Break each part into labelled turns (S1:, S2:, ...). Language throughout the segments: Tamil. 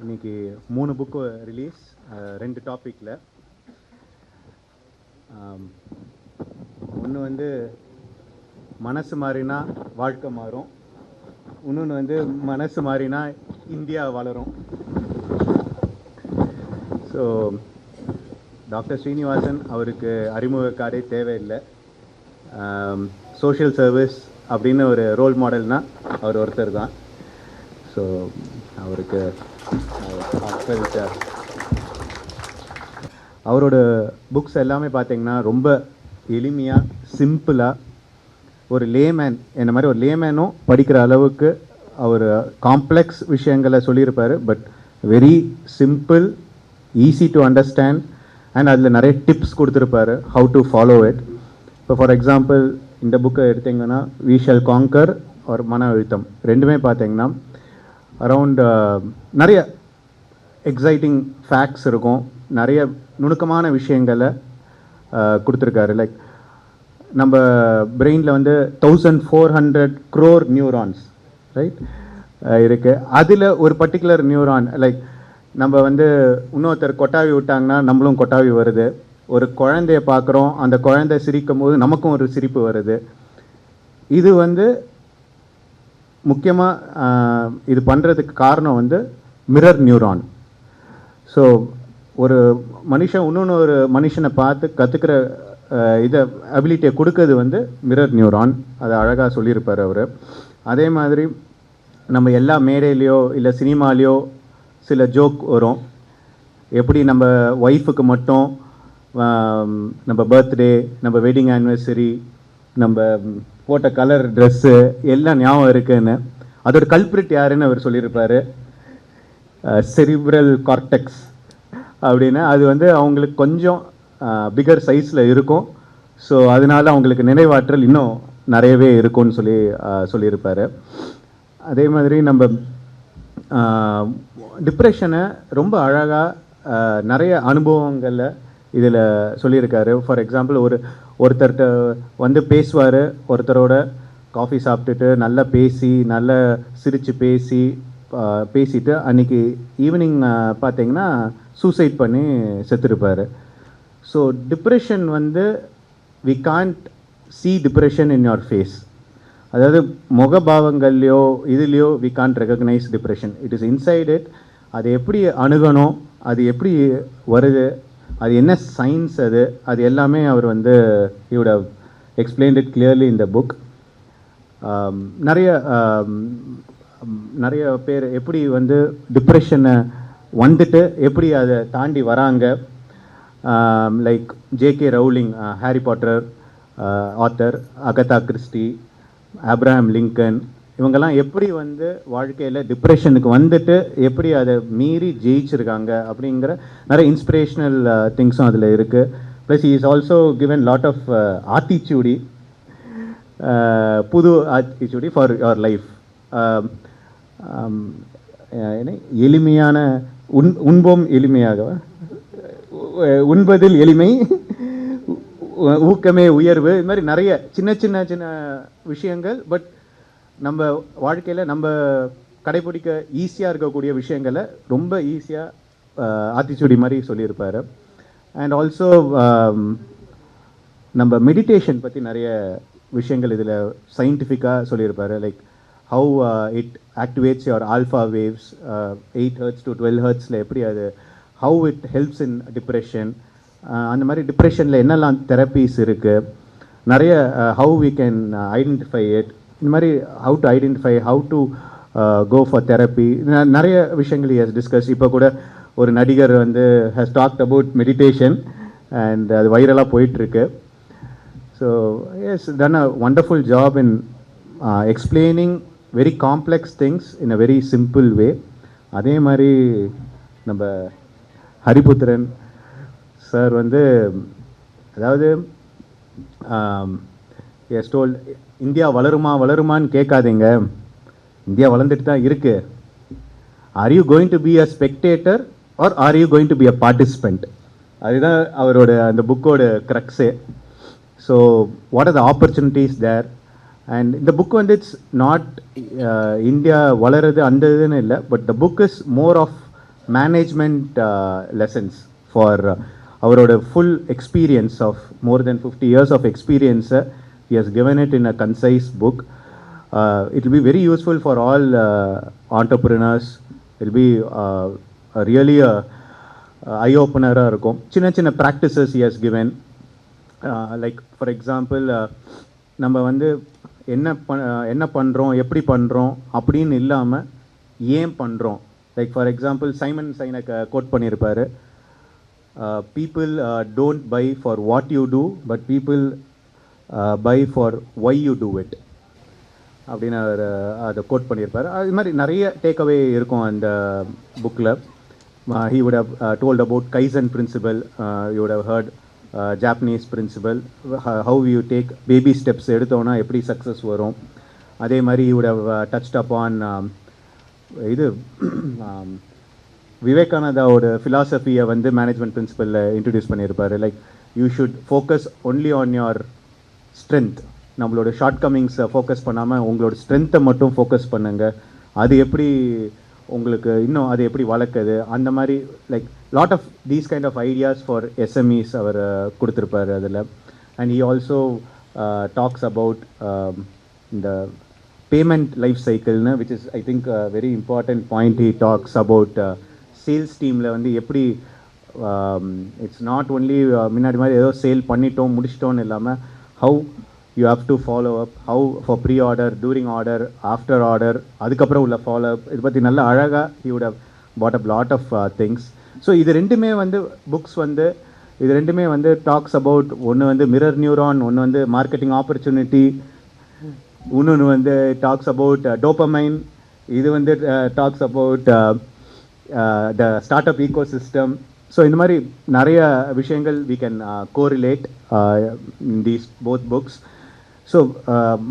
S1: இன்னைக்கு 3 புக்கு ரிலீஸ், 2 டாப்பிக்கில். ஒன்று வந்து மனசு மாறினா வாழ்க்கை மாறும், இன்னொன்று வந்து மனசு மாறினா இந்தியா வளரும். ஸோ டாக்டர் ஸ்ரீனிவாசன் அவருக்கு அறிமுக கார்டே தேவையில்லை. சோஷியல் சர்வீஸ் அப்படின்னு ஒரு ரோல் மாடல்னால் அவர் ஒருத்தர் தான். ஸோ அவருக்கு அவரோட புக்ஸ் எல்லாமே பார்த்தீங்கன்னா ரொம்ப எளிமையாக சிம்பிளாக ஒரு லேமேன் என்ன மாதிரி ஒரு லேமேனும் படிக்கிற அளவுக்கு அவர் காம்ப்ளெக்ஸ் விஷயங்களை சொல்லியிருப்பார். But very simple, easy to understand, and அதில் நிறைய டிப்ஸ் கொடுத்துருப்பாரு ஹவு டு ஃபாலோ இட். இப்போ ஃபார் எக்ஸாம்பிள் இந்த புக்கை எடுத்திங்கன்னா வி ஷல் காங்கர் ஒரு மன அழுத்தம், ரெண்டுமே பார்த்தீங்கன்னா அரவுண்ட் நிறைய எக்ஸைட்டிங் ஃபேக்ட்ஸ் இருக்கும், நிறைய நுணுக்கமான விஷயங்களை கொடுத்துருக்காரு. லைக் நம்ம பிரெயினில் வந்து 1400 crore நியூரான்ஸ் ரைட் இருக்குது. அதில் ஒரு பர்டிகுலர் நியூரான், லைக் நம்ம வந்து இன்னொருத்தர் கொட்டாவி விட்டாங்கன்னா நம்மளும் கொட்டாவி வருது. ஒரு குழந்தைய பார்க்குறோம், அந்த குழந்தை சிரிக்கும் போது நமக்கும் ஒரு சிரிப்பு வருது. இது வந்து முக்கியமாக இது பண்ணுறதுக்கு காரணம் வந்து மிரர் நியூரான். ஸோ ஒரு மனுஷன் இன்னொன்று ஒரு மனுஷனை பார்த்து கற்றுக்கிற இதை அபிலிட்டியை கொடுக்கறது வந்து மிரர் நியூரான். அதை அழகாக சொல்லியிருப்பார் அவர். அதே மாதிரி நம்ம எல்லா மேடையிலையோ இல்லை சினிமாலேயோ சில ஜோக் வரும். எப்படி நம்ம ஒய்ஃபுக்கு மட்டும் நம்ம பர்த்டே, நம்ம வெட்டிங் ஆனிவர்சரி, நம்ம போட்ட கலர் ட்ரெஸ்ஸு எல்லாம் ஞாபகம் இருக்குன்னு. அதோட கல்பிரிட் யாருன்னு அவர் சொல்லியிருப்பார், செரிப்ரல் கார்டெக்ஸ் அப்படின்னு. அது வந்து அவங்களுக்கு கொஞ்சம் பிகர் சைஸில் இருக்கும். ஸோ அதனால அவங்களுக்கு நினைவாற்றல் இன்னும் நிறையவே இருக்கும்னு சொல்லியிருப்பார். அதே மாதிரி நம்ம டிப்ரெஷனை ரொம்ப அழகாக நிறைய அனுபவங்களில் இதில் சொல்லியிருக்காரு. ஃபார் எக்ஸாம்பிள் ஒருத்தர்கிட்ட வந்து பேசுவார், ஒருத்தரோட காஃபி சாப்பிட்டுட்டு நல்லா பேசி நல்லா சிரித்து பேசிட்டு அன்றைக்கி ஈவினிங் பார்த்தீங்கன்னா சூசைட் பண்ணி செத்துருப்பார். ஸோ டிப்ரெஷன் வந்து we can't see depression in your face. அதாவது முகபாவங்கள்லையோ இதுலேயோ we can't recognise depression, it is inside it. அது எப்படி அணுகணும், அது எப்படி வருது, அது என்ன சயின்ஸ், அது எல்லாமே அவர் வந்து he would have explained it clearly in the book. நிறைய பேர் எப்படி வந்து டிப்ரெஷனை வந்துட்டு எப்படி அதை தாண்டி வராங்க. Like JK Rowling, Harry Potter author, Agatha Christie, Abraham Lincoln, இவங்கெல்லாம் எப்படி வந்து வாழ்க்கையில் டிப்ரெஷனுக்கு வந்துட்டு எப்படி அதை மீறி ஜெயிச்சிருக்காங்க அப்படிங்கிற நிறைய இன்ஸ்பிரேஷ்னல் திங்ஸும் அதில் இருக்குது. Plus is also given lot of Aathichoodi, புது ஆத்திச்சூடி ஃபார் யுவர் லைஃப். எளிமையான உண்போம் எளிமையாக, உண்பதில் எளிமை, ஊக்கமே உயர்வு, இது மாதிரி நிறைய சின்ன சின்ன சின்ன விஷயங்கள். பட் நம்ம வாழ்க்கையில் நம்ம கடைப்பிடிக்க ஈஸியாக இருக்கக்கூடிய விஷயங்களை ரொம்ப ஈஸியாக ஆத்திச்சூடி மாதிரி சொல்லியிருப்பார். அண்ட் ஆல்சோ நம்ம மெடிடேஷன் பற்றி நிறைய விஷயங்கள் இதில் சயின்டிஃபிக்காக சொல்லியிருப்பார். Like how it activates your alpha waves, 8 Hz to 12 Hz எப்படி அது, how it helps in depression. அந்த மாதிரி டிப்ரெஷனில் என்னெல்லாம் தெரப்பீஸ் இருக்குது, நிறைய how we can identify it, இந்த மாதிரி how to identify, how to go for therapy, நிறைய விஷயங்கள் ஹஸ் டிஸ்கஸ். இப்போ கூட ஒரு நடிகர் வந்து has talked about meditation and அது வைரலாக போயிட்டுருக்கு. So has done a wonderful job in explaining very complex things in a very simple வே. அதே மாதிரி நம்ம ஹரிபுத்திரன் சார் வந்து அதாவது ஸ்டோல் இந்தியா வளருமான்னு கேட்காதீங்க, இந்தியா வளர்ந்துட்டு தான் இருக்கு. Are you going to be a spectator or are you going to be a participant? அதுதான் அவரோட அந்த புக்கோட க்ரக்ஸே. So what are the opportunities there? And இந்த புக் வந்து இட்ஸ் நாட் இந்தியா வளருது அந்த இதுன்னு இல்லை, but the book is more of management lessons for அவரோட full experience of more than 50 years of experience. He has given it in a concise book. It will be very useful for all entrepreneurs. It will be really a eye-opener-ஆக இருக்கும். சின்ன சின்ன practices he has given. Like for example, நம்ம வந்து என்ன பண்ணுறோம், எப்படி பண்ணுறோம் அப்படின்னு இல்லாமல் ஏன் பண்ணுறோம். Like for example Simon Sinek quote பண்ணியிருப்பார், people don't buy for what you do but people buy for why you do it அப்படின்னு அவர் அதை கோட் பண்ணியிருப்பார். அது மாதிரி நிறைய டேக் அவே இருக்கும் அந்த புக்கில். he would have told about Kaizen principle. You would have heard Japanese principle, how you take baby steps எடுத்தோன்னா எப்படி சக்ஸஸ் வரும். அதே மாதிரி he would have touched upon இது விவேகானந்தாவோட ஃபிலாசபியை வந்து மேனேஜ்மெண்ட் பிரின்சிபலில் இன்ட்ரடியூஸ் பண்ணியிருப்பார். Like you should focus only on your strength. நம்மளோட ஷார்ட் கமிங்ஸை ஃபோக்கஸ் பண்ணாமல் உங்களோட ஸ்ட்ரென்த்தை மட்டும் ஃபோக்கஸ் பண்ணுங்கள். அது எப்படி உங்களுக்கு இன்னும் அது எப்படி வளர்க்குது, அந்த மாதிரி like lot of these kind of ideas for SMEs அவர் கொடுத்துருப்பார் அதில். And he also talks about இந்த பேமெண்ட் லைஃப் சைக்கிள்னு, which is I think very important point. He talks about sales டீமில் வந்து எப்படி இட்ஸ் நாட் ஒன்லி முன்னாடி மாதிரி ஏதோ சேல் பண்ணிட்டோம் முடிச்சிட்டோன்னு இல்லாமல் how you have to follow up, how for pre-order, during order, after order, அதுக்கப்புறம் உள்ள ஃபாலோ அப், இது பற்றி நல்ல அழகாக he would have brought up lot of things. So இது ரெண்டுமே வந்து புக்ஸ் வந்து இது ரெண்டுமே வந்து டாக்ஸ் அபவுட், ஒன்று வந்து மிரர் நியூரான், ஒன்று வந்து மார்க்கெட்டிங் ஆப்பர்ச்சுனிட்டி, இன்னொன்று வந்து டாக்ஸ் அபவுட் டோபமைன், இது வந்து talks about the start up ecosystem. So இந்த மாதிரி நிறைய விஷயங்கள் we can correlate in these both books. So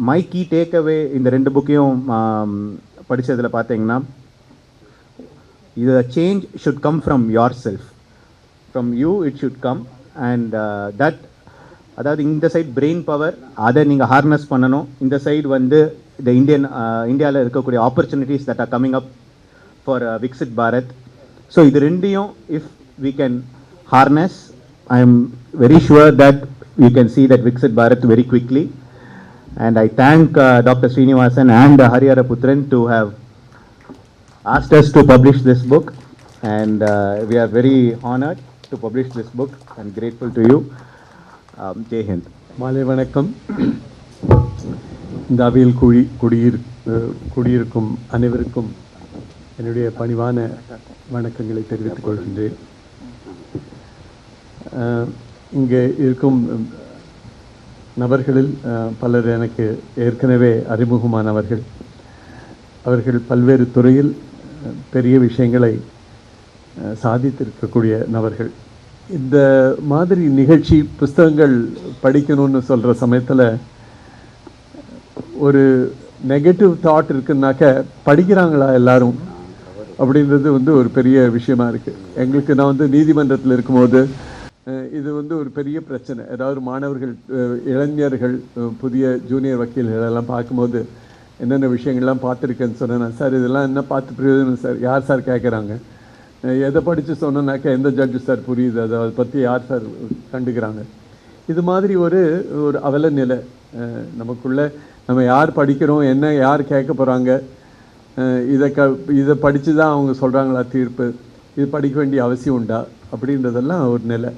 S1: my key takeaway இந்த ரெண்டு புக்கையும் படித்ததில் பார்த்தீங்கன்னா, இது change should come from yourself, from you it should come. And that அதாவது இந்த சைட் பிரெயின் பவர், அதை நீங்கள் ஹார்னஸ் பண்ணணும். இந்த சைடு வந்து இந்த இந்தியாவில் இருக்கக்கூடிய opportunities that are coming up for Viksit Bharat. So இது ரெண்டையும் if we can harness, I am very sure that we can see that Viksit Bharat very quickly. And I thank Dr. Srinivasan and Harihara Putran to have asked us to publish this book, and we are very honored to publish this book and grateful to you. Jai Hind.
S2: மாலை வணக்கம். இந்த அவையில் குடியிருக்கும் அனைவருக்கும் என்னுடைய பணிவான வணக்கங்களை தெரிவித்துக் கொள்கின்றேன். இங்கே இருக்கும் நபர்களில் பலர் எனக்கு ஏற்கனவே அறிமுகமானவர்கள். அவர்கள் பல்வேறு துறையில் பெரிய விஷயங்களை சாதித்திருக்கக்கூடிய நபர்கள். இந்த மாதிரி நிகழ்ச்சி புஸ்தகங்கள் படிக்கணும்னு சொல்கிற சமயத்தில் ஒரு நெகட்டிவ் தாட் இருக்குன்னாக்க படிக்கிறாங்களா எல்லாரும் அப்படின்றது வந்து ஒரு பெரிய விஷயமா இருக்குது. எங்களுக்கு நான் வந்து நீதிமன்றத்தில் இருக்கும்போது இது வந்து ஒரு பெரிய பிரச்சனை. ஏதாவது மாணவர்கள், இளைஞர்கள், புதிய ஜூனியர் வக்கீல்கள் எல்லாம் பார்க்கும்போது என்னென்ன விஷயங்கள்லாம் பார்த்துருக்கேன்னு சொன்னேன். சார் இதெல்லாம் என்ன பார்த்து பிரயோஜனம் சார், யார் சார் கேட்குறாங்க, எதை படித்து சொன்னோன்னாக்கா எந்த ஜட்ஜு சார் புரியுது, அதை பற்றி யார் சார் கண்டுக்கிறாங்க. இது மாதிரி ஒரு அவல நிலை நமக்குள்ளே. நம்ம யார் படிக்கிறோம், என்ன யார் கேட்க போகிறாங்க, இதை படித்து தான் அவங்க சொல்கிறாங்களா தீர்ப்பு, இது படிக்க வேண்டிய அவசியம் உண்டா அப்படின்றதெல்லாம் ஒரு நிலை.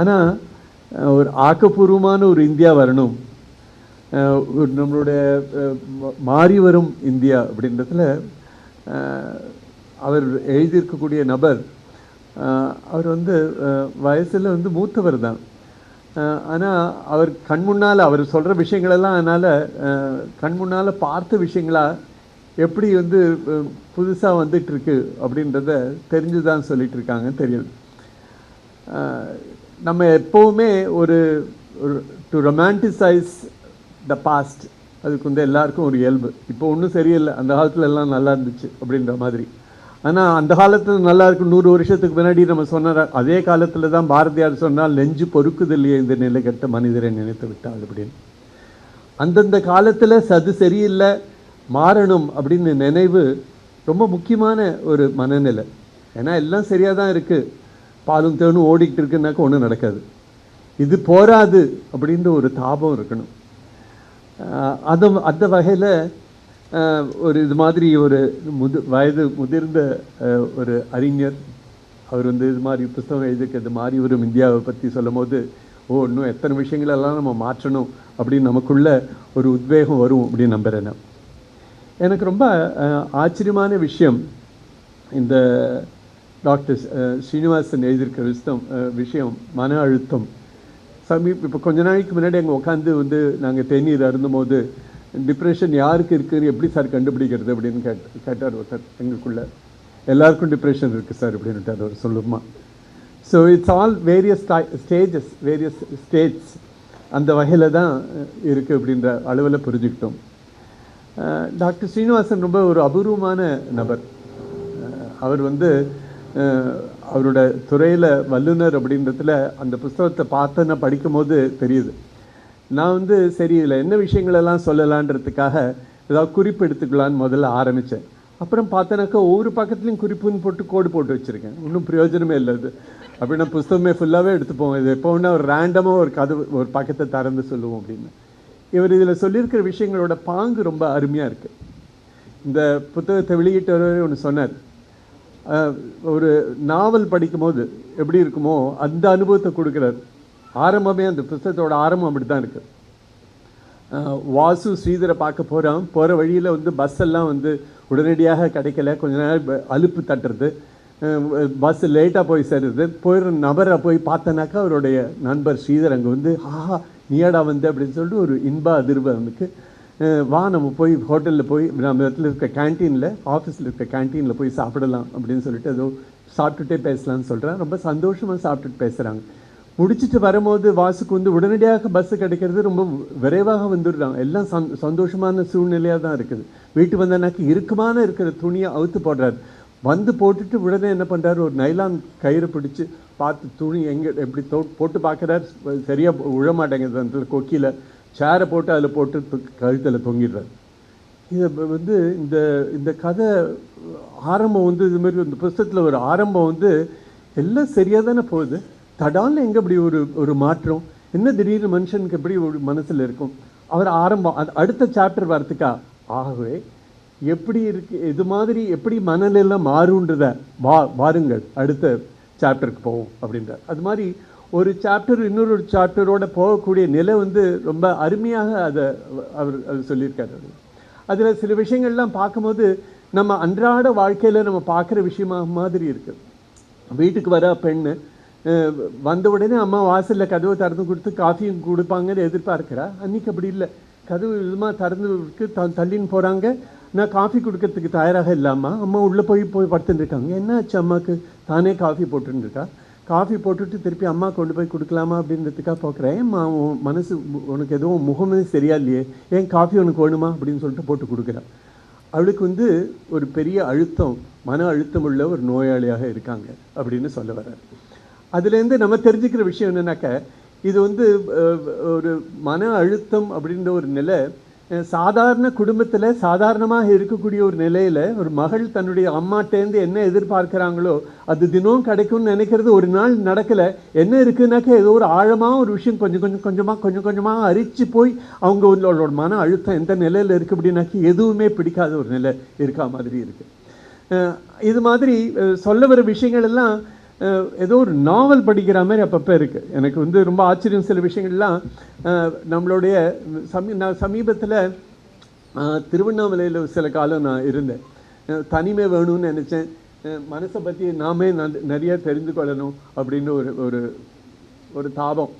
S2: ஆனால் ஒரு ஆக்கப்பூர்வமான ஒரு இந்தியா வரணும், நம்மளுடைய மாறி வரும் இந்தியா அப்படின்றதுல அவர் எழுதியிருக்கக்கூடிய நபர், அவர் வந்து வயசில் வந்து மூத்தவர் தான். ஆனால் அவர் கண்முன்னால் அவர் சொல்கிற விஷயங்களெல்லாம் அதனால் கண்முன்னால் பார்த்த விஷயங்களா எப்படி வந்து புதுசாக வந்துட்டுருக்கு அப்படின்றத தெரிஞ்சு தான் சொல்லிகிட்டு இருக்காங்கன்னு தெரியும். நம்ம எப்போவுமே ஒரு டு ரொமான்டிசைஸ் த பாஸ்ட், அதுக்கு வந்து எல்லாருக்கும் ஒரு இயல்பு. இப்போ ஒன்றும் சரியில்லை, அந்த காலத்தில் எல்லாம் நல்லா இருந்துச்சு அப்படின்ற மாதிரி. ஆனால் அந்த காலத்தில் நல்லா இருக்கும், 100 வருஷத்துக்கு முன்னாடி நம்ம சொன்ன அதே காலத்தில் தான் பாரதியார் சொன்னால், நெஞ்சு பொறுக்குதில்லையே இந்த நிலை கட்ட மனிதரை நினைத்து விட்டால் அப்படின்னு. அந்தந்த காலத்தில் அது சரியில்லை, மாறணும் அப்படின்னு நினைவு ரொம்ப முக்கியமான ஒரு மனநிலை. ஏன்னா எல்லாம் சரியாக தான் இருக்குது, பாலும் தேனும் ஓடிக்கிட்டு இருக்குன்னாக்கா ஒன்றும் நடக்காது. இது போராது அப்படின்ற ஒரு தாபம் இருக்கணும். அந்த வகையில் ஒரு இது மாதிரி ஒரு வயது முதிர்ந்த ஒரு அறிஞர் அவர் வந்து இது மாதிரி புத்தகம் எழுதிக்கிறது மாதிரி ஒரு இந்தியாவை பற்றி சொல்லும் போது, இன்னும் எத்தனை விஷயங்களெல்லாம் நம்ம மாற்றணும் அப்படின்னு நமக்குள்ள ஒரு உத்வேகம் வரும் அப்படின்னு நம்புகிறேன் நான். எனக்கு ரொம்ப ஆச்சரியமான விஷயம், இந்த டாக்டர் ஸ்ரீனிவாசன் எழுதியிருக்கிற விஷயம் மன அழுத்தம். இப்போ கொஞ்ச நாளைக்கு முன்னாடி அங்கே உட்காந்து வந்து நாங்கள் தேநீர் அருந்தும் டிப்ரெஷன் யாருக்கு இருக்குன்னு எப்படி சார் கண்டுபிடிக்கிறது அப்படின்னு கேட்டார் ஒருத்தர் எங்களுக்குள்ள. எல்லாருக்கும் டிப்ரெஷன் இருக்குது சார் அப்படின்னுட்டார் அவர் சொல்லுமா. So it's all various states அந்த வகையில் தான் இருக்குது அப்படின்ற அளவில் புரிஞ்சுக்கிட்டோம். டாக்டர் ஸ்ரீனிவாசன் ரொம்ப ஒரு அபூர்வமான நபர். அவர் வந்து அவரோட துறையில் வல்லுனர் அப்படின்றதுல அந்த புஸ்தகத்தை பார்த்தேன்னா படிக்கும் போது தெரியுது. நான் வந்து சரி இதில் என்ன விஷயங்களெல்லாம் சொல்லலான்றதுக்காக ஏதாவது குறிப்பு எடுத்துக்கலான்னு முதல்ல ஆரம்பித்தேன். அப்புறம் பார்த்தேனாக்கா ஒவ்வொரு பக்கத்துலையும் குறிப்புன்னு போட்டு கோடு போட்டு வச்சுருக்கேன். ஒன்றும் பிரயோஜனமே இல்லை அது. அப்படின்னா புஸ்தகமே ஃபுல்லாகவே எடுத்துப்போம். இது எப்போ ஒன்றா ஒரு ரேண்டமாக ஒரு பக்கத்தை திறந்து சொல்லுவோம் அப்படின்னு. இவர் இதில் சொல்லியிருக்கிற விஷயங்களோட பாங்கு ரொம்ப அருமையாக இருக்குது. இந்த புத்தகத்தை வெளியிட்டவரே ஒன்று சொன்னார், ஒரு நாவல் படிக்கும்போது எப்படி இருக்குமோ அந்த அனுபவத்தை கொடுக்குறாரு. ஆரம்பமே அந்த புத்தகத்தோட ஆரம்பம் அப்படி தான் இருக்குது. வாசு ஸ்ரீதரை பார்க்க போகிற வழியில் வந்து பஸ் எல்லாம் வந்து உடனடியாக கிடைக்கல, கொஞ்ச நேரம் அலுப்பு தட்டுறது, பஸ் லேட்டாக போய் சேருது. போயிடுற நபரை போய் பார்த்தனாக்கா அவருடைய நண்பர் ஸ்ரீதர் அங்கே வந்து நீயாடா வந்து அப்படின்னு சொல்லிட்டு ஒரு இன்ப அதிர்வு அவனுக்கு. வா நம்ம போய் ஹோட்டலில் போய் நம்ம இடத்துல இருக்க கேன்டீனில், ஆஃபீஸில் இருக்க கேன்டீனில் போய் சாப்பிடலாம் அப்படின்னு சொல்லிட்டு ஏதோ சாப்பிட்டுட்டே பேசலான்னு சொல்கிறேன். ரொம்ப சந்தோஷமாக சாப்பிட்டுட்டு பேசுகிறாங்க. முடிச்சுட்டு வரும்போது வாசுக்கு வந்து உடனடியாக பஸ்ஸு கிடைக்கிறது, ரொம்ப விரைவாக வந்துடுறாங்க. எல்லாம் சந்தோஷமான சூழ்நிலையாக தான் இருக்குது. வீட்டு வந்தனாக்கா இறுக்கமான இருக்கிற துணியை அவுத்து போடுறாரு. வந்து போட்டுட்டு உடனே என்ன பண்ணுறாரு, ஒரு நைலான் கயிறு பிடிச்சி பார்த்து துணி எங்கே எப்படி போட்டு பார்க்குறாரு, சரியாக விழமாட்டேங்குது. அந்த கொக்கியில் சேரை போட்டு அதில் போட்டு கழுத்தில் தொங்கிடுறாரு. இதை வந்து இந்த கதை ஆரம்பம் வந்து இதுமாரி இந்த புஸ்தகத்தில் ஒரு ஆரம்பம் வந்து எல்லாம் சரியாக தானே போகுது, தடால்னு எங்கே இப்படி ஒரு மாற்றம், என்ன திடீர்னு மனுஷனுக்கு எப்படி ஒரு மனசில் இருக்கும். அவர் ஆரம்பம் அடுத்த சாப்டர் வரத்துக்கா, ஆகவே எப்படி இருக்கு இது மாதிரி எப்படி மனநிலையெல்லாம் மாறுன்றத வாருங்கள் அடுத்த சாப்டருக்கு போவோம் அப்படின்றார். அது மாதிரி ஒரு சாப்டர் இன்னொரு சாப்டரோட போகக்கூடிய நிலை வந்து ரொம்ப அருமையாக அவர் சொல்லியிருக்காரு. அதில் சில விஷயங்கள்லாம் பார்க்கும்போது நம்ம அன்றாட வாழ்க்கையில் நம்ம பார்க்குற விஷயமா மாதிரி இருக்குது. வீட்டுக்கு வர பெண்ணு வந்த உடனே அம்மா வாசலில் கதவை திறந்து கொடுத்து காஃபியும் கொடுப்பாங்கன்னு எதிர்பார்க்குறா. அன்றைக்கி அப்படி இல்லை. கதவு இதுமா திறந்துருக்கு, தள்ளின்னு போகிறாங்க. நான் காஃபி கொடுக்கறதுக்கு தயாராக இல்லாமல் அம்மா உள்ளே போய் படுத்துட்டுருக்காங்க. என்ன ஆச்சு அம்மாவுக்கு, தானே காஃபி போட்டுருக்கா. காஃபி போட்டுட்டு திருப்பி அம்மா கொண்டு போய் கொடுக்கலாமா அப்படின்றதுக்காக பார்க்குறேன். உன் மனசு உனக்கு எதுவும் முகமே சரியா இல்லையே, ஏன் காஃபி உனக்கு வேணுமா அப்படின்னு சொல்லிட்டு போட்டு கொடுக்குறான். அவளுக்கு வந்து ஒரு பெரிய அழுத்தம், மன அழுத்தம் உள்ள ஒரு நோயாளியாக இருக்காங்க அப்படின்னு சொல்ல வர்றார். அதுலேருந்து நம்ம தெரிஞ்சுக்கிற விஷயம் என்னன்னாக்க, இது வந்து ஒரு மன அழுத்தம் அப்படின்ற ஒரு நிலை சாதாரண குடும்பத்தில் சாதாரணமாக இருக்கக்கூடிய ஒரு நிலையில் ஒரு மகள் தன்னுடைய அம்மாட்டேருந்து என்ன எதிர்பார்க்குறாங்களோ அது தினம் கிடைக்கும்னு நினைக்கிறது ஒரு நாள் நடக்கலை. என்ன இருக்குன்னாக்கா ஏதோ ஒரு ஆழமாக ஒரு விஷயம் கொஞ்சம் கொஞ்சமாக அரிச்சு போய் அவங்களோட மன அழுத்தம் எந்த நிலையில் இருக்குது அப்படின்னாக்கி எதுவுமே பிடிக்காத ஒரு நிலை இருக்கா மாதிரி இருக்குது. இது மாதிரி சொல்ல வர விஷயங்கள் எல்லாம் ஏதோ ஒரு நாவல் படிக்கிற மாதிரி அப்பப்போ இருக்குது. எனக்கு வந்து ரொம்ப ஆச்சரியம். சில விஷயங்கள்லாம் நம்மளுடைய நான் சமீபத்தில் திருவண்ணாமலையில் சில காலம் நான் இருந்தேன். தனிமை வேணும்னு நினச்சேன். மனசை பற்றி நாமே நிறைய தெரிந்து கொள்ளணும் அப்படின்னு ஒரு தாபம்.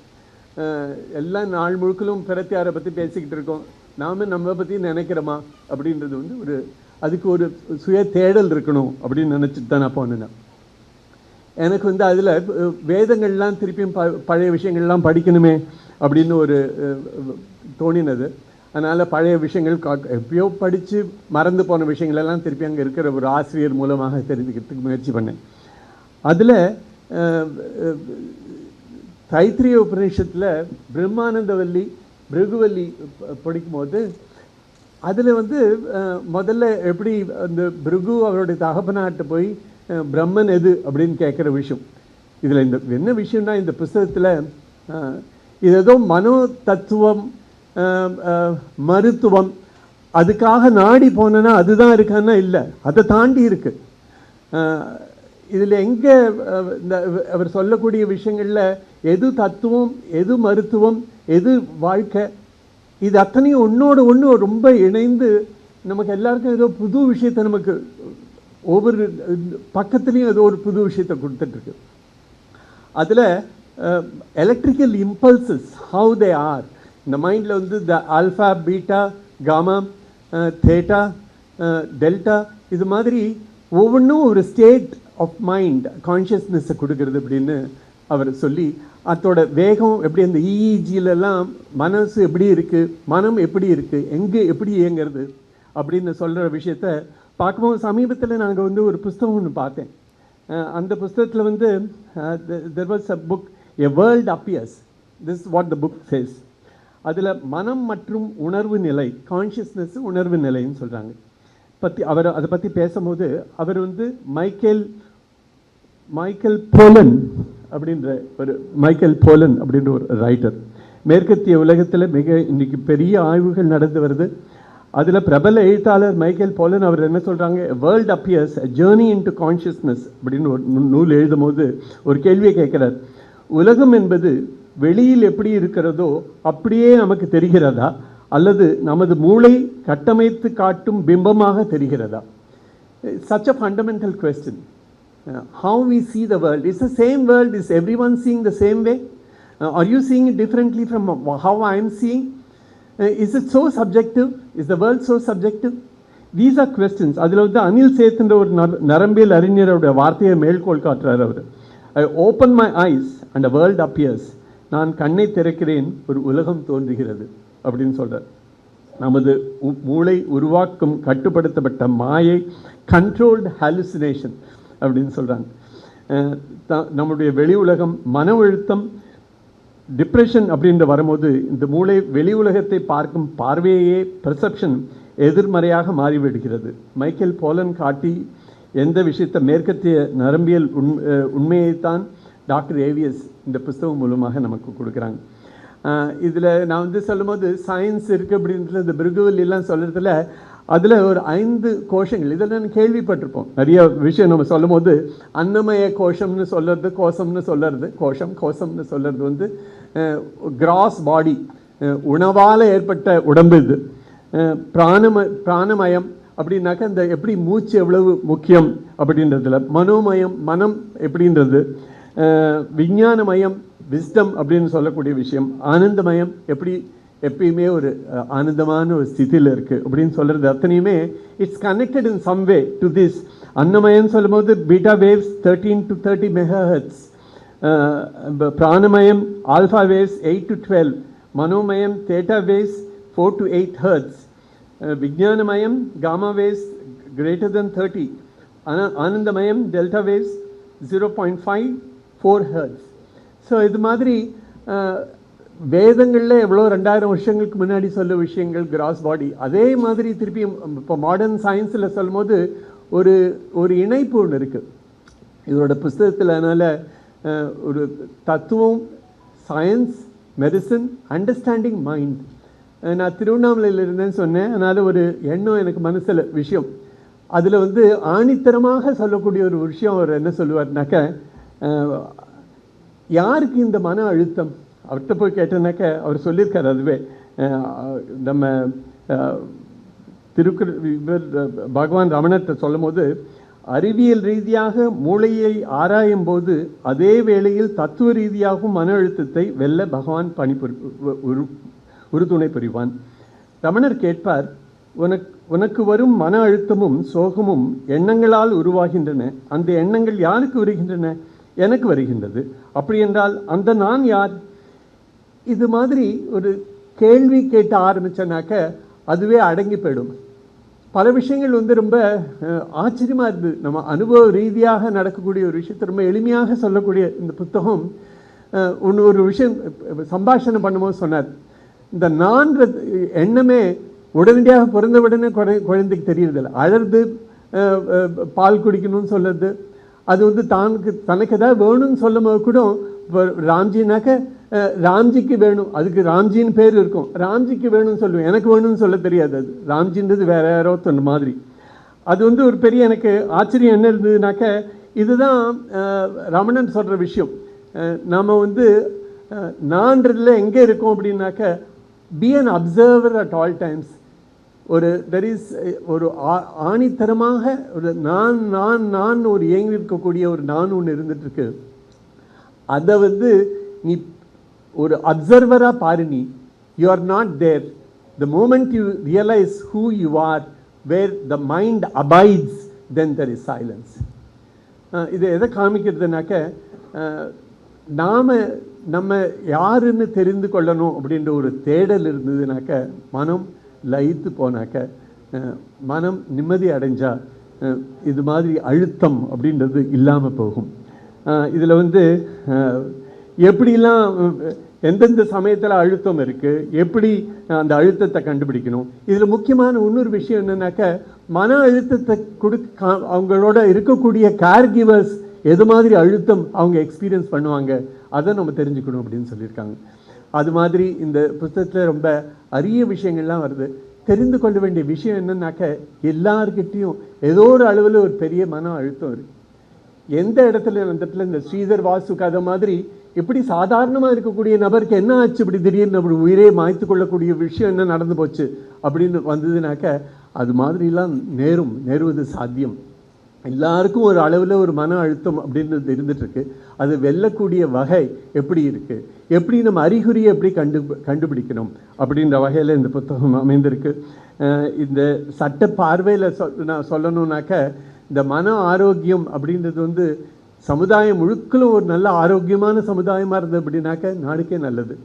S2: எல்லாம் நாள் முழுக்களும் பிரத்தியாரை பற்றி பேசிக்கிட்டு இருக்கோம். நாம் நம்ம பற்றி நினைக்கிறோமா அப்படின்றது வந்து அதுக்கு ஒரு சுய தேடல் இருக்கணும் அப்படின்னு நினச்சிட்டு தான் நான் போனேன். எனக்கு வந்து அதில் வேதங்கள்லாம் திருப்பியும் பழைய விஷயங்கள்லாம் படிக்கணுமே அப்படின்னு தோணினது. அதனால் பழைய விஷயங்கள் எப்பயோ படித்து மறந்து போன விஷயங்களெல்லாம் திருப்பி அங்கே இருக்கிற ஒரு ஆசிரியர் மூலமாக தெரிஞ்சுக்கிறதுக்கு முயற்சி பண்ணேன். அதில் தைத்திரிய உபநிஷத்தில் பிரம்மானந்தவல்லி பிருகுவல்லி படிக்கும்போது அதில் வந்து முதல்ல எப்படி அந்த பிருகு அவருடைய தகப்பனாட்ட போய் பிரம்மன் எது அப்படின்னு கேட்குற விஷயம். இதில் இந்த என்ன விஷயம்னா, இந்த புஸ்தகத்தில் இது ஏதோ மனோ தத்துவம், மருத்துவம் அதுக்காக நாடி போனேன்னா அதுதான் இருக்கான்னா இல்லை, அதை தாண்டி இருக்கு. இதில் எங்கே இந்த அவர் சொல்லக்கூடிய விஷயங்களில் எது தத்துவம், எது மருத்துவம், எது வாழ்க்கை, இது அத்தனையும் ஒன்றோடு ஒன்று ரொம்ப இணைந்து நமக்கு எல்லாருக்கும் ஏதோ புது விஷயத்தை நமக்கு ஒவ்வொரு பக்கத்துலேயும் ஏதோ ஒரு புது விஷயத்தை கொடுத்துட்ருக்கு. அதில் electrical impulses how they are இந்த மைண்டில் வந்து the alpha, beta, gamma, theta, delta, இது மாதிரி ஒவ்வொன்றும் ஒரு ஸ்டேட் ஆஃப் மைண்ட் கான்ஷியஸ்னஸை கொடுக்கறது அப்படின்னு அவர் சொல்லி, அதோட வேகம் எப்படி, அந்த இஇஜிலெல்லாம் மனசு எப்படி இருக்குது, மனம் எப்படி இருக்குது, எங்கே எப்படி இயங்கிறது அப்படின்னு சொல்கிற விஷயத்த பார்க்கும்போது சமீபத்தில் நாங்கள் வந்து ஒரு புஸ்தகம் ஒன்று பார்த்தேன். அந்த புஸ்தகத்தில் வந்து there was a book, A World Appears, this is what the book says. அதில் மனம் மற்றும் உணர்வு நிலை, கான்ஷியஸ்னஸ் உணர்வு நிலைன்னு சொல்கிறாங்க அவர் அதை பற்றி பேசும்போது அவர் வந்து மைக்கேல் போலன் அப்படின்ற ஒரு ரைட்டர், மேற்கத்திய உலகத்தில் மிக இன்னைக்கு பெரிய ஆய்வுகள் நடந்து வருது. அதில் பிரபல எழுத்தாளர் மைக்கேல் போலன் அவர் என்ன சொல்கிறாங்க, world appears a journey into consciousness அப்படின்னு ஒரு நூல் எழுதும் போது ஒரு கேள்வியை கேட்குறார். உலகம் என்பது வெளியில் எப்படி இருக்கிறதோ அப்படியே நமக்கு தெரிகிறதா, அல்லது நமது மூளை கட்டமைத்து காட்டும் பிம்பமாக தெரிகிறதா? Such a fundamental question. How we see the world. Is the same world, is everyone seeing the same way? Are you seeing it differently from how I am seeing? Is it so subjective? Is the world so subjective? These are questions. அதில் வந்து அனில் சேத்ன்ற ஒரு நரம்பியல் அறிஞருடைய வார்த்தையை மேல்கோள் காட்டுறார் அவர். I open my eyes and a world appears. நான் கண்ணை திறக்கிறேன், ஒரு உலகம் தோன்றுகிறது அப்படின்னு சொல்கிறார். நமது மூளை உருவாக்கும் கட்டுப்படுத்தப்பட்ட மாயை, கண்ட்ரோல்டு ஹாலுசினேஷன் அப்படின்னு சொல்கிறாங்க. நம்முடைய வெளி உலகம், மன அழுத்தம், டிப்ரெஷன் அப்படின்ற வரும்போது இந்த மூளை வெளி உலகத்தை பார்க்கும் பார்வையே பெர்செப்ஷன் எதிர்மறையாக மாறிவிடுகிறது. மைக்கேல் போலன் காட்டி எந்த விஷயத்தை மேற்கத்திய நரம்பியல் உண்மையைத்தான் டாக்டர் ஏவிஎஸ் இந்த புஸ்தகம் மூலமாக நமக்கு கொடுக்குறாங்க. இதில் நான் வந்து சொல்லும் போது சயின்ஸ் இருக்குது அப்படின்றது இந்த பிருகுவல்லாம் சொல்கிறதுல அதில் ஒரு 5 கோஷங்கள் இதெல்லாம் நான் கேள்விப்பட்டிருப்போம். நிறைய விஷயம் நம்ம சொல்லும் போது அன்னமய கோஷம்னு சொல்கிறது, கோஷம்னு சொல்கிறது, கோஷம்னு சொல்கிறது வந்து கிராஸ் பாடி, உணவால் ஏற்பட்ட உடம்பு. இது பிராணமயம் அப்படின்னாக்கா இந்த எப்படி மூச்சு எவ்வளவு முக்கியம் அப்படின்றதுல, மனோமயம் மனம் எப்படின்றது, விஞ்ஞானமயம் விஸ்டம் அப்படின்னு சொல்லக்கூடிய விஷயம், ஆனந்தமயம் எப்படி எப்பயுமே ஒரு ஆனந்தமான ஒரு ஸ்திதியில் இருக்குது அப்படின்னு சொல்கிறது அத்தனையுமே it's connected in some way to this. அன்னமயம் சொல்லும் போது பீட்டா வேவ்ஸ் 13 to 30 மெகாஹெர்ட்ஸ், பிராணமயம் ஆல்ஃபா வேவ்ஸ் 8 to 12, மனோமயம் தேட்டா வேவ்ஸ் 4 to 8 ஹெர்ட்ஸ், விஞ்ஞானமயம் காமா வேவ்ஸ் greater than 30, ஆனந்தமயம் டெல்டா வேவ்ஸ் 0.54 ஹெர்ட்ஸ். ஸோ இது மாதிரி வேதங்களில் எவ்வளோ 2000 வருஷங்களுக்கு முன்னாடி சொல்ல விஷயங்கள் கிராஸ் பாடி, அதே மாதிரி திருப்பியும் இப்போ மாடர்ன் சயின்ஸில் சொல்லும் போது ஒரு இணைப்பு ஒன்று இருக்குது இதோட புஸ்தகத்தில். அதனால் ஒரு தத்துவம், சயின்ஸ், மெடிசன், அண்டர்ஸ்டாண்டிங் மைண்ட். நான் திருவண்ணாமலையில் இருந்தேன்னு சொன்னேன், அதனால் ஒரு எண்ணம் எனக்கு மனசில் விஷயம். அதில் வந்து ஆணித்தரமாக சொல்லக்கூடிய ஒரு விஷயம் அவர் என்ன சொல்லுவார்னாக்க, யாருக்கு இந்த மன அழுத்தம் அவர்கிட்ட போய் கேட்டேனாக்க அவர் சொல்லியிருக்கார். அதுவே நம்ம பகவான் ரமணத்தை சொல்லும் போது, அறிவியல் ரீதியாக மூளையை ஆராயும் போது அதே வேளையில் தத்துவ ரீதியாகவும் மன அழுத்தத்தை வெல்ல பகவான் உறுதுணை புரிவான். ரமணர் கேட்பார், உனக்கு வரும் மன அழுத்தமும் சோகமும் எண்ணங்களால் உருவாகின்றன. அந்த எண்ணங்கள் யாருக்கு வருகின்றன? எனக்கு வருகின்றது. அப்படி என்றால் அந்த நான் யார்? இது மாதிரி ஒரு கேள்வி கேட்ட ஆரம்பித்தனாக்க அதுவே அடங்கி போயிடும். பல விஷயங்கள் வந்து ரொம்ப ஆச்சரியமாக இருக்குது. நம்ம அனுபவ ரீதியாக நடக்கக்கூடிய ஒரு விஷயத்தை ரொம்ப எளிமையாக சொல்லக்கூடிய இந்த புத்தகம். ஒரு விஷயம் சம்பாஷணம் பண்ணும்போது சொன்னார், இந்த நான்ற எண்ணமே உடனடியாக பிறந்த உடனே குழந்தைக்கு தெரியறதில்லை. அழறது, பால் குடிக்கணும்னு சொல்கிறது, அது வந்து தனக்கு ஏதாவது வேணும்னு சொல்லும் போது கூட இப்போ ராம்ஜினாக்க ராம்ஜிக்கு வேணும், அதுக்கு ராம்ஜின்னு பேர் இருக்கும், ராம்ஜிக்கு வேணும்னு சொல்லுவேன், எனக்கு வேணும்னு சொல்ல தெரியாது. அது ராம்ஜின்றது வேற யாரோ சொன்ன மாதிரி. அது வந்து ஒரு பெரிய எனக்கு ஆச்சரியம் என்ன இருந்ததுனாக்க, இதுதான் ரமணன் சொல்கிற விஷயம். நாம் வந்து நான்றதுல எங்கே இருக்கோம் அப்படின்னாக்க, be an observer at all times. ஒரு தெர் இஸ் ஒரு ஆணித்தரமாக ஒரு நான் ஒரு இயங்கி இருக்கக்கூடிய ஒரு நான் ஒன்று இருந்துட்டு இருக்கு. அதை வந்து நீ ஒரு அப்சர்வராக பாரு. நீ you are not there. The moment you realise who you are, where the mind abides, then there is silence. இது எதை காமிக்கிறதுனாக்க, நம்ம யாருன்னு தெரிந்து கொள்ளணும் அப்படின்ற ஒரு தேடல் இருந்ததுனாக்க, மனம் லயித்து போனாக்க, மனம் நிம்மதி அடைஞ்சா இது மாதிரி அழுத்தம் அப்படின்றது இல்லாமல் போகும். இதில் வந்து எப்படிலாம் எந்தெந்த சமயத்தில் அழுத்தம் இருக்குது, எப்படி அந்த அழுத்தத்தை கண்டுபிடிக்கணும். இதில் முக்கியமான இன்னொரு விஷயம் என்னன்னாக்க, மன அழுத்தத்தை அவங்களோட இருக்கக்கூடிய கேர் கிவர்ஸ் எது மாதிரி அழுத்தம் அவங்க எக்ஸ்பீரியன்ஸ் பண்ணுவாங்க, அதை நம்ம தெரிஞ்சுக்கணும் அப்படின்னு சொல்லியிருக்காங்க. அது மாதிரி இந்த புத்தகத்தில் ரொம்ப அரிய விஷயங்கள்லாம் வருது. தெரிந்து கொள்ள வேண்டிய விஷயம் என்னன்னாக்க, எல்லார்கிட்டையும் ஏதோ ஒரு அளவில் ஒரு பெரிய மன அழுத்தம் இருக்குது. எந்த இடத்துல இந்த ஸ்ரீதர் வாசு கதை மாதிரி இப்படி சாதாரணமாக இருக்கக்கூடிய நபருக்கு என்ன ஆச்சு, இப்படி திடீர்னு அப்படி உயிரே மாய்த்து கொள்ளக்கூடிய விஷயம் என்ன நடந்து போச்சு அப்படின்னு வந்ததுனாக்க, அது மாதிரிலாம் நேருவது சாத்தியம். எல்லாருக்கும் ஒரு அளவில் ஒரு மன அழுத்தம் அப்படின்றது இருந்துகிட்ருக்கு. அது வெல்லக்கூடிய வகை எப்படி இருக்குது, எப்படி நம்ம அறிகுறியை எப்படி கண்டுபிடிக்கணும் அப்படின்ற வகையில் இந்த புத்தகம் அமைந்திருக்கு. இந்த சட்ட பார்வையில் நான் சொல்லணுன்னாக்க, இந்த மன ஆரோக்கியம் அப்படின்றது வந்து சமுதாயம் முழுக்களும் ஒரு நல்ல ஆரோக்கியமான சமுதாயமாக இருந்தது அப்படின்னாக்க நாடுக்கே நல்லது.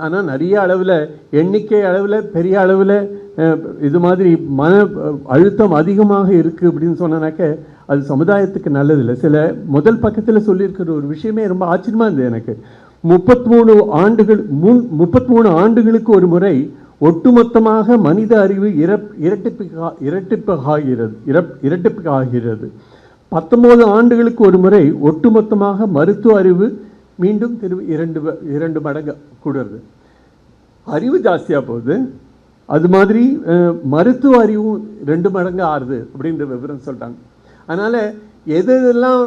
S2: ஆனால் நிறைய அளவில், எண்ணிக்கை அளவில், பெரிய அளவில் இது மாதிரி மன அழுத்தம் அதிகமாக இருக்குது அப்படின்னு சொன்னாக்க அது சமுதாயத்துக்கு நல்லதில்லை. சில முதல் பக்கத்தில் சொல்லியிருக்கிற ஒரு விஷயமே ரொம்ப ஆச்சரியமாக இருந்தது எனக்கு. 33 ஆண்டுகளுக்கு ஒரு முறை ஒட்டுமொத்தமாக மனித அறிவு இரட்டிப்புக்காகிறது. 19 ஆண்டுகளுக்கு ஒரு முறை ஒட்டுமொத்தமாக மருத்துவ அறிவு மீண்டும் 2 மடங்கு கூடுறது. அறிவு ஜாஸ்தியாக போகுது, அது மாதிரி மருத்துவ அறிவும் 2 மடங்கு ஆறுது அப்படின்ற விவரம் சொல்கிறாங்க. அதனால் எதெல்லாம்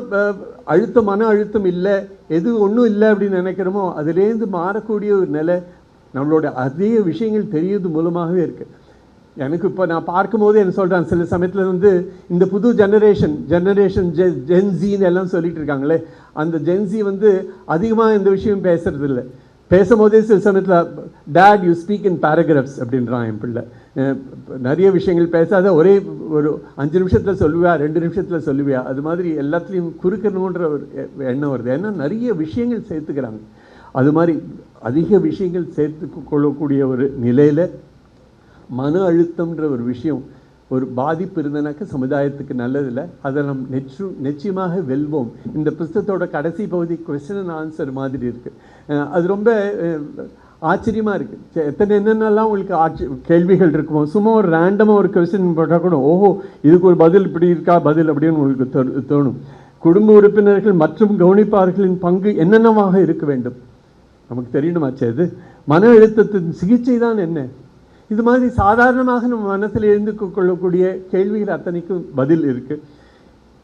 S2: மன அழுத்தம் இல்லை, எது ஒன்றும் இல்லை அப்படின்னு நினைக்கிறோமோ அதுலேருந்து மாறக்கூடிய ஒரு நிலை நம்மளோட அதிக விஷயங்கள் தெரியறது மூலமாகவே இருக்குது. எனக்கு இப்போ நான் பார்க்கும்போது என்ன சொல்கிறேன், சில சமயத்தில் வந்து இந்த புது ஜெனரேஷன் ஜென்சின்னு எல்லாம் சொல்லிட்டு இருக்காங்களே, அந்த ஜென்சி வந்து அதிகமாக இந்த விஷயம் பேசுறது இல்லை. பேசும்போதே சில சமயத்தில் date you speak in paragraphs அப்படின்றான் என் பிள்ளை. நிறைய விஷயங்கள் பேசாத ஒரே ஒரு 5 நிமிஷத்தில் சொல்லுவியா, 2 நிமிஷத்தில் சொல்லுவியா, அது மாதிரி எல்லாத்துலேயும் குறுக்கணுன்ற ஒரு எண்ணம் வருது. ஏன்னா நிறைய விஷயங்கள் சேர்த்துக்கிறாங்க. அது மாதிரி அதிக விஷயங்கள் சேர்த்து கொள்ளக்கூடிய ஒரு நிலையில் மன அழுத்தம்ன்ற ஒரு விஷயம், ஒரு பாதிப்பு இருந்தனாக்க சமுதாயத்துக்கு நல்லதில்லை. அதை நம் நிச்சயமாக வெல்வோம். இந்த புத்தகத்தோட கடைசி பகுதி கொஸ்டின் அண்ட் ஆன்சர் மாதிரி இருக்குது. அது ரொம்ப ஆச்சரியமாக இருக்குது. என்னென்னலாம் உங்களுக்கு கேள்விகள் இருக்குமோ, சும்மா ஒரு ரேண்டமாக ஒரு கொஸ்டின் போட்டால் கூட ஓஹோ இதுக்கு ஒரு பதில் இப்படி இருக்கா பதில் அப்படின்னு உங்களுக்கு தோணும். குடும்ப உறுப்பினர்கள் மற்றும் கவனிப்பாளர்களின் பங்கு என்னென்னவாக இருக்க வேண்டும் நமக்கு தெரியணுமாச்சே. இது மன அழுத்தத்தின் சிகிச்சை தான் என்ன, இது மாதிரி சாதாரணமாக நம்ம மனத்தில் எழுந்து கொள்ளக்கூடிய கேள்விகள் அத்தனைக்கும் பதில் இருக்குது.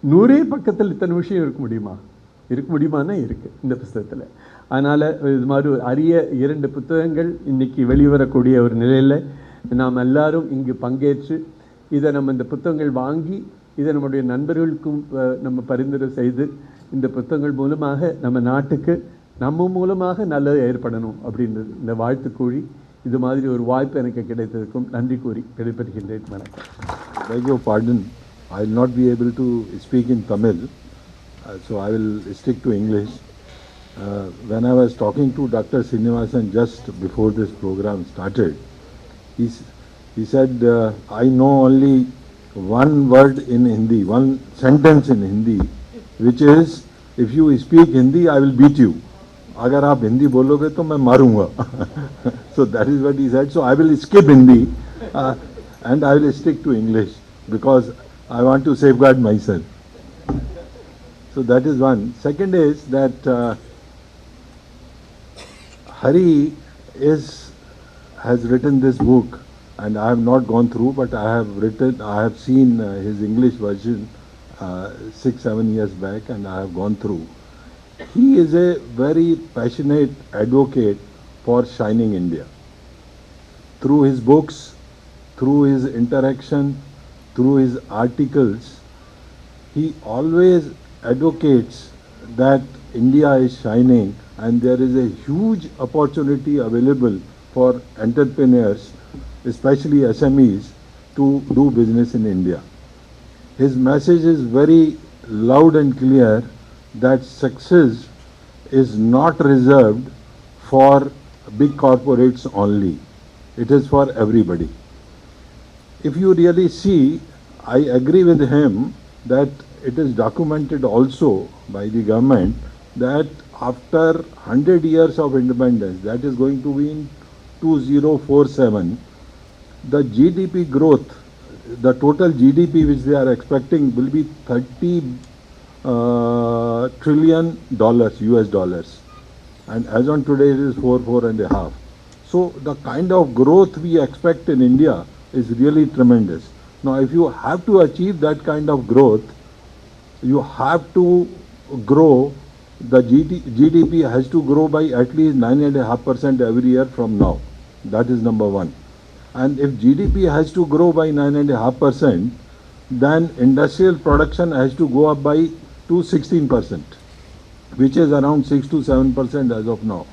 S2: 100 பக்கத்தில் இத்தனை விஷயம் இருக்க முடியுமானா இருக்குது இந்த புத்தகத்தில். அதனால் இது மாதிரி ஒரு அரிய 2 புத்தகங்கள் இன்றைக்கி வெளிவரக்கூடிய ஒரு நிலையில் நாம் எல்லாரும் இங்கு பங்கேற்று இதை நம்ம இந்த புத்தகங்கள் வாங்கி இதை நம்முடைய நண்பர்களுக்கும் நம்ம பரிந்துரை செய்து இந்த புத்தகங்கள் மூலமாக நம்ம நாட்டுக்கு நம்ம மூலமாக நல்லது ஏற்படணும் அப்படின்றது இந்த வாழ்த்து கூறி இது மாதிரி ஒரு வாய்ப்பு எனக்கு கிடைத்ததுக்கும் நன்றி கூறி விடைபெறுகின்றேன். வணக்கம்.
S3: Beg your pardon, I will not be able to speak in Tamil, so I will stick to English. When I was talking to Dr. Srinivasan just before this program started, he said, I know only one word in Hindi, one sentence in Hindi, which is, if you speak Hindi, I will beat you. अगर आप हिंदी बोलोगे तो मैं मारूंगा. So that is what he said. So I will skip Hindi and I will stick to English because I want to safeguard myself. So So that is one. Second is that Hari has written this book, and I have not gone through, but I have seen his English version 6-7 years back, and I have gone through. He is a very passionate advocate for shining India. Through his books, through his interaction, through his articles, he always advocates that India is shining and there is a huge opportunity available for entrepreneurs, especially SMEs, to do business in India. His message is very loud and clear that success is not reserved for big corporates only. It is for everybody. If you really see, I agree with him that it is documented also by the government that after 100 years of independence, that is going to be in 2047, the GDP growth, the total GDP which they are expecting will be $30 trillion US dollars. And as on today, it is 4.5. So the kind of growth we expect in India is really tremendous. Now, if you have to achieve that kind of growth, you have to grow, the GDP has to grow by at least 9.5% every year from now. That is number one. And if GDP has to grow by 9.5%, then industrial production has to go up by 16%, which is around 6 to 7% as of now.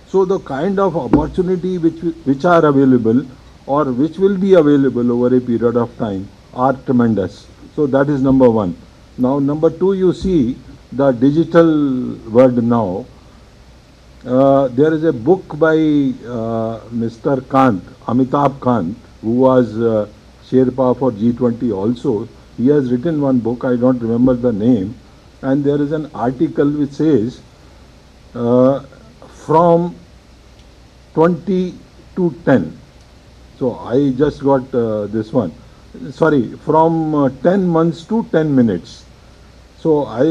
S3: So the kind of opportunity which are available or which will be available over a period of time are tremendous. So that is number one. Now number two, you see the digital world now. There is a book by Mr. Kant, Amitabh Kant, who was Sherpa for G20 also. He has written one book, I don't remember the name, and there is an article which says from 20 to 10. So I just got this one. Sorry, from 10 months to 10 minutes. So I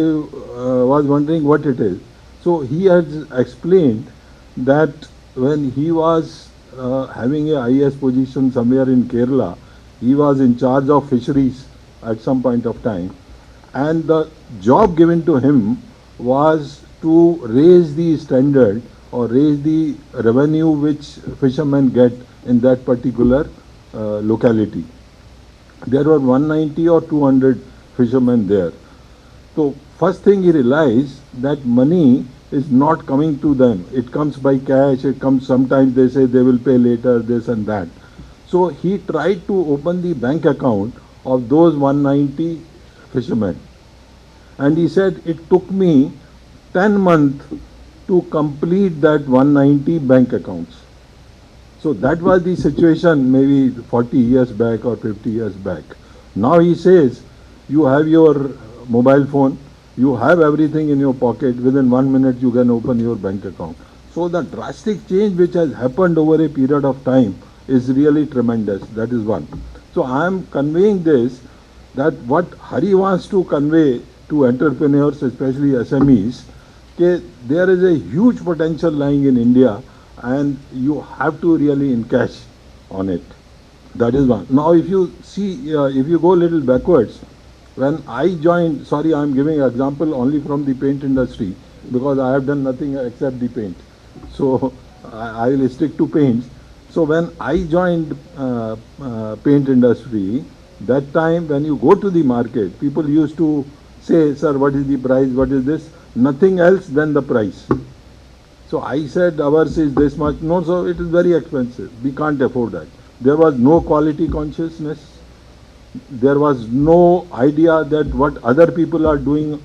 S3: was wondering what it is. So he has explained that when he was having a IAS position somewhere in Kerala, he was in charge of fisheries at some point of time, and the job given to him was to raise the standard or raise the revenue which fishermen get in that particular locality. There were 190 or 200 fishermen there. So first thing he realized that money is not coming to them. It comes by cash, it comes sometimes they say they will pay later, this and that. So he tried to open the bank account of those 190 fishermen. And he said it took me 10 months to complete that 190 bank accounts. So that was the situation maybe 40 years back or 50 years back. Now he says you have your mobile phone, you have everything in your pocket, within 1 minute you can open your bank account. So the drastic change which has happened over a period of time is really tremendous. That is one. So I am conveying this, that what Hari wants to convey to entrepreneurs, especially SMEs, there is a huge potential lying in India and you have to really encash on it. That is one. Now if you see, if you go a little backwards, when I joined, sorry I am giving an example only from the paint industry because I have done nothing except the paint. So I will stick to paints. So when I joined paint industry, that time when you go to the market, people used to say, sir, what is the price, what is this? Nothing else than the price. So I said ours is this much. No, so it is very expensive. We can't afford that. There was no quality consciousness. There was no idea that what other people are doing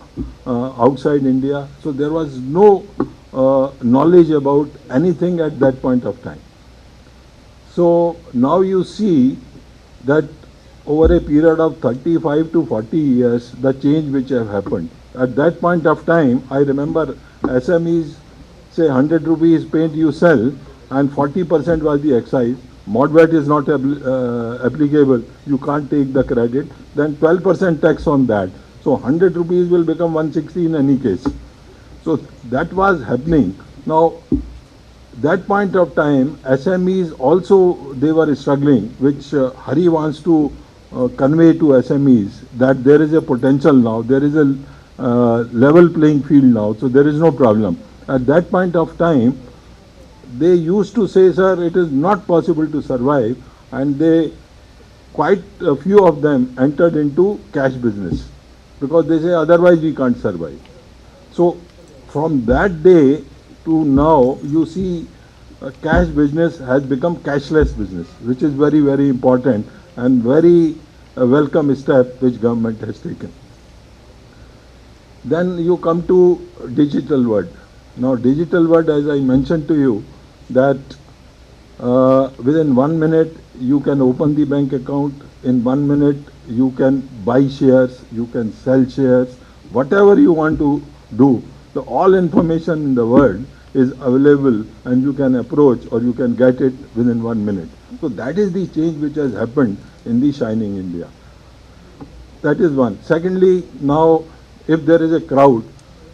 S3: outside India. So there was no knowledge about anything at that point of time. So now you see that over a period of 35 to 40 years, the change which have happened. At that point of time, I remember SMEs say 100 rupees paint you sell and 40% was the excise. MODVAT is not applicable, you can't take the credit, then 12% tax on that. So 100 rupees will become 160 in any case. So that was happening. Now, that point of time, SMEs also, they were struggling, which Hari wants to convey to SMEs, that there is a potential now, there is a level playing field now, so there is no problem. At that point of time, they used to say, sir, it is not possible to survive, and they, quite a few of them entered into cash business, because they say otherwise we can't survive. So from that day to now, you see cash business has become cashless business, which is very, very important and very welcome step which government has taken. Then you come to digital world. Now digital world, as I mentioned to you, that within 1 minute you can open the bank account, in 1 minute you can buy shares, you can sell shares, whatever you want to do, the all information in the world is available and you can approach or you can get it within 1 minute. So that is the change which has happened in the Shining India. That is one. Secondly, now if there is a crowd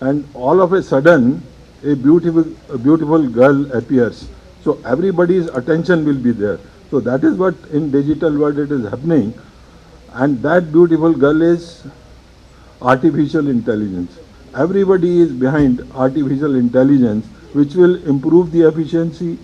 S3: and all of a sudden a beautiful girl appears, so everybody's attention will be there. So that is what in digital world it is happening, and that beautiful girl is artificial intelligence. Everybody is behind artificial intelligence, which will improve the efficiency,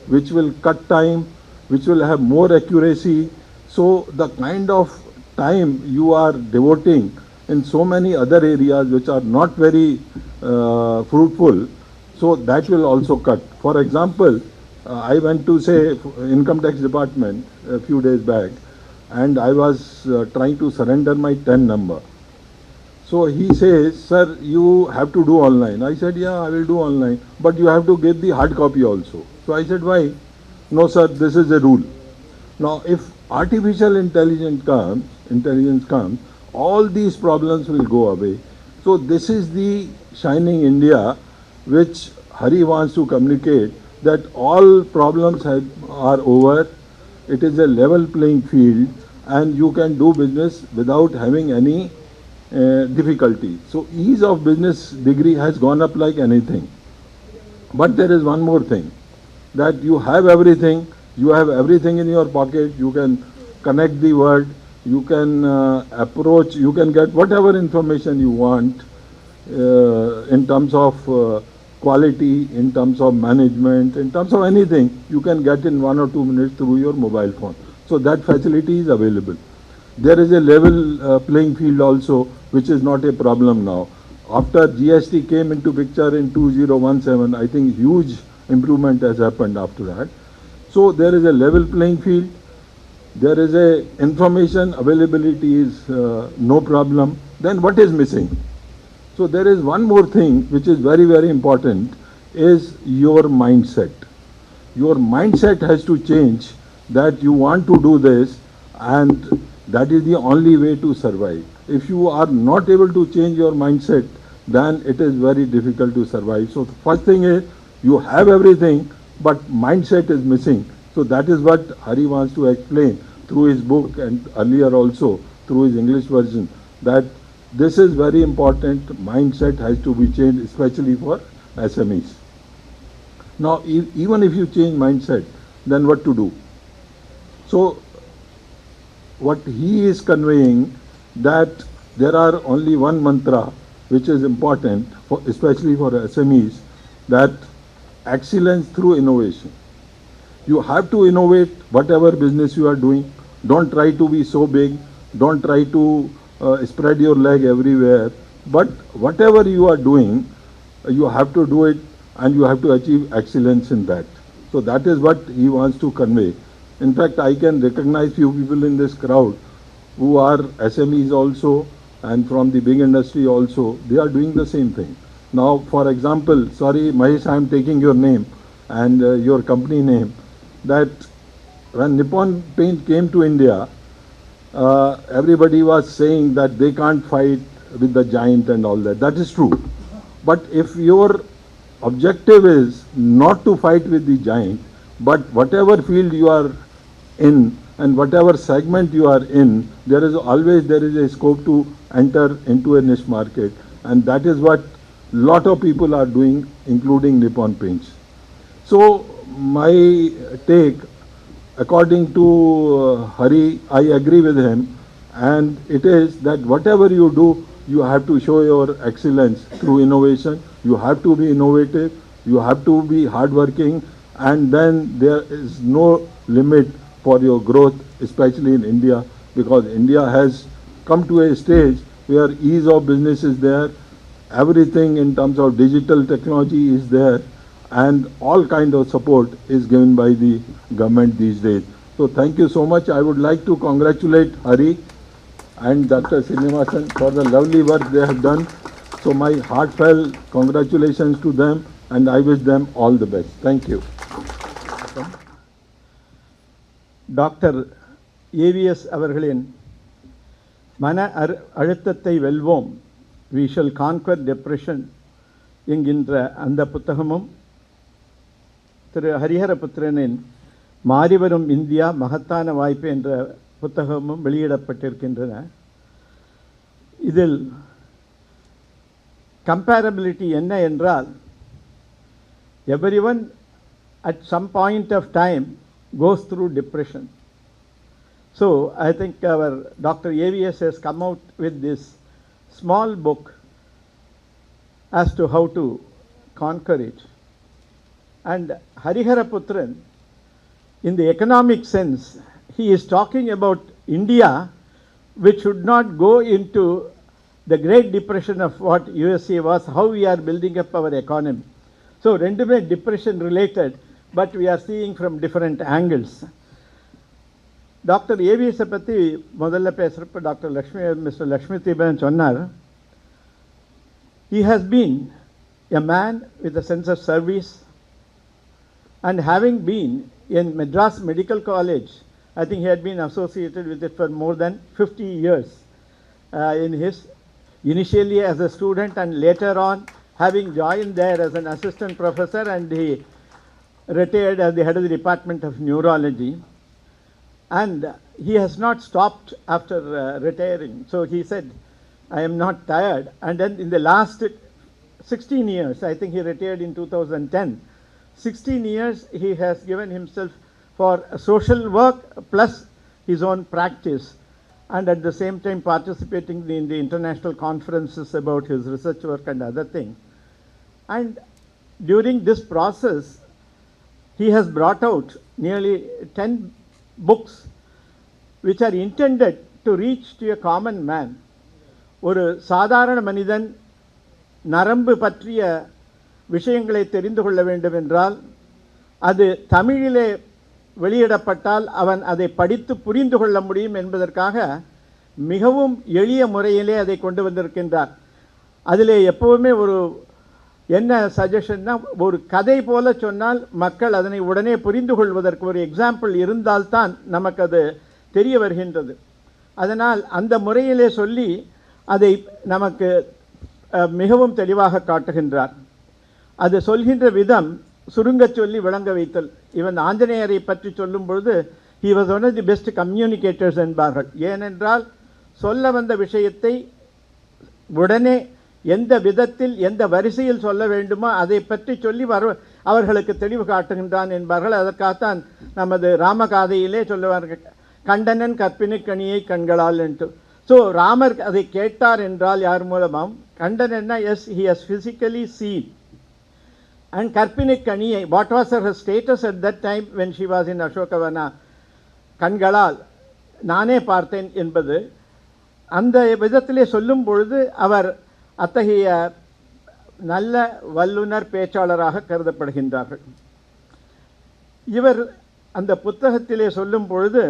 S3: which will cut time, which will have more accuracy. So the kind of time you are devoting in so many other areas which are not very fruitful, so that will also cut. For example, I went to say income tax department a few days back, and I was trying to surrender my TAN number. So he says, sir, you have to do online. I said, yeah, I will do online, but you have to give the hard copy also. So I said, why? No, sir, this is a rule. Now, if artificial intelligence comes, all these problems will go away. So this is the Shining India which Hari wants to communicate, that all problems are over. It is a level playing field and you can do business without having any difficulty. So ease of business degree has gone up like anything. But there is one more thing, that you have everything in your pocket, you can connect the world, you can approach, you can get whatever information you want in terms of quality, in terms of management, in terms of anything, you can get in 1 or 2 minutes through your mobile phone. So that facility is available. There is a level playing field also, which is not a problem now. After GST came into picture in 2017, I think huge improvement has happened after that. So there is a level playing field. There is a information availability is no problem. Then what is missing? So there is one more thing which is very, very important, is your mindset. Your mindset has to change, that you want to do this, and that is the only way to survive. If you are not able to change your mindset, then it is very difficult to survive. So the first thing is, you have everything, but mindset is missing. So that is what Hari wants to explain through his book and earlier also through his English version, that this is very important. Mindset has to be changed, especially for SMEs. Now, even if you change mindset, then what to do? So what he is conveying, that there are only one mantra which is important, especially for SMEs, that excellence through innovation. You have to innovate whatever business you are doing. Don't try to be so big. Don't try to spread your leg everywhere. But whatever you are doing, you have to do it and you have to achieve excellence in that. So that is what he wants to convey. In fact, I can recognize few people in this crowd who are SMEs also and from the big industry also. They are doing the same thing. Now, for example, sorry Mahesh, I am taking your name and your company name, that when Nippon Paint came to India, everybody was saying that they can't fight with the giant and all that. That is true. But if your objective is not to fight with the giant, but whatever field you are in, and whatever segment you are in, there is a scope to enter into a niche market, and that is what lot of people are doing, including Nippon Paints. So my take, according to Hari, I agree with him, and it is that whatever you do, you have to show your excellence through innovation. You have to be innovative, you have to be hardworking, and then there is no limit for your growth, especially in India, because India has come to a stage where ease of business is there, everything in terms of digital technology is there, and all kind of support is given by the government these days. So thank you so much. I would like to congratulate Hari and Dr. Srinivasan for the lovely work they have done. So my heartfelt congratulations to them, and I wish them all the best. Thank you.
S4: Doctor AVS அவர்களின் மன அழுத்தத்தை வெல்வோம், வி ஷல் கான்கர் டெப்ரெஷன் என்கின்ற அந்த புத்தகமும், திரு ஹரிஹரபுத்திரனின் மாறிவரும் இந்தியா மகத்தான வாய்ப்பு என்ற புத்தகமும் வெளியிடப்பட்டிருக்கின்றன. இதில் கம்பேரபிலிட்டி என்ன என்றால், everyone at some point of time goes through depression. So I think our Dr. AVS has come out with this small book as to how to conquer it. And Hariharaputran, in the economic sense, he is talking about India, which should not go into the Great Depression of what USA was, how we are building up our economy. So rendume depression related, but we are seeing from different angles. Doctor ஏவிஎஸை பற்றி முதல்ல பேசுகிறப்ப மிஸ்டர் லக்ஷ்மி தீபன் சொன்னார், he has been a man with a sense of service, and having been in Madras Medical College, I think he had been associated with it for more than 50 years, initially as a student and later on having joined there as an assistant professor, and he retired as the head of the Department of Neurology. And he has not stopped after retiring. So he said, I am not tired. And then in the last 16 years, I think he retired in 2010, 16 years he has given himself for social work plus his own practice, and at the same time participating in the international conferences about his research work and other things. And during this process, he has brought out nearly 10 books which are intended to reach to a common man. ஒரு சாதாரண மனிதன் நரம்பு பற்றிய விஷயங்களை தெரிந்து கொள்ள வேண்டும் என்றால், அது தமிழிலே வெளியிடப்பட்டால் அவன் அதை படித்து புரிந்து கொள்ள முடியும் என்பதற்காக மிகவும் எளிய முறையிலே அதை கொண்டு வந்திருக்கின்றார். அதிலே எப்போவுமே ஒரு என்ன சஜஷன்னா, ஒரு கதை போல சொன்னால் மக்கள் அதனை உடனே புரிந்து கொள்வதற்கு ஒரு எக்ஸாம்பிள் இருந்தால்தான் நமக்கு அது தெரிய வருகின்றது. அதனால் அந்த முறையிலே சொல்லி அதை நமக்கு மிகவும் தெளிவாக காட்டுகின்றார். அது சொல்கின்ற விதம் சுருங்க சொல்லி விளங்க வைத்தல். இவன் ஆஞ்சநேயரை பற்றி சொல்லும் பொழுது he was one of the best communicators என்பார்கள். ஏனென்றால் சொல்ல வந்த விஷயத்தை உடனே எந்த விதத்தில் எந்த வரிசையில் சொல்ல வேண்டுமோ அதை பற்றி சொல்லி அவர்களுக்கு தெளிவு காட்டுகின்றான் என்பார்கள். அதற்காகத்தான் நமது ராமகாதையிலே சொல்லுவார்கள், கண்டனன் கற்பினுக்கணியை கண்களால் என்று. ஸோ ராமர் அதை கேட்டார் என்றால் யார் மூலமாம்? கண்டனன்னா yes, he has physically seen. And கற்பினுக்கணியை, what was her status at that time when she was in அசோகவனா? கண்களால் நானே பார்த்தேன் என்பது. அந்த விதத்திலே சொல்லும் பொழுது அவர் அத்தகைய நல்ல வல்லுனர் பேச்சாளராக கருதப்படுகின்றார்கள். இவர் அந்த புத்தகத்திலே சொல்லும் பொழுது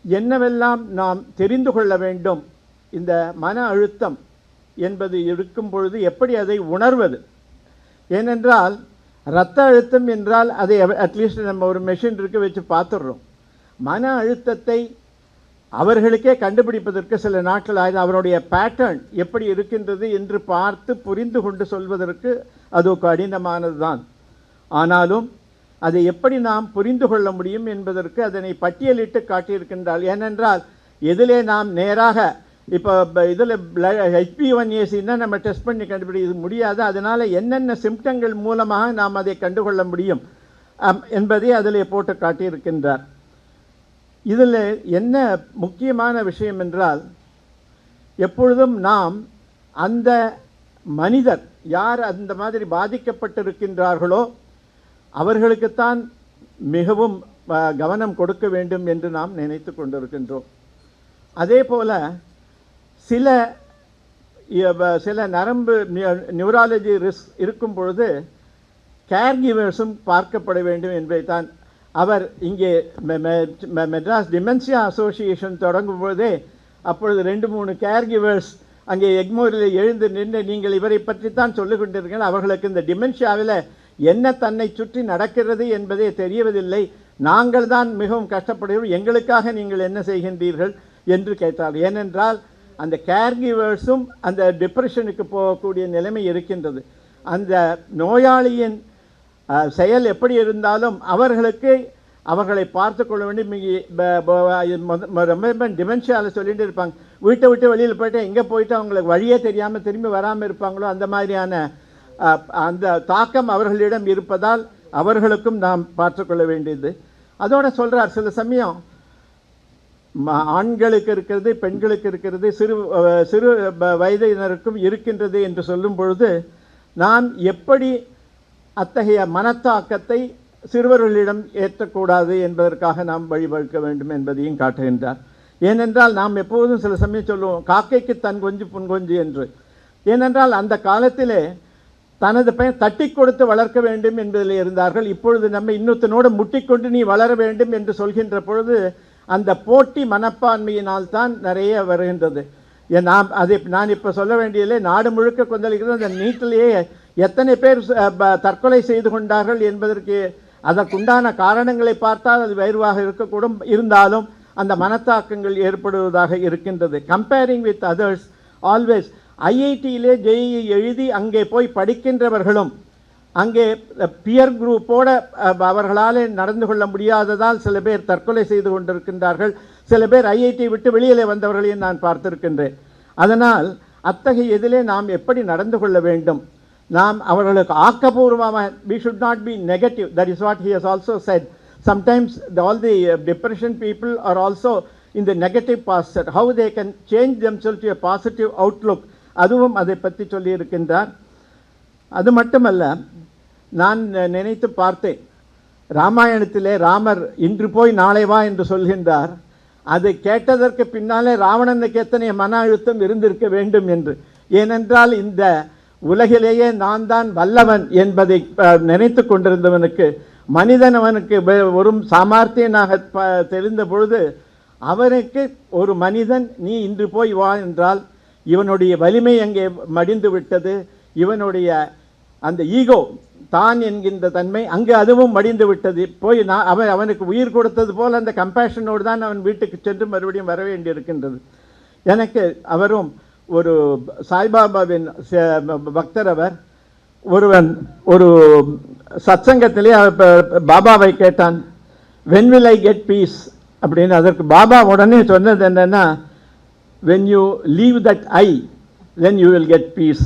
S4: என்னவெல்லாம் நாம் தெரிந்து கொள்ள வேண்டும், இந்த மன அழுத்தம் என்பது இருக்கும் பொழுது எப்படி அதை உணர்வது. ஏனென்றால் இரத்த அழுத்தம் என்றால் அதை அட்லீஸ்ட் நம்ம ஒரு மெஷின் இருக்க வச்சு பார்த்துடுறோம். மன அழுத்தத்தை அவர்களுக்கே கண்டுபிடிப்பதற்கு சில நாட்கள் ஆயுது. அவருடைய பேட்டர்ன் எப்படி இருக்கின்றது என்று பார்த்து புரிந்து கொண்டு சொல்வதற்கு அது கடினமானது தான். ஆனாலும் அதை எப்படி நாம் புரிந்து கொள்ள முடியும் என்பதற்கு அதனை பட்டியலிட்டு காட்டியிருக்கின்றால். ஏனென்றால் எதிலே நாம் நேராக இப்போ இதில் HbA1c நம்ம டெஸ்ட் பண்ணி கண்டுபிடிக்க முடியாது. அதனால் என்னென்ன சிம்டங்கள் மூலமாக நாம் அதை கண்டுகொள்ள முடியும் என்பதை அதில் போட்டு காட்டியிருக்கின்றார். இதில் என்ன முக்கியமான விஷயம் என்றால், எப்பொழுதும் நாம் அந்த மனிதர் யார் அந்த மாதிரி பாதிக்கப்பட்டிருக்கின்றார்களோ அவர்களுக்குத்தான் மிகவும் கவனம் கொடுக்க வேண்டும் என்று நாம் நினைத்து கொண்டிருக்கின்றோம். அதே போல் சில நரம்பு நியூராலஜி ரிஸ்க் இருக்கும் பொழுது கேர்கிவர்ஸும் பார்க்கப்பட வேண்டும் என்பதை தான் அவர் இங்கே மெட்ராஸ் டிமென்ஷியா அசோசியேஷன் தொடங்கும் பொழுதே அப்பொழுது 2-3 கேர்கிவர்ஸ் அங்கே எக்மோரில் எழுந்து நின்று, நீங்கள் இவரை பற்றி தான் சொல்லிக் கொண்டிருக்கீர்கள், அவர்களுக்கு இந்த டிமென்ஷியாவில் என்ன தன்னை சுற்றி நடக்கிறது என்பதே தெரியவதில்லை, நாங்கள் தான் மிகவும் கஷ்டப்படுகிறோம், எங்களுக்காக நீங்கள் என்ன செய்கின்றீர்கள் என்று கேட்டார். ஏனென்றால் அந்த கேர்கிவர்ஸும் அந்த டிப்ரெஷனுக்கு போகக்கூடிய நிலைமை இருக்கின்றது. அந்த நோயாளியின் செயல் எப்படி இருந்தாலும் அவர்களை பார்த்து கொள்ள வேண்டும். ரொம்ப டிமென்ஷியாவில் சொல்லிட்டு இருப்பாங்க, வீட்டை விட்டு வெளியில் போயிட்டு எங்கே போயிட்டு அவங்களுக்கு வழியே தெரியாமல் திரும்பி வராமல் இருப்பாங்களோ அந்த மாதிரியான அந்த தாக்கம் அவர்களிடம் இருப்பதால் அவர்களுக்கும் நாம் பார்த்துக்கொள்ள வேண்டியது. அதோட சொல்கிறார், சில சமயம் ஆண்களுக்கு இருக்கிறது, பெண்களுக்கு இருக்கிறது, சிறு வயதினருக்கும் இருக்கின்றது என்று சொல்லும் பொழுது நாம் எப்படி அத்தகைய மனத்தாக்கத்தை சிறுவர்களிடம் ஏற்றக்கூடாது என்பதற்காக நாம் வழிவகுக்க வேண்டும் என்பதையும் காட்டுகின்றார். ஏனென்றால் நாம் எப்போதும் சில சமயம் சொல்லுவோம், காக்கைக்கு தன் கொஞ்சு புன்கொஞ்சு என்று. ஏனென்றால் அந்த காலத்திலே தனது பெயர் தட்டி கொடுத்து வளர்க்க வேண்டும் என்பதில் இருந்தார்கள். இப்பொழுது நம்ம இன்னொருத்தனோடு முட்டிக்கொண்டு நீ வளர வேண்டும் என்று சொல்கின்ற பொழுது அந்த போட்டி மனப்பான்மையினால் தான் நிறைய வருகின்றது. நான் இப்போ சொல்ல வேண்டியதில்லை, நாடு முழுக்க கொந்தளிக்கிறது. அந்த நீட்டிலேயே எத்தனை பேர் தற்கொலை செய்து கொண்டார்கள் என்பதற்கு அதற்குண்டான காரணங்களை பார்த்தால் அது வேறுவாக இருக்கக்கூடும். இருந்தாலும் அந்த மனத்தாக்கங்கள் ஏற்படுவதாக இருக்கின்றது. Comparing with others always. ஐஐடியிலே ஜேஇ எழுதி அங்கே போய் படிக்கின்றவர்களும் அங்கே பியர் குரூப்போட அவர்களால் நடந்து கொள்ள முடியாததால் சில பேர் தற்கொலை செய்து கொண்டிருக்கின்றார்கள். சில பேர் ஐஐடி விட்டு வெளியிலே வந்தவர்களையும் நான் பார்த்திருக்கின்றேன். அதனால் அத்தகைய இதிலே நாம் எப்படி நடந்து கொள்ள வேண்டும்? நாம் அவர்களுக்கு ஆக்கப்பூர்வமாக, we should not be negative. That is what he has also said. Sometimes all the depression people are also in the negative posture. How they can change themselves to a positive outlook, அதுவும் அதை பற்றி சொல்லியிருக்கின்றார். அது மட்டுமல்ல, நான் நினைத்து பார்த்தேன், ராமாயணத்திலே ராமர் இன்று போய் நாளை வா என்று சொல்கின்றார். அதை கேட்டதற்கு பின்னாலே ராவணனுக்கு எத்தனை மன அழுத்தம் இருந்திருக்க வேண்டும் என்று. ஏனென்றால் இந்த உலகிலேயே நான் தான் வல்லவன் என்பதை நினைத்து கொண்டிருந்தவனுக்கு, மனிதன் அவனுக்கு ஒரு சாமர்த்தியனாக தெரிந்த பொழுது அவனுக்கு ஒரு மனிதன் நீ இன்று போய் வா என்றால் இவனுடைய வலிமை அங்கே மடிந்து விட்டது. இவனுடைய அந்த ஈகோ, தான் என்கின்ற தன்மை அங்கே அதுவும் மடிந்து விட்டது. போய் அவனுக்கு உயிர் கொடுத்தது போல் அந்த கம்பேஷனோடு தான் அவன் வீட்டுக்கு சென்று மறுபடியும் வர வேண்டியிருக்கின்றது. எனக்கு அவரும் ஒரு சாய்பாபாவின் பக்தர் அவர். ஒரு சத்சங்கத்திலே பாபாவை கேட்டான், when will I get peace அப்படின்னு. அதற்கு பாபா உடனே சொன்னது என்னன்னா, when you leave that I, then you will get peace.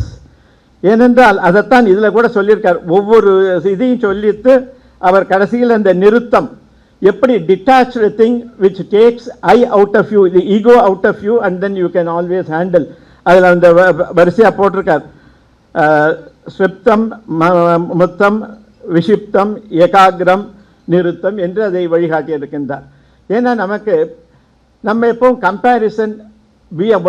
S4: ஏனென்றால் அதைத்தான் இதில் கூட சொல்லியிருக்கார். ஒவ்வொரு இதையும் சொல்லிட்டு அவர் கடைசியில் அந்த நிறுத்தம், எப்படி detached thing which takes I out of you, the ego out of you and then you can always handle. அதில் அந்த வரிசையாக போட்டிருக்கார், ஸ்விப்தம் முத்தம் விஷிப்தம் ஏகாகிரம் நிறுத்தம் என்று அதை வழிகாட்டியிருக்கின்றார். ஏன்னா நம்ம எப்பவும் கம்பேரிசன்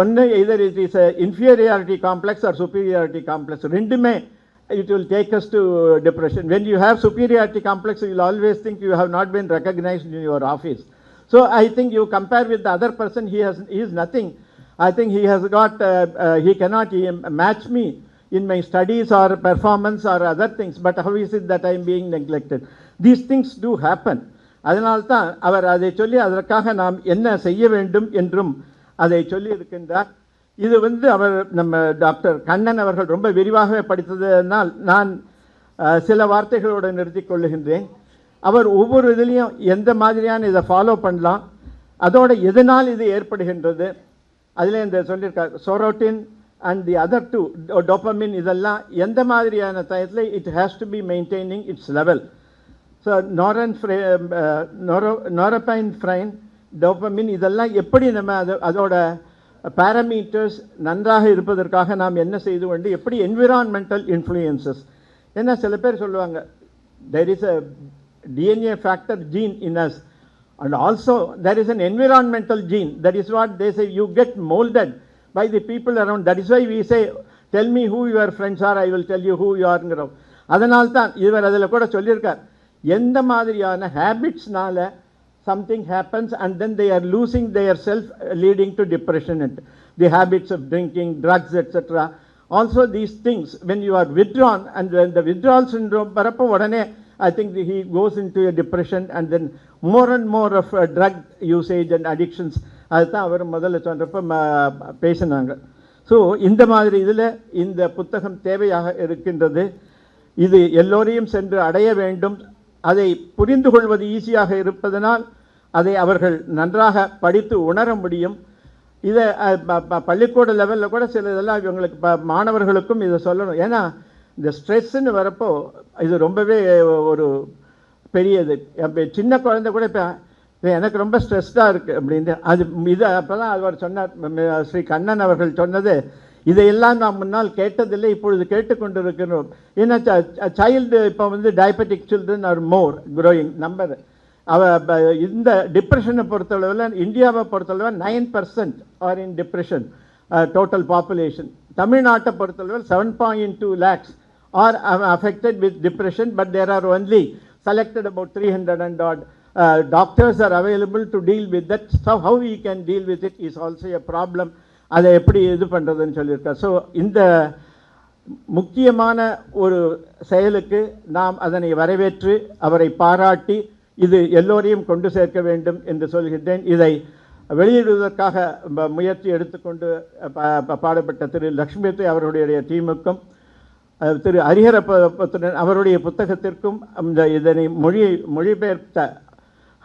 S4: ஒன்று either it is a inferiority complex or superiority complex. ரெண்டுமே it will take us to depression. When you have superiority complex, you will always think you have not been recognized in your office. So I think you compare with the other person, he is nothing. I think he has got, he cannot match me in my studies or performance or other things. But how is it that I am being neglected? These things do happen. அதனால்தான் அவர் அதை சொல்லி அதற்காக நாம் என்ன செய்ய வேண்டும் என்றும் அதை சொல்லி இருக்கின்றார். இது அவர் நம்ம டாக்டர் கண்ணன் அவர்கள் ரொம்ப விரிவாக படித்ததனால் நான் சில வார்த்தைகளோடு நிறுத்திக் கொள்ளுகின்றேன். அவர் ஒவ்வொரு இதுலேயும் எந்த மாதிரியான இதை ஃபாலோ பண்ணலாம், அதோட எதனால் இது ஏற்படுகின்றது, அதில் இந்த சொல்லியிருக்கார் serotonin and the other two dopamine, இதெல்லாம் எந்த மாதிரியான டயத்தில் it has to be maintaining its level. So norepinephrine dopamine இதெல்லாம் எப்படி நம்ம அதோட பேராமீட்டர்ஸ் நன்றாக இருப்பதற்காக நாம் என்ன செய்து கொண்டு எப்படி என்விரான்மெண்டல் இன்ஃப்ளூயன்சஸ். ஏன்னா சில பேர் சொல்லுவாங்க there is a DNA factor gene in us and also there is an environmental gene. That is what they say, you get molded by the people around. That is why we say tell me who your friends are, I will tell you who you are. அதனால் தான் இவர் அதில் கூட சொல்லியிருக்கார், எந்த மாதிரியான ஹேபிட்ஸ்னால something happens and then they are losing their self, leading to depression and the habits of drinking, drugs, etc. Also these things, when you are withdrawn and when the withdrawal syndrome varappo odane I think he goes into a depression and then more and more of drug usage and addictions. அதுதான் அவர் முதல்ல சொல்கிறப்ப பேசினாங்க. ஸோ இந்த மாதிரி இதில் இந்த புத்தகம் தேவையாக இருக்கின்றது. இது எல்லோரையும் சென்று அடைய வேண்டும். அதை புரிந்து கொள்வது ஈஸியாக இருப்பதனால் அதை அவர்கள் நன்றாக படித்து உணர முடியும். இதை பள்ளிக்கூட லெவலில் கூட சில இதெல்லாம் இவங்களுக்கு மாணவர்களுக்கும் இதை சொல்லணும். ஏன்னா இந்த ஸ்ட்ரெஸ்ன்னு வரப்போ இது ரொம்பவே ஒரு பெரியது. சின்ன குழந்தை கூட இப்போ எனக்கு ரொம்ப ஸ்ட்ரெஸ்டாக இருக்குது அப்படின்னு அது இது அப்போ தான் அவர் சொன்னார், ஸ்ரீ கண்ணன் அவர்கள் சொன்னது, இதையெல்லாம் நாம் முன்னால் கேட்டதில்லை, இப்பொழுது கேட்டுக்கொண்டிருக்கிறோம். ஏன்னா சைல்டு இப்போ வந்து diabetic children are more growing number. இந்த டிப்ரெஷனை பொறுத்தளவில் இந்தியாவை பொறுத்தளவில் 9% are in depression total population. தமிழ்நாட்டை பொறுத்தளவில் 7.2 lakhs are affected with depression, but there are only selected about 300 and odd doctors are available to deal with that. So how we can deal with it is also a problem. அதை எப்படி இது பண்ணுறதுன்னு சொல்லியிருக்கார். ஸோ இந்த முக்கியமான ஒரு செயலுக்கு நாம் அதனை வரவேற்று அவரை பாராட்டி இது எல்லோரையும் கொண்டு சேர்க்க வேண்டும் என்று சொல்கின்றேன். இதை வெளியிடுவதற்காக முயற்சி எடுத்துக்கொண்டு பாடுபட்ட திரு லக்ஷ்மிபதி அவருடைய டீமுக்கும் திரு ஹரிஹரபுத்திரன் அவருடைய புத்தகத்திற்கும் இதனை மொழிபெயர்த்த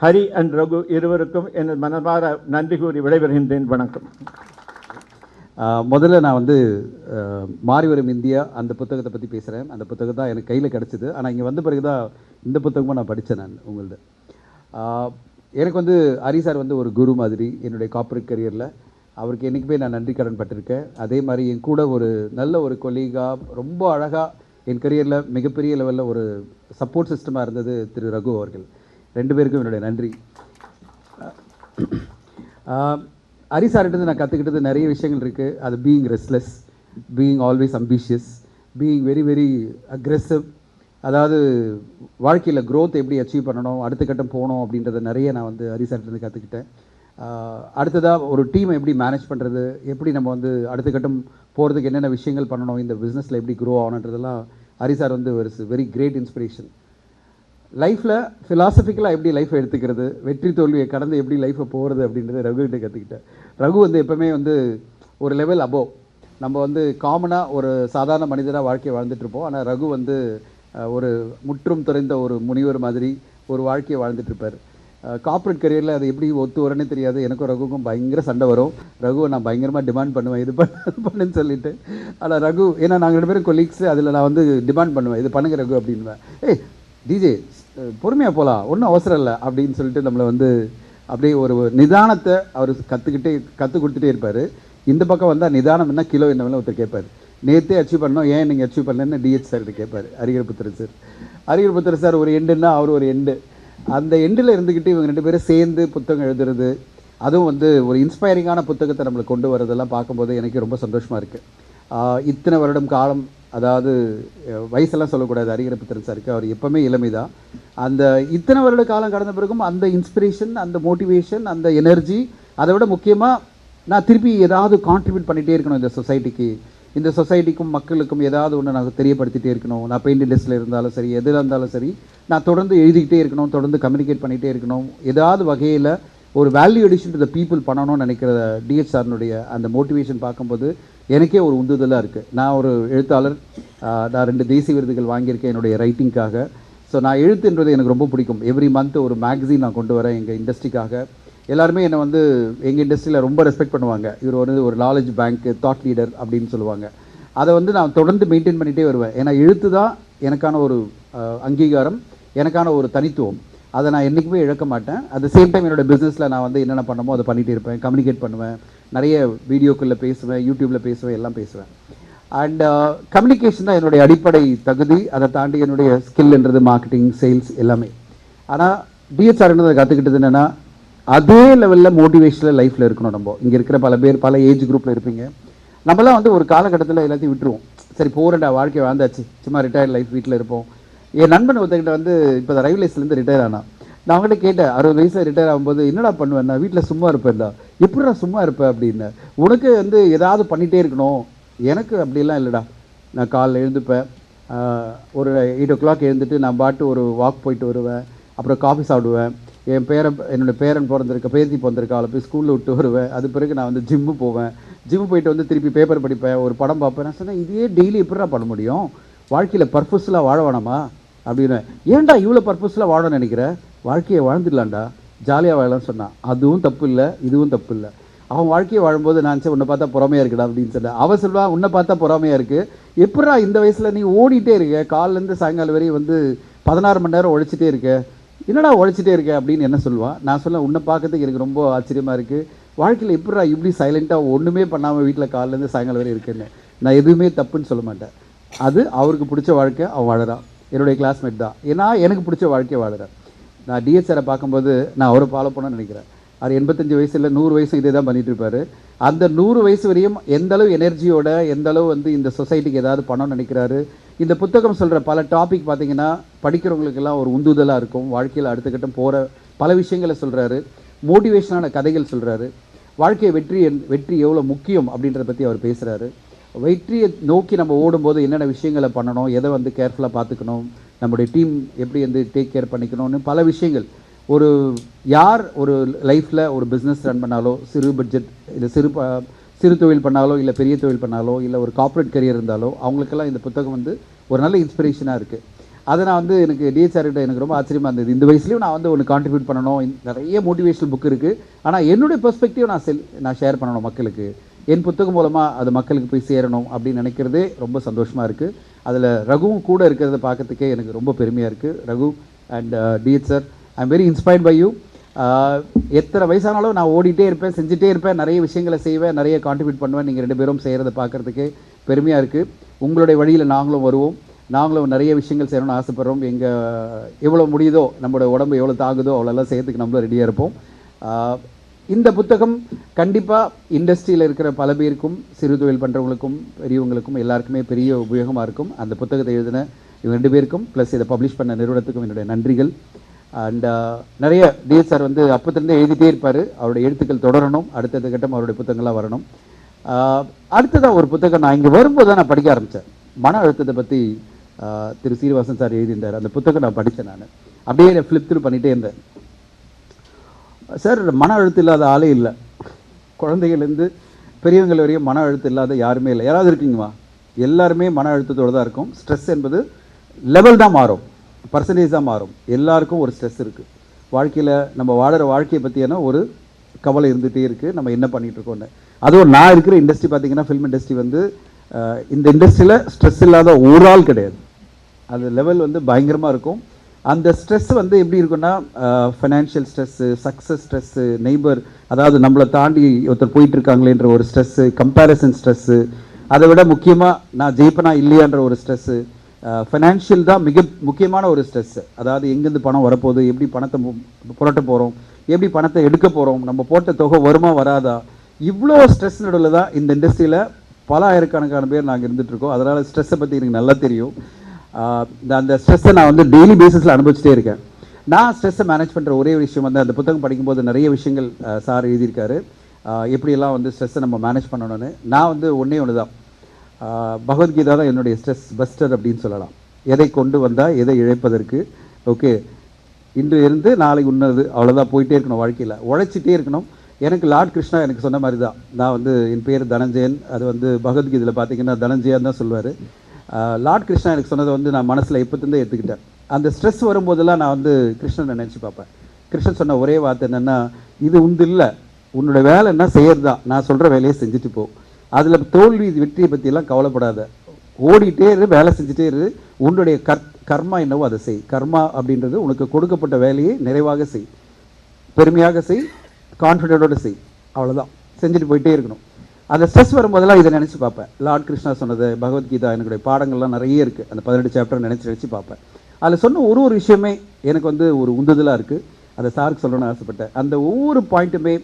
S4: ஹரி அண்ட் ரகு இருவருக்கும் எனது மனமார நன்றி கூறி விடைபெறுகின்றேன். வணக்கம்.
S5: முதல்ல நான் வந்து மாறி வரும் இந்தியா அந்த புத்தகத்தை பற்றி பேசுகிறேன். அந்த புத்தகம் தான் எனக்கு கையில் கிடச்சிது. ஆனால் இங்கே வந்த பிறகு தான் இந்த புத்தகமும் நான் படித்தேன். நான் உங்களது எனக்கு வந்து ஹரி சார் வந்து ஒரு குரு மாதிரி என்னுடைய கார்ப்பரேட் கரியரில். அவருக்கு என்றைக்குமே நான் நன்றி கடன் பட்டிருக்கேன். அதே மாதிரி என் கூட ஒரு நல்ல ஒரு கொலீகாக ரொம்ப அழகாக என் கரியரில் மிகப்பெரிய லெவலில் ஒரு சப்போர்ட் சிஸ்டமாக இருந்தது திரு ரகு அவர்கள். ரெண்டு பேருக்கும் என்னுடைய நன்றி. ஹரி சார்கிட்ட நான் கற்றுக்கிட்டது நிறைய விஷயங்கள் இருக்குது. அது being restless, being always ambitious, being very very aggressive. அதாவது வாழ்க்கையில் க்ரோத் எப்படி அச்சீவ் பண்ணணும், அடுத்த கட்டம் போகணும் அப்படின்றத நிறைய நான் வந்து ஹரி சார்கிட்ட கற்றுக்கிட்டேன். அடுத்ததாக ஒரு டீமை எப்படி மேனேஜ் பண்ணுறது, எப்படி நம்ம வந்து அடுத்த கட்டம் போகிறதுக்கு என்னென்ன விஷயங்கள் பண்ணணும், இந்த பிஸ்னஸில் எப்படி க்ரோ ஆகணுன்றதெல்லாம் ஹரி சார் வந்து ஒரு வெரி கிரேட் இன்ஸ்பிரேஷன். லைஃப்பில் ஃபிலாசபிக்கலாக எப்படி லைஃப்பை எடுத்துக்கிறது, வெற்றி தோல்வியை கடந்து எப்படி லைஃப்பை போகிறது அப்படின்றத ரகுகிட்ட கற்றுக்கிட்டேன். ரகு வந்து எப்போவுமே வந்து ஒரு லெவல் அபோவ். நம்ம வந்து காமனாக ஒரு சாதாரண மனிதராக வாழ்க்கையை வாழ்ந்துட்டுருப்போம். ஆனால் ரகு வந்து ஒரு முற்றும் துறைந்த ஒரு முனிவர் மாதிரி ஒரு வாழ்க்கையை வாழ்ந்துட்டுருப்பார். கார்ப்பரேட் கரியரில் அது எப்படி ஒத்து வரனே தெரியாது. எனக்கும் ரகுக்கும் பயங்கர சண்டை வரும். ரகுவை நான் பயங்கரமாக டிமாண்ட் பண்ணுவேன், இது பண்ணுன்னு சொல்லிட்டு. ஆனால் ரகு, ஏன்னா நாங்கள் 2 பேரும் கொலீக்ஸு, அதில் நான் வந்து டிமாண்ட் பண்ணுவேன், இது பண்ணுங்க ரகு அப்படின்வேன். ஏய் டிஜே பொறுமையாக போகலாம், ஒன்றும் அவசரம் இல்லை அப்படின்னு சொல்லிட்டு நம்மளை வந்து அப்படியே ஒரு நிதானத்தை அவர் கற்றுக் கொடுத்துட்டே இருப்பார். இந்த பக்கம் வந்தால் நிதானம் என்ன கிலோ என்ன ஒருத்தர் கேட்பார். நேற்றே அச்சீவ் பண்ணோம், ஏன் நீங்கள் அச்சீவ் பண்ணலன்னு டிஹெச் சார்கிட்ட கேட்பார். ஹரிஹரபுத்திரன் சார். ஹரிஹரபுத்திரன் சார் ஒரு எண்டுன்னா அவர் ஒரு எண்டு. அந்த எண்டில் இருந்துக்கிட்டு இவங்க 2 பேரும் சேர்ந்து புத்தகம் எழுதுறது, அதுவும் வந்து ஒரு இன்ஸ்பைரிங்கான புத்தகத்தை நம்மளை கொண்டு வரதெல்லாம் பார்க்கும்போது எனக்கு ரொம்ப சந்தோஷமாக இருக்குது. இத்தனை வருடம் காலம், அதாவது வயசெல்லாம் சொல்லக்கூடாது ஹரிஹரபுத்திரன் சாருக்கு, அவர் எப்போவுமே இளமை தான். அந்த இத்தனை வருட காலம் கடந்த பிறகும் அந்த இன்ஸ்பிரேஷன், அந்த மோட்டிவேஷன், அந்த எனர்ஜி, அதை விட முக்கியமாக நான் திருப்பி ஏதாவது கான்ட்ரிபியூட் பண்ணிகிட்டே இருக்கணும் இந்த சொசைட்டிக்கு, இந்த சொசைட்டிக்கும் மக்களுக்கும் ஏதாவது ஒன்று நான் தெரியப்படுத்திகிட்டே இருக்கணும். நான் பெயிண்ட் இண்டஸ்ட்ரியில் இருந்தாலும் சரி, எதில் இருந்தாலும் சரி, நான் தொடர்ந்து எழுதிக்கிட்டே இருக்கணும், தொடர்ந்து கம்யூனிகேட் பண்ணிகிட்டே இருக்கணும். ஏதாவது வகையில் ஒரு value edition to the people பண்ணணும்னு நினைக்கிற டிஹெச் சார்னுடைய அந்த மோட்டிவேஷன் பார்க்கும்போது எனக்கே ஒரு உந்துதலாக இருக்குது. நான் ஒரு எழுத்தாளர், நான் 2 தேசிய விருதுகள் வாங்கியிருக்கேன் என்னுடைய ரைட்டிங்காக. ஸோ நான் எழுத்துன்றது எனக்கு ரொம்ப பிடிக்கும். எவ்ரி மந்த் ஒரு மேகசின் நான் கொண்டு வரேன் எங்கள் இண்டஸ்ட்ரிக்காக. எல்லாருமே என்னை வந்து எங்கள் இண்டஸ்ட்ரியில் ரொம்ப ரெஸ்பெக்ட் பண்ணுவாங்க. இவர் வந்து ஒரு நாலேஜ் பேங்க்கு, தாட் லீடர் அப்படின்னு சொல்லுவாங்க. அதை வந்து நான் தொடர்ந்து மெயின்டைன் பண்ணிகிட்டே வருவேன். ஏன்னா எழுத்து தான் எனக்கான ஒரு அங்கீகாரம், எனக்கான ஒரு தனித்துவம். அதை நான் என்றைக்குமே இழக்க மாட்டேன். அட் த சேம் டைம் என்னோடய பிஸ்னஸில் நான் வந்து என்னென்ன பண்ணமோ அதை பண்ணிகிட்டே இருப்பேன். கம்யூனிகேட் பண்ணுவேன், நிறைய வீடியோக்களில் பேசுவேன், யூடியூப்பில் பேசுவேன், எல்லாம் பேசுவேன். அண்ட் கம்யூனிகேஷன் தான் என்னுடைய அடிப்படை தகுதி. அதை தாண்டி என்னுடைய ஸ்கில்ன்றது மார்க்கெட்டிங், சேல்ஸ் எல்லாமே. ஆனால் டிஹெச்ஆர்ன்றதை கற்றுக்கிட்டது என்னென்னா, அதே லெவலில் மோட்டிவேஷனில் லைஃப்பில் இருக்கணும். நம்ம இங்கே இருக்கிற பல பேர் பல ஏஜ் குரூப்பில் இருப்பீங்க. நம்மளாம் வந்து ஒரு காலகட்டத்தில் எல்லாத்தையும் விட்டுருவோம். சரி போகிறேன்டா, வாழ்க்கை வாழ்ந்தாச்சு, சும்மா ரிட்டையர்ட் லைஃப், வீட்டில் இருப்போம். என் நண்பன் ஒருத்தக்கிட்ட வந்து இப்போ ரயில்வேஸ்லேருந்து ரிட்டையர் ஆனான். நான் அவங்ககிட்ட கேட்டேன், 60 வயசில் ரிட்டையர் ஆகும்போது என்னடா பண்ணுவேன், நான் வீட்டில் சும்மா இருப்பேன்டா. எப்படிடா சும்மா இருப்பேன் அப்படின்னு. உனக்கு வந்து ஏதாவது பண்ணிகிட்டே இருக்கணும். எனக்கு அப்படிலாம் இல்லைடா. நான் காலைல எழுந்துப்பேன், ஒரு 8 o'clock எழுந்துட்டு நான் பாட்டு ஒரு வாக் போயிட்டு வருவேன். அப்புறம் காஃபி சாப்பிடுவேன். என்னோடய பேரன் பேத்தி பிறந்திருக்கா, அவளை போய் ஸ்கூலில் விட்டு வருவேன். அது பிறகு நான் வந்து ஜிம்மு போவேன். ஜிம்மு போயிட்டு வந்து திருப்பி பேப்பர் படிப்பேன், ஒரு படம் பார்ப்பேன். நான் சொன்னேன், இதே டெய்லி எப்படிடா பண்ண முடியும், வாழ்க்கையில் பர்பஸ்ஃபுல்லாக வாழ வேணாமா அப்படின்னு. ஏன்டா இவ்வளோ பர்பஸ்ஃபுல்லாக வாழணும்னு நினைக்கிறேன், வாழ்க்கையை வாழ்ந்துடலாம்டா, ஜாலியாக வாழலாம்னு சொன்னான். அதுவும் தப்பு இல்லை, இதுவும் தப்பு இல்லை. அவன் வாழ்க்கையை வாழும்போது நான் நினச்சேன், உன்னை பார்த்தா பொறாமையாக இருக்குடா அப்படின்னு சொன்னேன். அவன் சொல்லுவான், உன்னை பார்த்தா பொறாமையாக இருக்குது, எப்படா இந்த வயசில் நீ ஓடிட்டே இருக்க, காலிலேருந்து சாயங்காலம் வரையும் வந்து 16 மணி நேரம் உழைச்சிட்டே இருக்க, என்னடா உழைச்சிட்டே இருக்க அப்படின்னு என்ன சொல்லுவான். நான் சொல்ல, உன்னை பார்க்கறதுக்கு எனக்கு ரொம்ப ஆச்சரியமாக இருக்குது, வாழ்க்கையில் எப்படா இப்படி சைலண்ட்டாக ஒன்றுமே பண்ணாமல் வீட்டில் காலிலேருந்து சாயங்காலம் வரை இருக்குன்னு. நான் எதுவுமே தப்புன்னு சொல்ல மாட்டேன். அது அவருக்கு பிடிச்ச வாழ்க்கை, அவன் வாழறான். என்னுடைய கிளாஸ்மேட் தான், ஏன்னா எனக்கு பிடிச்ச வாழ்க்கையை வாழறேன். நான் டிஹெச்ஆரை பார்க்கும்போது நான் அவரை ஃபாலோ பண்ணணும்னு நினைக்கிறேன். அவர் 85 வயசு இல்லை, 100 வயசு இதே தான் பண்ணிட்டு இருப்பார். அந்த 100 வயசு வரையும் எந்த அளவு எனர்ஜியோட, எந்த அளவு வந்து இந்த சொசைட்டிக்கு ஏதாவது பண்ணணும்னு நினைக்கிறாரு. இந்த புத்தகம் சொல்கிற பல டாபிக் பார்த்தீங்கன்னா படிக்கிறவங்களுக்கெல்லாம் ஒரு உந்துதலாக இருக்கும். வாழ்க்கையில் அடுத்த கட்டம் போகிற பல விஷயங்களை சொல்கிறாரு, மோட்டிவேஷனான கதைகள் சொல்கிறாரு. வாழ்க்கையை வெற்றி எவ்வளோ முக்கியம் அப்படின்றத பற்றி அவர் பேசுகிறாரு. வெற்றியை நோக்கி நம்ம ஓடும்போது என்னென்ன விஷயங்களை பண்ணணும், எதை வந்து கேர்ஃபுல்லாக பார்த்துக்கணும், நம்முடைய டீம் எப்படி வந்து டேக் கேர் பண்ணிக்கணும்னு பல விஷயங்கள். ஒரு யார் ஒரு லைஃப்பில் ஒரு பிஸ்னஸ் ரன் பண்ணாலோ, சிறு பட்ஜெட் இல்லை சிறு தொழில் பண்ணாலோ, இல்லை பெரிய தொழில் பண்ணாலோ, இல்லை ஒரு கார்ப்பரேட் கரியர் இருந்தாலோ, அவங்களுக்கெல்லாம் இந்த புத்தகம் வந்து ஒரு நல்ல இன்ஸ்பிரேஷனாக இருக்குது. அதை நான் வந்து எனக்கு டிஹெச்ஆர்கிட்ட எனக்கு ரொம்ப ஆச்சரியமாக இருந்தது. இந்த வயசுலேயும் நான் வந்து ஒன்று கான்ட்ரிபியூட் பண்ணணும். நிறைய மோட்டிவேஷனல் புக் இருக்குது, ஆனால் என்னுடைய பெர்ஸ்பெக்டிவ் நான் ஷேர் பண்ணணும் மக்களுக்கு. என் புத்தகம் மூலமாக அது மக்களுக்கு போய் சேரணும் அப்படின்னு நினைக்கிறதே ரொம்ப சந்தோஷமாக இருக்குது. அதில் ரகுவும் கூட இருக்கிறத பார்க்கறதுக்கே எனக்கு ரொம்ப பெருமையாக இருக்குது. Raghu and DH sir, I am very inspired by you. எத்தனை வயசானாலும் நான் ஓடிட்டே இருப்பேன், செஞ்சுட்டே இருப்பேன், நிறைய விஷயங்களை செய்வேன், நிறைய கான்ட்ரிபியூட் பண்ணுவேன். நீங்கள் 2 பேரும் செய்கிறத பார்க்குறதுக்கே பெருமையாக இருக்குது. உங்களுடைய வழியில் நாங்களும் வருவோம், நாங்களும் நிறைய விஷயங்கள் செய்யணும்னு ஆசைப்படுறோம். எவ்வளோ முடியுதோ, நம்மளோட உடம்பு எவ்வளோ தாங்குதோ அவ்வளோலாம் செய்யறதுக்கு நம்மளும் ரெடியாக இருப்போம். இந்த புத்தகம் கண்டிப்பாக இண்டஸ்ட்ரியில் இருக்கிற பல பேருக்கும், சிறு தொழில் பண்ணுறவங்களுக்கும், பெரியவங்களுக்கும் எல்லாருக்குமே பெரிய உபயோகமாக இருக்கும். அந்த புத்தகத்தை எழுதின இவங்க 2 பேருக்கும் ப்ளஸ் இதை பப்ளிஷ் பண்ண நிறுவனத்துக்கும் என்னுடைய நன்றிகள். அண்ட் நிறைய டிஎஸ் சார் வந்து அப்போத்திலேருந்தே எழுதிட்டே இருப்பார். அவருடைய எழுத்துக்கள் தொடரணும், அடுத்தது கட்டம் அவருடைய புத்தகங்கள்லாம் வரணும். அடுத்ததாக ஒரு புத்தகம் நான் இங்கே வரும்போது தான் நான் படிக்க ஆரம்பித்தேன். மன அழுத்தத்தை பற்றி திரு சீனிவாசன் சார் எழுதியிருந்தார். அந்த புத்தகம் நான் படித்தேன். நான் அப்படியே ஃப்ளிப் த்ரூ பண்ணிகிட்டே இருந்தேன். சார், மன அழுத்தம் இல்லாத ஆளே இல்லை. குழந்தைகள்லேருந்து பெரியவங்கள் வரையும் மன அழுத்தம் இல்லாத யாருமே இல்லை. யாராவது இருக்கீங்களா? எல்லாருமே மன அழுத்தத்தோடு தான் இருக்கும். ஸ்ட்ரெஸ் என்பது லெவல் தான் மாறும், பர்சன்டேஜ் தான் மாறும். எல்லாருக்கும் ஒரு ஸ்ட்ரெஸ் இருக்குது. வாழ்க்கையில் நம்ம வாழற வாழ்க்கையை பற்றியான ஒரு கவலை இருந்துகிட்டே இருக்குது, நம்ம என்ன பண்ணிகிட்ருக்கோன்னு. அதுவும் நான் இருக்கிற இண்டஸ்ட்ரி பார்த்தீங்கன்னா, ஃபில்ம் இண்டஸ்ட்ரி வந்து இந்த இண்டஸ்ட்ரியில் ஸ்ட்ரெஸ் இல்லாத ஒரு ஆள் கிடையாது. அது லெவல் வந்து பயங்கரமாக இருக்கும். அந்த ஸ்ட்ரெஸ் வந்து எப்படி இருக்குன்னா, financial stress, success stress, neighbour, அதாவது நம்மளை தாண்டி ஒருத்தர் போயிட்டுருக்காங்களேன்ற ஒரு ஸ்ட்ரெஸ்ஸு, கம்பேரிசன் ஸ்ட்ரெஸ்ஸு, அதை விட முக்கியமாக நான் ஜெயிப்பனா இல்லையான்ற ஒரு ஸ்ட்ரெஸ்ஸு, ஃபைனான்ஷியல் தான் மிக முக்கியமான ஒரு ஸ்ட்ரெஸ்ஸு. அதாவது எங்கேருந்து பணம் வரப்போகுது, எப்படி பணத்தை புரட்ட போகிறோம், எப்படி பணத்தை எடுக்க போகிறோம், நம்ம போட்ட தொகை வருமா வராதா, இவ்வளோ ஸ்ட்ரெஸ் நடுவில் தான் இந்த இண்டஸ்ட்ரியில் பல ஆயிரக்கணக்கான பேர் நாங்கள் இருந்துகிட்ருக்கோம். அதனால் ஸ்ட்ரெஸ்ஸை பற்றி எனக்கு நல்லா தெரியும். அந்த ஸ்ட்ரெஸ்ஸை நான் வந்து டெய்லி பேசிஸில் அனுபவிச்சிட்டே இருக்கேன். நான் ஸ்ட்ரெஸ்ஸை மேனேஜ் பண்ணுற ஒரே விஷயம் வந்து, அந்த புத்தகம் படிக்கும்போது நிறைய விஷயங்கள் சார் எழுதியிருக்காரு, எப்படியெல்லாம் வந்து ஸ்ட்ரெஸ்ஸை நம்ம மேனேஜ் பண்ணணும்னு. நான் வந்து ஒன்று தான், பகவத்கீதா தான் என்னுடைய ஸ்ட்ரெஸ் பஸ்டர் அப்படின்னு சொல்லலாம். எதை கொண்டு வந்தால் எதை இழைப்பதற்கு, ஓகே, இன்று இருந்து நாளை உண்ணது, அவ்வளோதான். போயிட்டே இருக்கணும், வாழ்க்கையில் உழைச்சிட்டே இருக்கணும். எனக்கு லார்ட் கிருஷ்ணா எனக்கு சொன்ன மாதிரி தான். நான் வந்து என் பேர் தனஞ்சயன், அது வந்து பகவத்கீதையில் பார்த்தீங்கன்னா தனஞ்சயான் தான் சொல்லுவார். லார்ட் கிருஷ்ணா எனக்கு சொன்னதை வந்து நான் மனசில் எப்போத்துலேருந்தே எடுத்துக்கிட்டேன். அந்த ஸ்ட்ரெஸ் வரும்போதெல்லாம் நான் வந்து கிருஷ்ணனை நினச்சி பார்ப்பேன். கிருஷ்ணன் சொன்ன ஒரே வார்த்தை என்னென்னா, இது உண்டு இல்லை, உன்னோட வேலை என்ன செய்யறது தான், நான் சொல்கிற வேலையை செஞ்சுட்டு போ, அதில் தோல்வி வெற்றியை பற்றியெல்லாம் கவலைப்படாத, ஓடிட்டே இரு, வேலை செஞ்சுட்டே இரு, உன்னுடைய கர்மா என்னவோ அதை செய். கர்மா அப்படின்றது உனக்கு கொடுக்கப்பட்ட வேலையை நிறைவாக செய், பெருமையாக செய், கான்ஃபிடென்ட்டோடு செய், அவ்வளோதான், செஞ்சுட்டு போயிட்டே இருக்கணும். அந்த ஸ்ட்ரெஸ் வரும்போதெல்லாம் இதை நினச்சி பார்ப்பேன். லார்ட் கிருஷ்ணா சொன்னது, பகவத்கீதா, என்னுடைய பாடங்கள்லாம் நிறைய இருக்குது, அந்த 18 சாப்டர் நினச்சி பார்ப்பேன். அதில் சொன்ன ஒரு விஷயமே எனக்கு வந்து ஒரு உந்துதலாக இருக்குது, அதை சாருக்கு சொல்லணும்னு ஆசைப்பட்டேன். அந்த ஒவ்வொரு பாயிண்ட்டுமே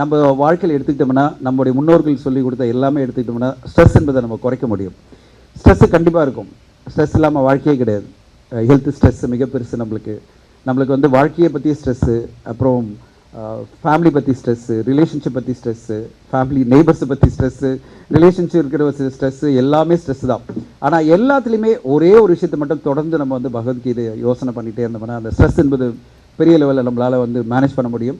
S5: நம்ம வாழ்க்கையில் எடுத்துக்கிட்டோம்னா, நம்முடைய முன்னோர்கள் சொல்லி கொடுத்த எல்லாமே எடுத்துக்கிட்டோம்னா, ஸ்ட்ரெஸ் என்பதை நம்ம குறைக்க முடியும். ஸ்ட்ரெஸ்ஸு கண்டிப்பாக இருக்கும், ஸ்ட்ரெஸ் இல்லாமல் வாழ்க்கையே கிடையாது. ஹெல்த் ஸ்ட்ரெஸ்ஸு மிக பெருசு நம்மளுக்கு வந்து வாழ்க்கையை பற்றி ஸ்ட்ரெஸ்ஸு, அப்புறம் ஃபேமிலி பற்றி ஸ்ட்ரெஸ்ஸு, ரிலேஷன்ஷிப் பற்றி ஸ்ட்ரெஸ்ஸு, ஃபேமிலி நெய்பர்ஸை பற்றி ஸ்ட்ரெஸ்ஸு, ரிலேஷன்ஷிப் இருக்கிற ஸ்ட்ரெஸ்ஸு, எல்லாமே ஸ்ட்ரெஸ் தான். ஆனால் எல்லாத்துலேயுமே ஒரே ஒரு விஷயத்தை மட்டும் தொடர்ந்து நம்ம வந்து பகவத்கீதை யோசனை பண்ணிகிட்டே இருந்தோம்னா, அந்த ஸ்ட்ரெஸ் என்பது பெரிய லெவலில் நம்மளால் வந்து மேனேஜ் பண்ண முடியும்.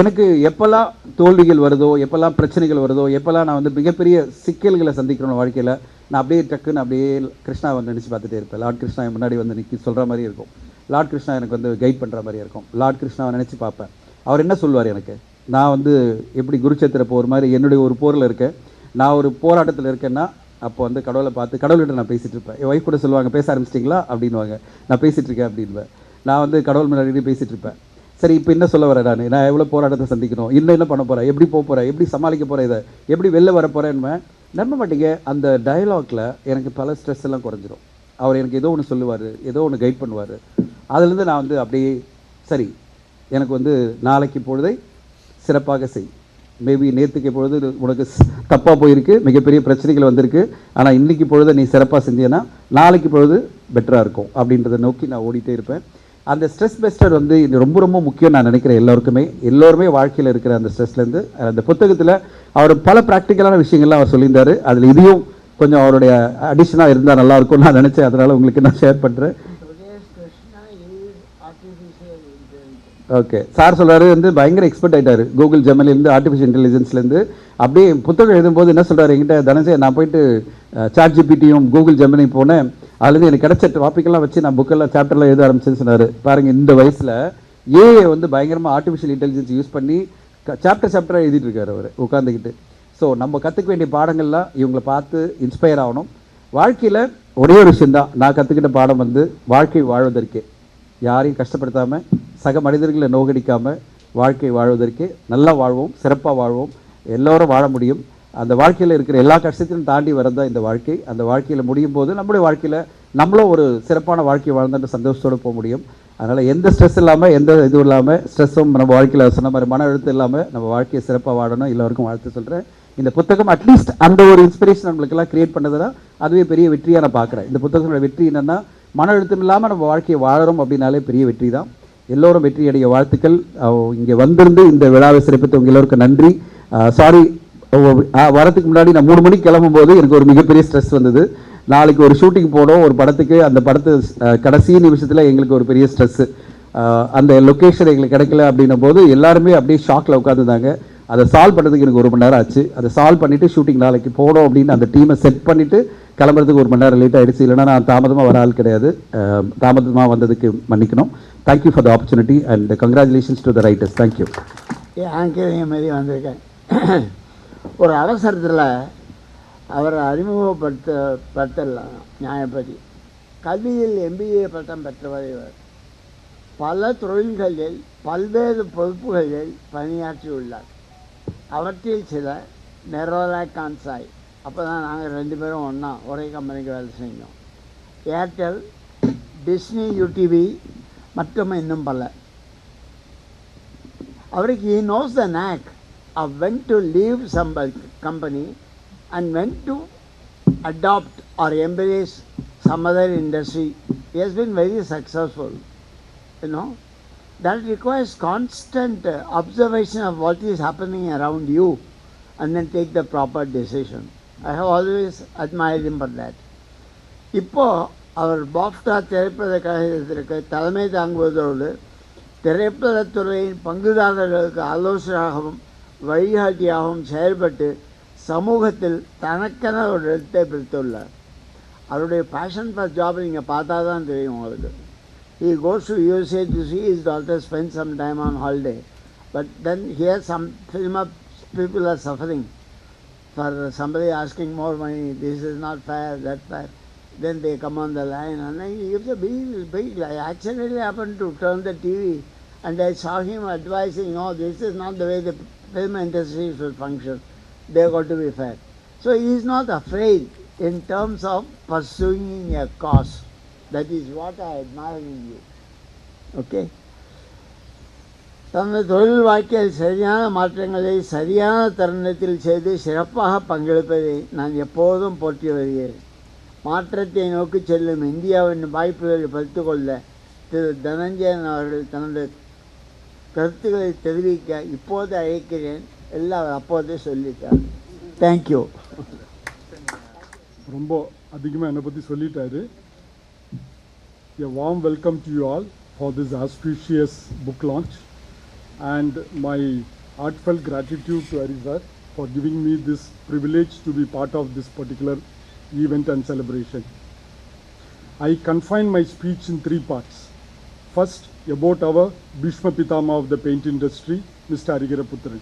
S5: எனக்கு எப்போல்லாம் தோல்விகள் வருதோ, எப்போல்லாம் பிரச்சனைகள் வருதோ, எப்போல்லாம் நான் வந்து மிகப்பெரிய சிக்கல்களை சந்திக்கிறோம் வாழ்க்கையில், நான் அப்படியே டக்குன்னு அப்படியே கிருஷ்ணாவை நினச்சி பார்த்துட்டே இருப்பேன். லார்ட் கிருஷ்ணா என் முன்னாடி வந்து நிற்கி சொல்கிற மாதிரி இருக்கும், லார்ட் கிருஷ்ணா எனக்கு வந்து கைட் பண்ணுற மாதிரி இருக்கும். லார்ட் கிருஷ்ணாவை நினச்சி பார்ப்பேன், அவர் என்ன சொல்லுவார் எனக்கு. நான் வந்து எப்படி குருச்சேத்திர போகிற மாதிரி என்னுடைய ஒரு போரில் இருக்கேன், நான் ஒரு போராட்டத்தில் இருக்கேன்னா, அப்போ வந்து கடவுளை பார்த்து கடவுள்கிட்ட நான் பேசிகிட்டு இருப்பேன். என் ஒய்ஃப் கூட சொல்லுவாங்க, பேச ஆரம்பிச்சிட்டிங்களா அப்படின்வாங்க, நான் பேசிகிட்டு இருக்கேன் அப்படின்வேன். நான் வந்து கடவுள் முன்னாடி பேசிகிட்டு இருப்பேன். சரி, இப்போ என்ன சொல்ல வரேன், நான் எவ்வளோ போராட்டத்தை சந்திக்கணும், இன்னும் என்ன பண்ண போகிறேன், எப்படி போக போகிறேன், எப்படி சமாளிக்க போகிறேன், இதை எப்படி வெளில வர போகிறேன்னு நம்ப மாட்டேங்க. அந்த டயலாக்ல எனக்கு பல ஸ்ட்ரெஸ் எல்லாம் குறைஞ்சிரும். அவர் எனக்கு ஏதோ ஒன்று சொல்லுவார், ஏதோ ஒன்று கைட் பண்ணுவார். அதுலேருந்து நான் வந்து அப்படியே சரி, எனக்கு வந்து நாளைக்கு பொழுதை சிறப்பாக செய், மேபி நேற்றுக்கு பொழுது உனக்கு தப்பாக போயிருக்கு, மிகப்பெரிய பிரச்சனைகள் வந்திருக்கு, ஆனால் இன்றைக்கி பொழுதை நீ சிறப்பாக செஞ்சேன்னா நாளைக்கு பொழுது பெட்டராக இருக்கும் அப்படின்றத நோக்கி நான் ஓடிட்டே இருப்பேன். அந்த ஸ்ட்ரெஸ் பெஸ்டர் வந்து இது ரொம்ப ரொம்ப முக்கியம் நான் நினைக்கிறேன். எல்லோருமே வாழ்க்கையில் இருக்கிற அந்த ஸ்ட்ரெஸ்லேருந்து அந்த புத்தகத்தில் அவர் பல ப்ராக்டிக்கலான விஷயங்கள்லாம் அவர் சொல்லியிருந்தார். அதில் இதையும் கொஞ்சம் அவருடைய அடிஷனாக இருந்தால் நல்லாயிருக்கும்னு நான் நினச்சேன், அதனால் உங்களுக்கு நான் ஷேர் பண்ணுறேன். ஓகே, சார் சொல்கிறாரு வந்து பயங்கர எக்ஸ்பர்ட் ஆகிட்டார் கூகுள் ஜெமினிலேருந்து, ஆர்டிஃபிஷியல் இன்டெலிஜென்ஸ்லேருந்து. அப்படியே புத்தகம் எழுதும்போது என்ன சொல்கிறார் என்கிட்ட, தனஞ்சய் நான் போயிட்டு சாட் ஜிபிடியும் கூகுள் ஜெமினி போனேன், அதுலேருந்து எனக்கு கிடைச்ச டாப்பிக்கெல்லாம் வச்சு நான் புக்கெல்லாம் சாப்டர்லாம் எழுத ஆரம்பிச்சேன்னு சொன்னார். பாருங்கள், இந்த வயசில் ஏஐ வந்து பயங்கரமாக ஆர்டிஃபிஷியல் இன்டெலிஜென்ஸ் யூஸ் பண்ணி சாப்டராக எழுதிட்டு இருக்கார் அவர் உட்காந்துக்கிட்டு. ஸோ நம்ம கற்றுக்க வேண்டிய பாடங்கள்லாம் இவங்களை பார்த்து இன்ஸ்பயர் ஆகணும். வாழ்க்கையில் ஒரே ஒரு விஷயந்தான் நான் கற்றுக்கிட்ட பாடம் வந்து, வாழ்க்கை வாழ்வதற்கே, யாரையும் கஷ்டப்படுத்தாமல், சக மனிதர்களை நோகடிக்காமல் வாழ்க்கை வாழ்வதற்கே நல்லா வாழ்வோம், சிறப்பாக வாழ்வோம், எல்லோரும் வாழ முடியும். அந்த வாழ்க்கையில் இருக்கிற எல்லா கஷ்டத்தையும் தாண்டி வரதான் இந்த வாழ்க்கை. அந்த வாழ்க்கையில் முடியும் போது நம்மளுடைய வாழ்க்கையில் நம்மளும் ஒரு சிறப்பான வாழ்க்கை வாழ்ந்துட்டு சந்தோஷத்தோடு போக முடியும். அதனால் எந்த ஸ்ட்ரெஸ் இல்லாமல், எந்த இதுவும் இல்லாமல், ஸ்ட்ரெஸ்ஸும் நம்ம வாழ்க்கையில் சொன்ன மாதிரி மன அழுத்தம் இல்லாமல் நம்ம வாழ்க்கையை சிறப்பாக வாழணும். எல்லோருக்கும் வாழ்த்து சொல்கிறேன். இந்த புத்தகம் அட்லீஸ்ட் அந்த ஒரு இன்ஸ்பிரேஷன் நம்மளுக்கெல்லாம் கிரியேட் பண்ணதுன்னா அதுவே பெரிய வெற்றியாக நான் பார்க்குறேன். இந்த புத்தகத்தோட வெற்றி என்னென்னா, மன அழுத்தம் இல்லாமல் நம்ம வாழ்க்கையை வாழறோம் அப்படின்னாலே பெரிய வெற்றி தான். எல்லோரும் வெற்றி அடைய வாழ்த்துக்கள். இங்கே வந்திருந்து இந்த விழாவை சிறப்பித்தவங்க எல்லோருக்கும் நன்றி. சாரி, வரத்துக்கு முன்னாடி நான் 3 மணிக்கு கிளம்பும்போது எனக்கு ஒரு மிகப்பெரிய ஸ்ட்ரெஸ் வந்தது. நாளைக்கு ஒரு ஷூட்டிங் போனோம் ஒரு படத்துக்கு, அந்த படத்து கடைசி நிமிஷத்தில் எங்களுக்கு ஒரு பெரிய ஸ்ட்ரெஸ்ஸு. அந்த லொக்கேஷன் எங்களுக்கு கிடைக்கல அப்படின்னும் போது எல்லாருமே அப்படியே ஷாக்கில் உட்காந்துருந்தாங்க. அதை சால்வ் பண்ணுறதுக்கு எனக்கு 1 மணி நேரம் ஆச்சு. அதை சால்வ் பண்ணிவிட்டு ஷூட்டிங் நாளைக்கு போனோம் அப்படின்னு அந்த டீமை செட் பண்ணிவிட்டு கிளம்புறதுக்கு 1 மணி நேரம் லேட் ஆகிடுச்சு. இல்லைனா நான் தாமதமாக வர ஆள் கிடையாது. தாமதமாக வந்ததுக்கு மன்னிக்கணும். Thank you for the opportunity and congratulations to the writers. Thank you.
S4: ஆங்கிலேய மாரி வந்திருக்கேன். ஒரு அவசரத்தில் அவரை அறிமுகப்படுத்தலாம். நியாயப்படி கல்வியில் MBA பட்டம் பெற்றவர் இவர். பல தொழில்களில் பல்வேறு பொறுப்புகளில் பணியாற்றியுள்ளார். அவற்றில் சில நெரோலாக் கான்சாய், அப்போ தான் நாங்கள் 2 பேரும் ஒரே கம்பெனிக்கு வேலை செஞ்சோம். ஏர்டெல், டிஸ்னி, UTV மற்றும் இன்னும் பல. அவருக்கு he knows the knack of when to leave some company and when to adopt or embrace some other industry. He has been very successful. You know, that requires constant observation of what is happening around you and then take the proper decision. I have always admired him for that. இப்போ அவர் பாஃப்டா திரைப்பட கழகத்திற்கு தலைமை தாங்குவதோடு திரைப்படத்துறையின் பங்குதாரர்களுக்கு ஆலோசனையாகவும் வழிகாட்டியாகவும் செயல்பட்டு சமூகத்தில் தனக்கென ஒரு இடத்தை பிடித்துள்ளார். அவருடைய பேஷன் ஃபார் ஜாப் நீங்கள் பார்த்தா தான் தெரியும் உங்களுக்கு.
S6: He goes to USA to see his daughter spend some time on holiday. But then here some people are suffering for somebody asking more money. This is not fair, that fair. Then they come on the line and then he gives a big lie. I accidentally happened to turn the TV and I saw him advising, no, this is not the way the film industry should function. They got to be fair. So he is not afraid in terms of pursuing a cause. That is what I admire in you. Okay? தனது தொழில் வாழ்க்கையில் சரியான மாற்றங்களை சரியான தருணத்தில் செய்து சிறப்பாக பங்கெடுப்பதை நான் எப்போதும் போற்றி வருகிறேன். மாற்றத்தை நோக்கி செல்லும் இந்தியாவின் வாய்ப்புகளை பறித்து கொள்ள திரு தனஞ்சயன் அவர்கள் தனது கருத்துக்களை தெரிவிக்க இப்போது அழைக்கிறேன். எல்லாம் அப்போதே சொல்லிட்டார். தேங்க்யூ.
S7: ரொம்ப அதிகமாக என்னை பற்றி சொல்லிட்டாரு. A warm welcome to you all for this auspicious book launch and my heartfelt gratitude to Arizar for giving me this privilege to be part of this particular event and celebration. I confine my speech in 3 parts. First, about our Bhishma Pitama of the paint industry, Mr. Arigara Putran.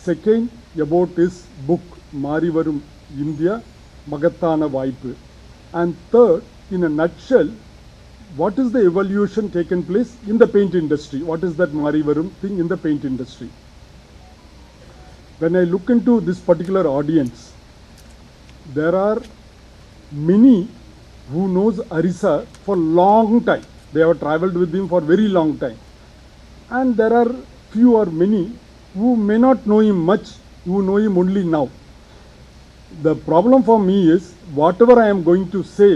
S7: Second, about his book, Marivarum India, Magathana Vaipu. And third, in a nutshell, what is the evolution taken place in the paint industry? What is that Marivarum thing in the paint industry? When I look into this particular audience, there are many who knows Arisa for long time. They have traveled with him for very long time. And there are few or many who may not know him much, who know him only now. The problem for me is, whatever I am going to say,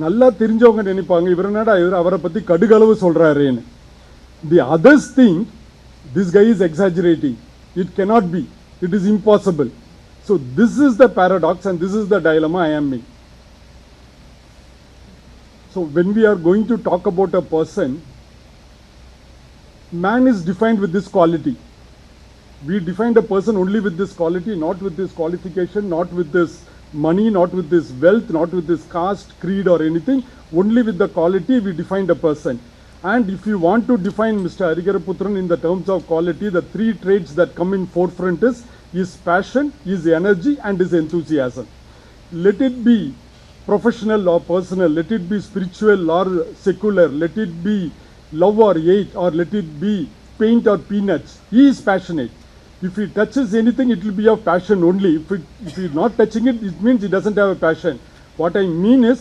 S7: நல்லா தெரிஞ்சவங்க நினைப்பாங்க இவர் என்னடா இவர் அவரை பற்றி கடுகளவு சொல்கிறாருன்னு. The others thing this guy is exaggerating. It cannot be. It is impossible. So this is the paradox and this is the dilemma I am in. So when we are going to talk about a person, man is defined with this quality. We define a person only with this quality, not with this qualification, not with this money, not with this wealth, not with this caste, creed or anything. Only with the quality we defined a person. And if you want to define Mr. Arigara Putran in the terms of quality, the 3 traits that come in forefront is his passion, his energy and his enthusiasm. Let it be professional or personal, let it be spiritual or secular, let it be love or hate, or let it be paint or peanuts. He is passionate. If he touches anything, it will be of passion only. If he is not touching it, it means he doesn't have a passion. What I mean is,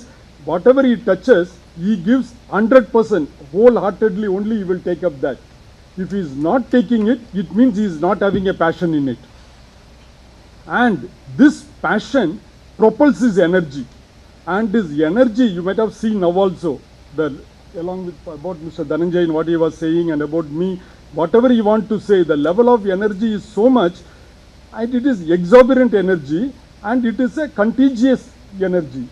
S7: whatever he touches, he gives 100%, wholeheartedly only he will take up that. If he is not taking it, it means he is not having a passion in it. And this passion propels his energy. And his energy, you might have seen now also, along with about Mr. Dhananjayan, what he was saying, and about me, whatever you want to say, the level of energy is so much, and it is exuberant energy, and it is a contagious energy.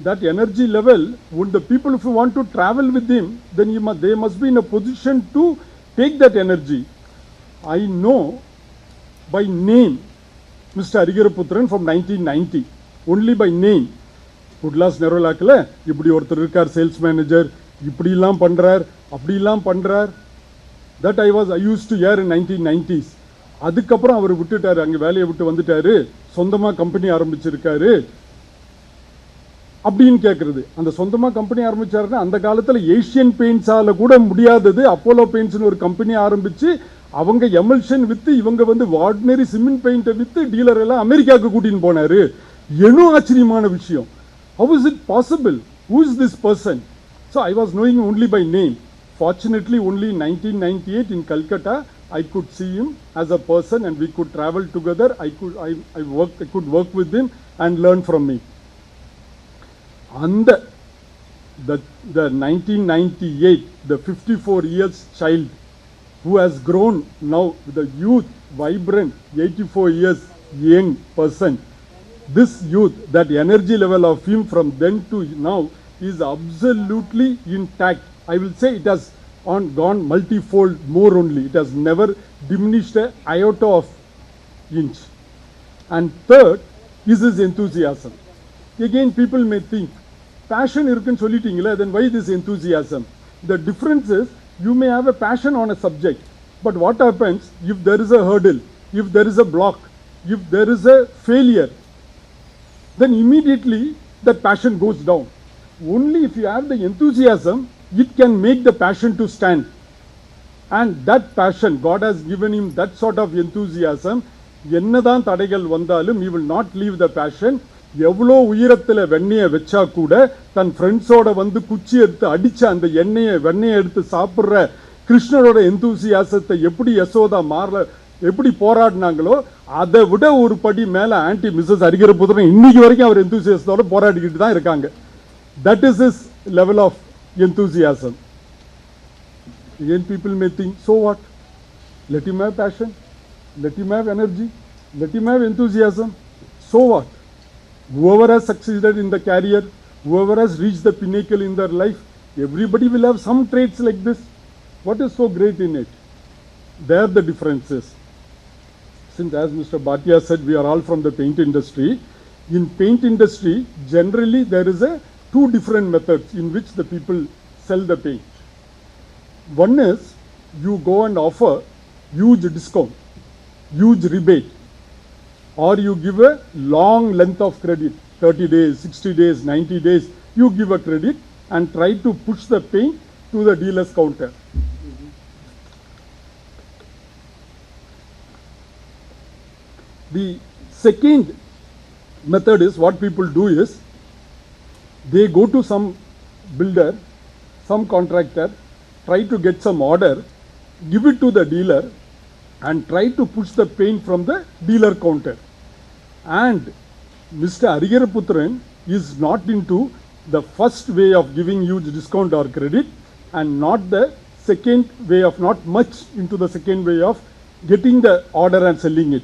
S7: That energy level, when the people, if you want to travel with him, then they must be in a position to take that energy. I know by name Mr. Arigara Putran from 1990, only by name. Woodlands Nerolakla, இப்படி ஒருத்தர் இருக்கார் சேல்ஸ் மேனேஜர், இப்படிலாம் பண்றார், அப்படிலாம் பண்றார். That I used to hear in 1990s. அதுக்கப்புறம் அவர் விட்டுட்டாரு, அங்கே வேலையை விட்டு வந்துட்டாரு, சொந்தமாக கம்பெனி ஆரம்பிச்சிருக்காரு அப்படின்னு கேட்குறது. அந்த சொந்தமாக கம்பெனி ஆரம்பிச்சாருன்னா அந்த காலத்தில் ஏஷியன் பெயிண்ட்ஸால் கூட முடியாதது அப்போலோ பெயிண்ட்ஸ்னு ஒரு கம்பெனி ஆரம்பித்து அவங்க எமல்ஷன் விற்று இவங்க வந்து ஆர்டினரி சிமெண்ட் பெயிண்ட்டை விற்று டீலர் எல்லாம் அமெரிக்காவுக்கு கூட்டின்னு போனார். இன்னும் ஆச்சரியமான விஷயம். How is it possible? Who is this person? So I was knowing only by name. Fortunately, only in 1998 in Calcutta, I could see him as a person and we could travel together. I could work with him and learn from him. And the 1998, the 54 years child who has grown now with a youth, vibrant, 84 years young person, this youth, that energy level of him from then to now is absolutely intact. I will say it has gone multifold more only. It has never diminished an iota of inch. And third is his enthusiasm. Again, people may think, passion irukku sollitingla, then why this enthusiasm? The difference is you may have a passion on a subject, but what happens if there is a hurdle, if there is a block, if there is a failure, then immediately that passion goes down. Only if you have the enthusiasm, it can make the passion to stand. And that passion, God has given him that sort of enthusiasm. என்னதான் தடைகள் வந்தாலும் he will not leave the passion. எவ்வளோ உயரத்தில் வெண்ணெயை வச்சா கூட தன் ஃப்ரெண்ட்ஸோட வந்து குச்சி எடுத்து அடிச்ச அந்த வெண்ணெயை எடுத்து சாப்பிட்ற கிருஷ்ணரோட எந்தூசியாசத்தை எப்படி யசோதா எப்படி போராடினாங்களோ அதை விட ஒரு படி மேல ஆன்டி மிஸ்ஸஸ் ஹரிஹரபுத்திரன் இன்னைக்கு வரைக்கும் அவர் எந்தூசியாசத்தோட போராடிக்கிட்டு தான் இருக்காங்க. That is his level of enthusiasm. Again, people may think, so what? Let him have passion, let him have energy, let him have enthusiasm. So what? Whoever has succeeded in the career, whoever has reached the pinnacle in their life, everybody will have some traits like this. What is so great in it? There the difference is. Since as Mr. Bhatia said, we are all from the paint industry. In paint industry, generally there is two different methods in which the people sell the paint. One is you go and offer huge discount, huge rebate, or you give a long length of credit, 30 days, 60 days, 90 days, you give a credit and try to push the paint to the dealer's counter. The second method is what people do is they go to some builder, some contractor, try to get some order, give it to the dealer and try to push the paint from the dealer counter. And Mr. Hariharaputran is not into the first way of giving huge discount or credit and not the second way of, not much into the second way of getting the order and selling it.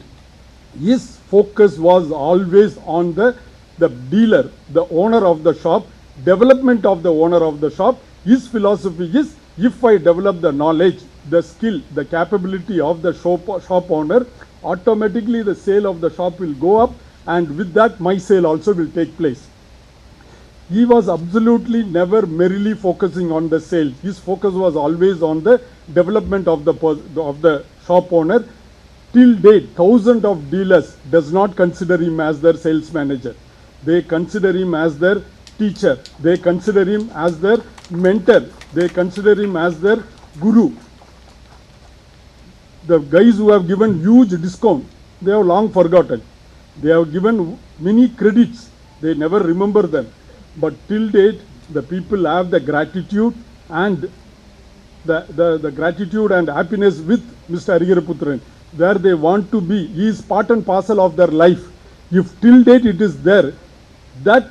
S7: His focus was always on the dealer, the owner of the shop, development of the owner of the shop. His philosophy is, if I develop the knowledge, the skill, the capability of the shop owner, automatically the sale of the shop will go up, and with that my sale also will take place. He was absolutely never merely focusing on the sale. His focus was always on the development of the shop owner. Till date, thousands of dealers does not consider him as their sales manager. They consider him as their teacher. They consider him as their mentor. They consider him as their guru. The guys who have given huge discount, they have long forgotten. They have given many credits. They never remember them. But till date, the people have the gratitude and the gratitude and happiness with Mr. Hariharaputran. Where they want to be, he is part and parcel of their life. If till date it is there, that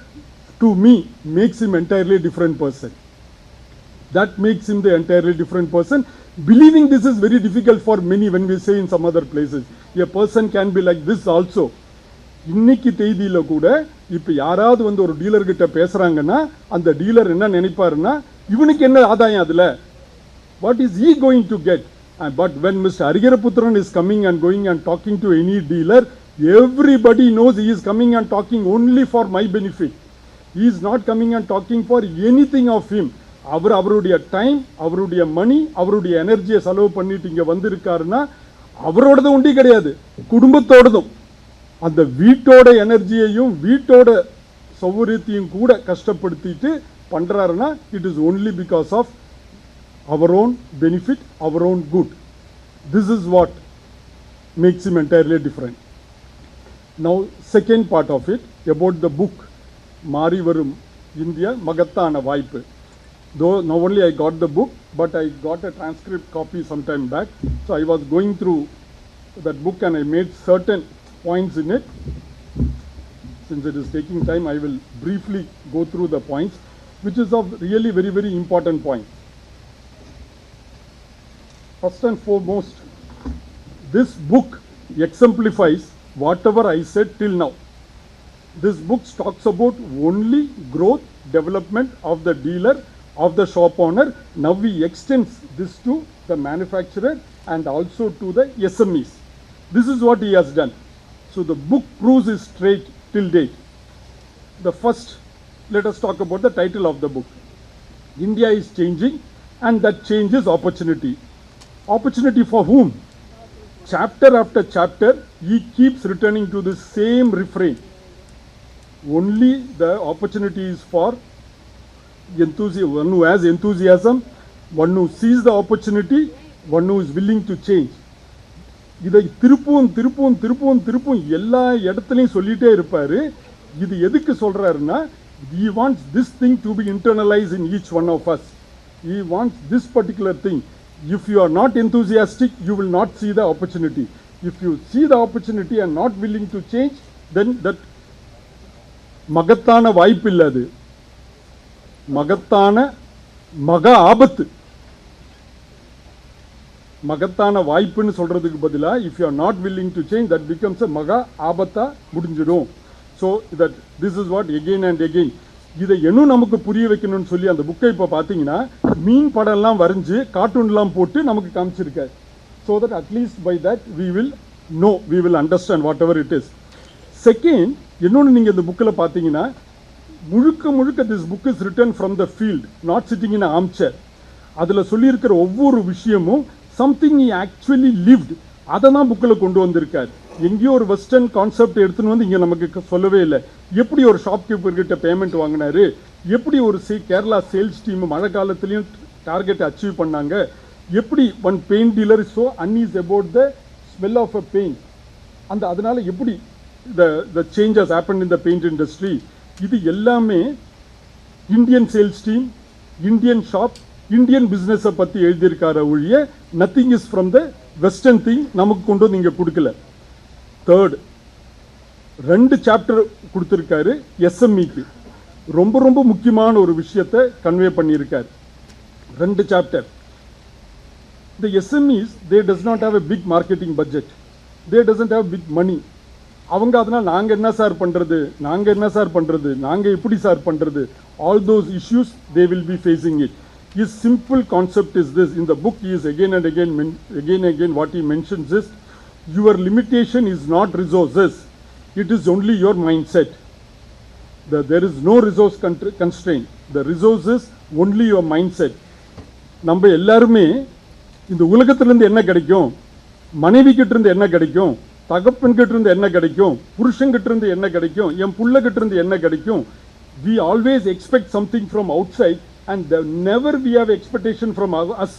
S7: to me makes him entirely different person. That makes him the entirely different person. Believing this is very difficult for many when we say in some other places. A person can be like this also. இன்னைக்கு தேதியில கூட இப்ப யாராவது வந்து ஒரு டீலர் கிட்ட பேசுறாங்கன்னா அந்த டீலர் என்ன நினைப்பாருன்னா இவனுக்கு என்ன ஆதாயம் அதுல, what is he going to get? But when Mr. Hariharaputran is coming and going and talking to any dealer, everybody knows he is coming and talking only for my benefit. He is not coming and talking for anything of him. அவருடைய டைம், அவருடைய மணி, அவருடைய எனர்ஜியை செலவு பண்ணிட்டு இங்க வந்திருக்காருன்னா அவரோடது ஒண்டி கிடையாது, குடும்பத்தோடதும். அந்த வீட்டோட எனர்ஜியையும் வீட்டோட சௌகரியத்தையும் கூட கஷ்டப்படுத்திட்டு பண்றாருன்னா it is only because of our own benefit, our own good. This is what makes him entirely different. Now, second part of it, about the book, Mari Varum India, Magattana Vaipu. Though not only I got the book, but I got a transcript copy some time back. So I was going through that book and I made certain points in it. Since it is taking time, I will briefly go through the points, which is of really very, very important point. First and foremost, this book exemplifies whatever I said till now. This book talks about only growth, development of the dealer, of the shop owner. Now we extend this to the manufacturer and also to the SMEs. This is what he has done. So the book proves his trait till date. The first, let us talk about the title of the book. India is changing and that change is opportunity. Opportunity for whom? Chapter after chapter, he keeps returning to the same refrain. Only the opportunity is for one who has enthusiasm, one who sees the opportunity, one who is willing to change. இதை திருப்பும் எல்லா இடத்துலையும் சொல்லிட்டே இருப்பாரு. இது எதுக்கு சொல்றாருன்னா, he wants this thing to be internalized in each one of us. He wants this particular thing. If you are not enthusiastic, you will not see the opportunity. If you see the opportunity and not willing to change, then that மகத்தான வாய்ப்பு இல்லது, மகத்தான மகா ஆபத்து. மகத்தான வாய்ப்புன்னு சொல்றதுக்கு பதிலா if you are not willing to change, that becomes a மகா ஆபத்தா முடிஞ்சிடும். So that this is what again and again இதை இன்னும் நமக்கு புரிய வைக்கணும்னு சொல்லி அந்த புக்கை இப்போ பார்த்தீங்கன்னா மீன் படம்லாம் வரைஞ்சு கார்ட்டூன்லாம் போட்டு நமக்கு காமிச்சிருக்காரு. So that at least by that we will know, we will understand whatever it is. Second, இன்னொன்று நீங்கள் இந்த புக்கில் பார்த்தீங்கன்னா முழுக்க this book is written from the field, not sitting in an armchair. அதில் சொல்லியிருக்கிற ஒவ்வொரு விஷயமும் something he actually lived, அதை தான் புக்கில் கொண்டு வந்திருக்காரு. எங்கேயோ ஒரு வெஸ்டர்ன் கான்செப்ட் எடுத்துன்னு வந்து இங்கே நமக்கு சொல்லவே இல்லை. எப்படி ஒரு ஷாப்கீப்பர் கிட்ட பேமெண்ட் வாங்கினாரு, எப்படி ஒரு கேரளா சேல்ஸ் டீம் மழை காலத்துலேயும் டார்கெட்டை அச்சீவ் பண்ணாங்க, எப்படி ஒன் பெயிண்ட் டீலர் ஸோ அன்இஸ் about the smell of a paint, அதனால எப்படி the change has happened in the paint industry. இது எல்லாமே Indian sales team, Indian shop, Indian பிஸ்னஸை பற்றி எழுதியிருக்கார ஒழிய nothing is from the western thing நமக்கு கொண்டு வந்து இங்கே கொடுக்கல. தேர்ட், 2 சாப்டர் கொடுத்துருக்காரு எஸ்எம்இக்கு. ரொம்ப முக்கியமான ஒரு விஷயத்தை கன்வே பண்ணியிருக்காரு. 2 chapter. The SMEs, they does not have a big marketing budget. They doesn't have big money. அவங்க அதனால் நாங்கள் என்ன சார் பண்ணுறது, நாங்கள் எப்படி சார் பண்ணுறது, all those issues they will be facing it. His simple concept is this. In the book he is again and again what he mentions is, your limitation is not resources, it is only your mindset. There is no resource constraint. The resource is only your mindset. நம்ம எல்லாருமே இந்த உலகத்திலிருந்து என்ன கிடைக்கும், மனைவி கிட்ட இருந்து என்ன கிடைக்கும், தகப்பன் கிட்ட இருந்து என்ன கிடைக்கும், புருஷன் கிட்ட இருந்து என்ன கிடைக்கும், என் புள்ள கிட்ட இருந்து என்ன கிடைக்கும். We always expect something from outside and never we have expectation from us.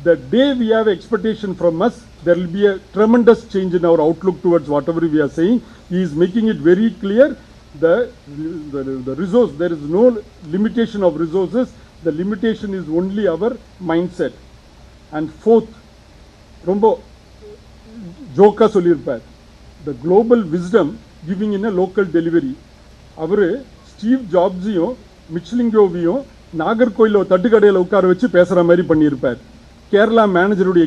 S7: The day we have expectation from us, there will be a tremendous change in our outlook towards whatever we are saying. He is making it very clear. The resource, there is no limitation of resources. The limitation is only our mindset. And fourth, ரொம்ப ஜோக்கா சொல்லியிருப்பார், the global wisdom giving in a local delivery. அவர் ஸ்டீவ் ஜாப்ஸையும் மிச்லிங்கோவையும் நாகர்கோயிலில் தட்டுக்கடையில் உட்கார வச்சு பேசுகிற மாதிரி பண்ணியிருப்பார். கேரளா மேனேஜருடைய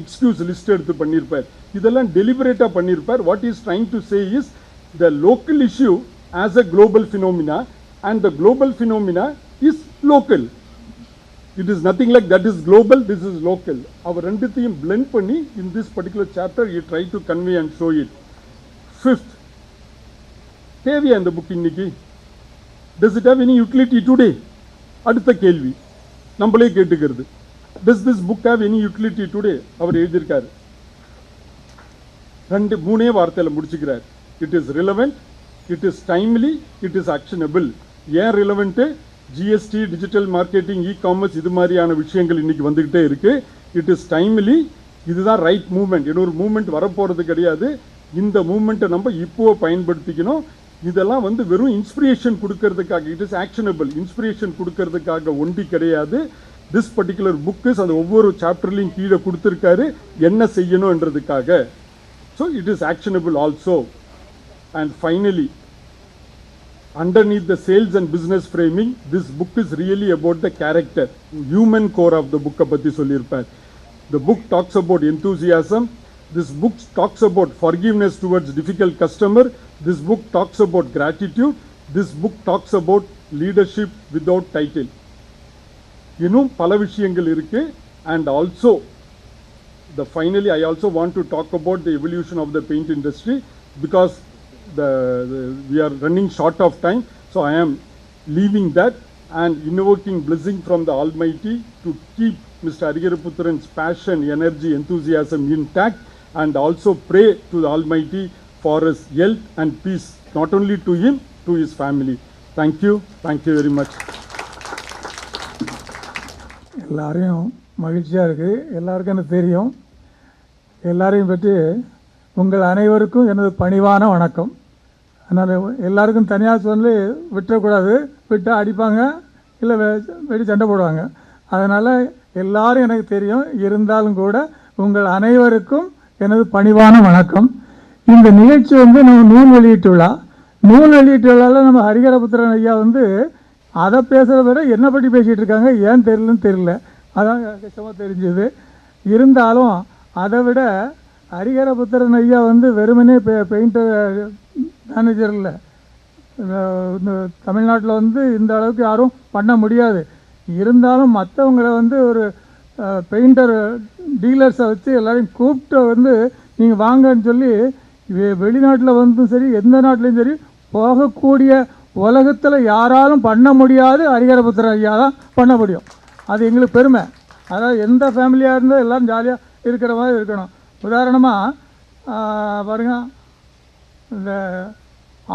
S7: எக்ஸ்கியூஸ் லிஸ்ட் எடுத்து பண்ணியிருப்பார். இதெல்லாம் டெலிபரேட்டாக பண்ணியிருப்பார். What is trying to say is the local issue as a global phenomena and the global phenomena is local. It is nothing like that is global, this is local. அவர் ரெண்டுத்தையும் blend பண்ணி in this particular chapter he tried to convey and show it. Fifth, தேவையா இந்த புக் இன்னைக்கு? Does it have any utility today? அடுத்த கேள்வி நம்மளே கேட்டுக்கிறது. Does this book have any utility today? அவர் எழுதியிருக்காரு. 2-3 வார்த்தையில் முடிச்சுக்கிறார். It is relevant, it is timely, it is actionable. ஏன் relevant? GST, digital marketing, e-commerce இது மாதிரியான விஷயங்கள் இன்னைக்கு வந்துக்கிட்டே இருக்கு. இட் இஸ் டைம்லி, இதுதான் ரைட் மூவ்மெண்ட். இன்னொரு மூவ்மெண்ட் வரப்போகிறது கிடையாது. இந்த மூவ்மெண்ட்டை நம்ம இப்போ பயன்படுத்திக்கணும். இதெல்லாம் வெறும் இன்ஸ்பிரேஷன் கொடுக்கறதுக்காக, இட் இஸ் ஆக்ஷனபிள், இன்ஸ்பிரேஷன் கொடுக்கறதுக்காக ஒண்டி கிடையாது. திஸ் பர்டிகுலர் புக்கு அந்த ஒவ்வொரு சாப்டர்லையும் கீழே கொடுத்துருக்காரு என்ன செய்யணுன்றதுக்காக. So it is actionable also. And finally, underneath the sales and business framing, this book is really about the character, human core of the book பத்தி சொல்லியிருப்பார். The book talks about enthusiasm. This book talks about forgiveness towards difficult customer. This book talks about gratitude. This book talks about leadership without title. இன்னும் பல விஷயங்கள் இருக்கு. And also, finally I also want to talk about the evolution of the paint industry, because we are running short of time, so I am leaving that and invoking blessing from the Almighty to keep Mr. Arigiraputran's passion, energy, enthusiasm intact, and also pray to the Almighty for his health and peace, not only to him, to his family. Thank you very much.
S8: எல்லாரையும் மகிழ்ச்சியாக இருக்குது. எல்லாருக்கும் எனக்கு தெரியும். எல்லாரையும் பற்றி உங்கள் அனைவருக்கும் எனது பணிவான வணக்கம். அதனால் எல்லாருக்கும் தனியாக சொல்லி விட்டுறக்கூடாது. விட்டால் அடிப்பாங்க, இல்லை வெடி சண்டை போடுவாங்க. அதனால் எல்லாரும் எனக்கு தெரியும். இருந்தாலும் கூட உங்கள் அனைவருக்கும் எனது பணிவான வணக்கம். இந்த நிகழ்ச்சி நம்ம நூல் வெளியீட்டு விழாவில் நம்ம ஹரிகரபுத்திரன் ஐயா அதை பேசுகிறத விட என்ன பற்றி பேசிகிட்டு இருக்காங்க, ஏன் தெரியலன்னு தெரியல. அதான் கஷ்டமாக தெரிஞ்சுது. இருந்தாலும் அதை விட ஹரிகரபுத்திரன் ஐயா வெறுமனே பெயிண்டர் மேனேஜர் இல்லை. தமிழ்நாட்டில் இந்த அளவுக்கு யாரும் பண்ண முடியாது. இருந்தாலும் மற்றவங்களை ஒரு பெயிண்டர் டீலர்ஸை வச்சு எல்லோரையும் கூப்பிட்டு நீங்கள் வாங்கன்னு சொல்லி வெளிநாட்டில் சரி, எந்த நாட்டிலையும் சரி, போகக்கூடிய உலகத்தில் யாராலும் பண்ண முடியாது, ஹரிகரபுத்திரன் ஐயா தான் பண்ண முடியும். அது எங்களுக்கு பெருமை. அதாவது எந்த ஃபேமிலியாக இருந்தால் எல்லோரும் ஜாலியாக இருக்கிற மாதிரி இருக்கணும். உதாரணமாக பாருங்க, இந்த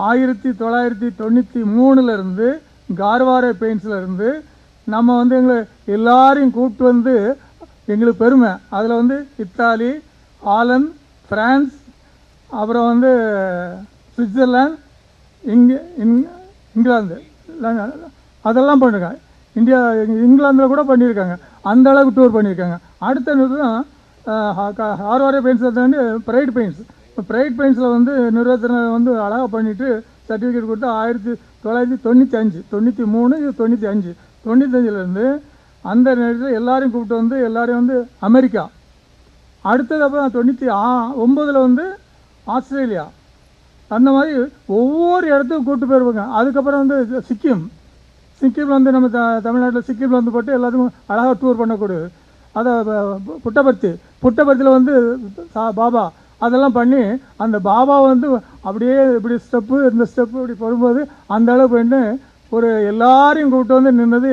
S8: 1993 கார்வாரே பெயிண்ட்ஸ்லேருந்து நம்ம எங்களை எல்லாரையும் கூப்பிட்டு எங்களுக்கு பெருமை. அதில் இத்தாலி, ஹாலந்து, ஃப்ரான்ஸ், அப்புறம் சுவிட்சர்லாந்து, இங்கிலாந்து அதெல்லாம் பண்ணியிருக்காங்க. இங்கிலாந்தில் கூட பண்ணியிருக்காங்க. அந்த அளவுக்கு டூர் பண்ணியிருக்காங்க. அடுத்த நிறுவனம் ஹார்வாரே பெயிண்ட்ஸில் ப்ரைட் பெயிண்ட்ஸ். ப்ரைட் பெயிண்ட்ஸில் நிறுவனத்தில் அழகாக பண்ணிவிட்டு சர்டிஃபிகேட் கொடுத்து 1995, 93, 95, 95லேருந்து அந்த நேரத்தில் எல்லாரையும் கூப்பிட்டு எல்லாரையும் அமெரிக்கா. அடுத்தது அப்புறம் 99 ஆஸ்திரேலியா. அந்த மாதிரி ஒவ்வொரு இடத்துக்கும் கூப்பிட்டு போயிருப்பாங்க. அதுக்கப்புறம் சிக்கிமில் நம்ம தமிழ்நாட்டில் சிக்கிமில் போட்டு எல்லாத்துக்கும் அழகாக டூர் பண்ணக்கூடியது. அதை புட்டபர்த்தியில் பாபா அதெல்லாம் பண்ணி அந்த பாபா அப்படியே இப்படி ஸ்டெப்பு, இந்த ஸ்டெப்பு இப்படி போகும்போது அந்த அளவு போயிட்டு ஒரு எல்லாரையும் கூப்பிட்டு நின்னது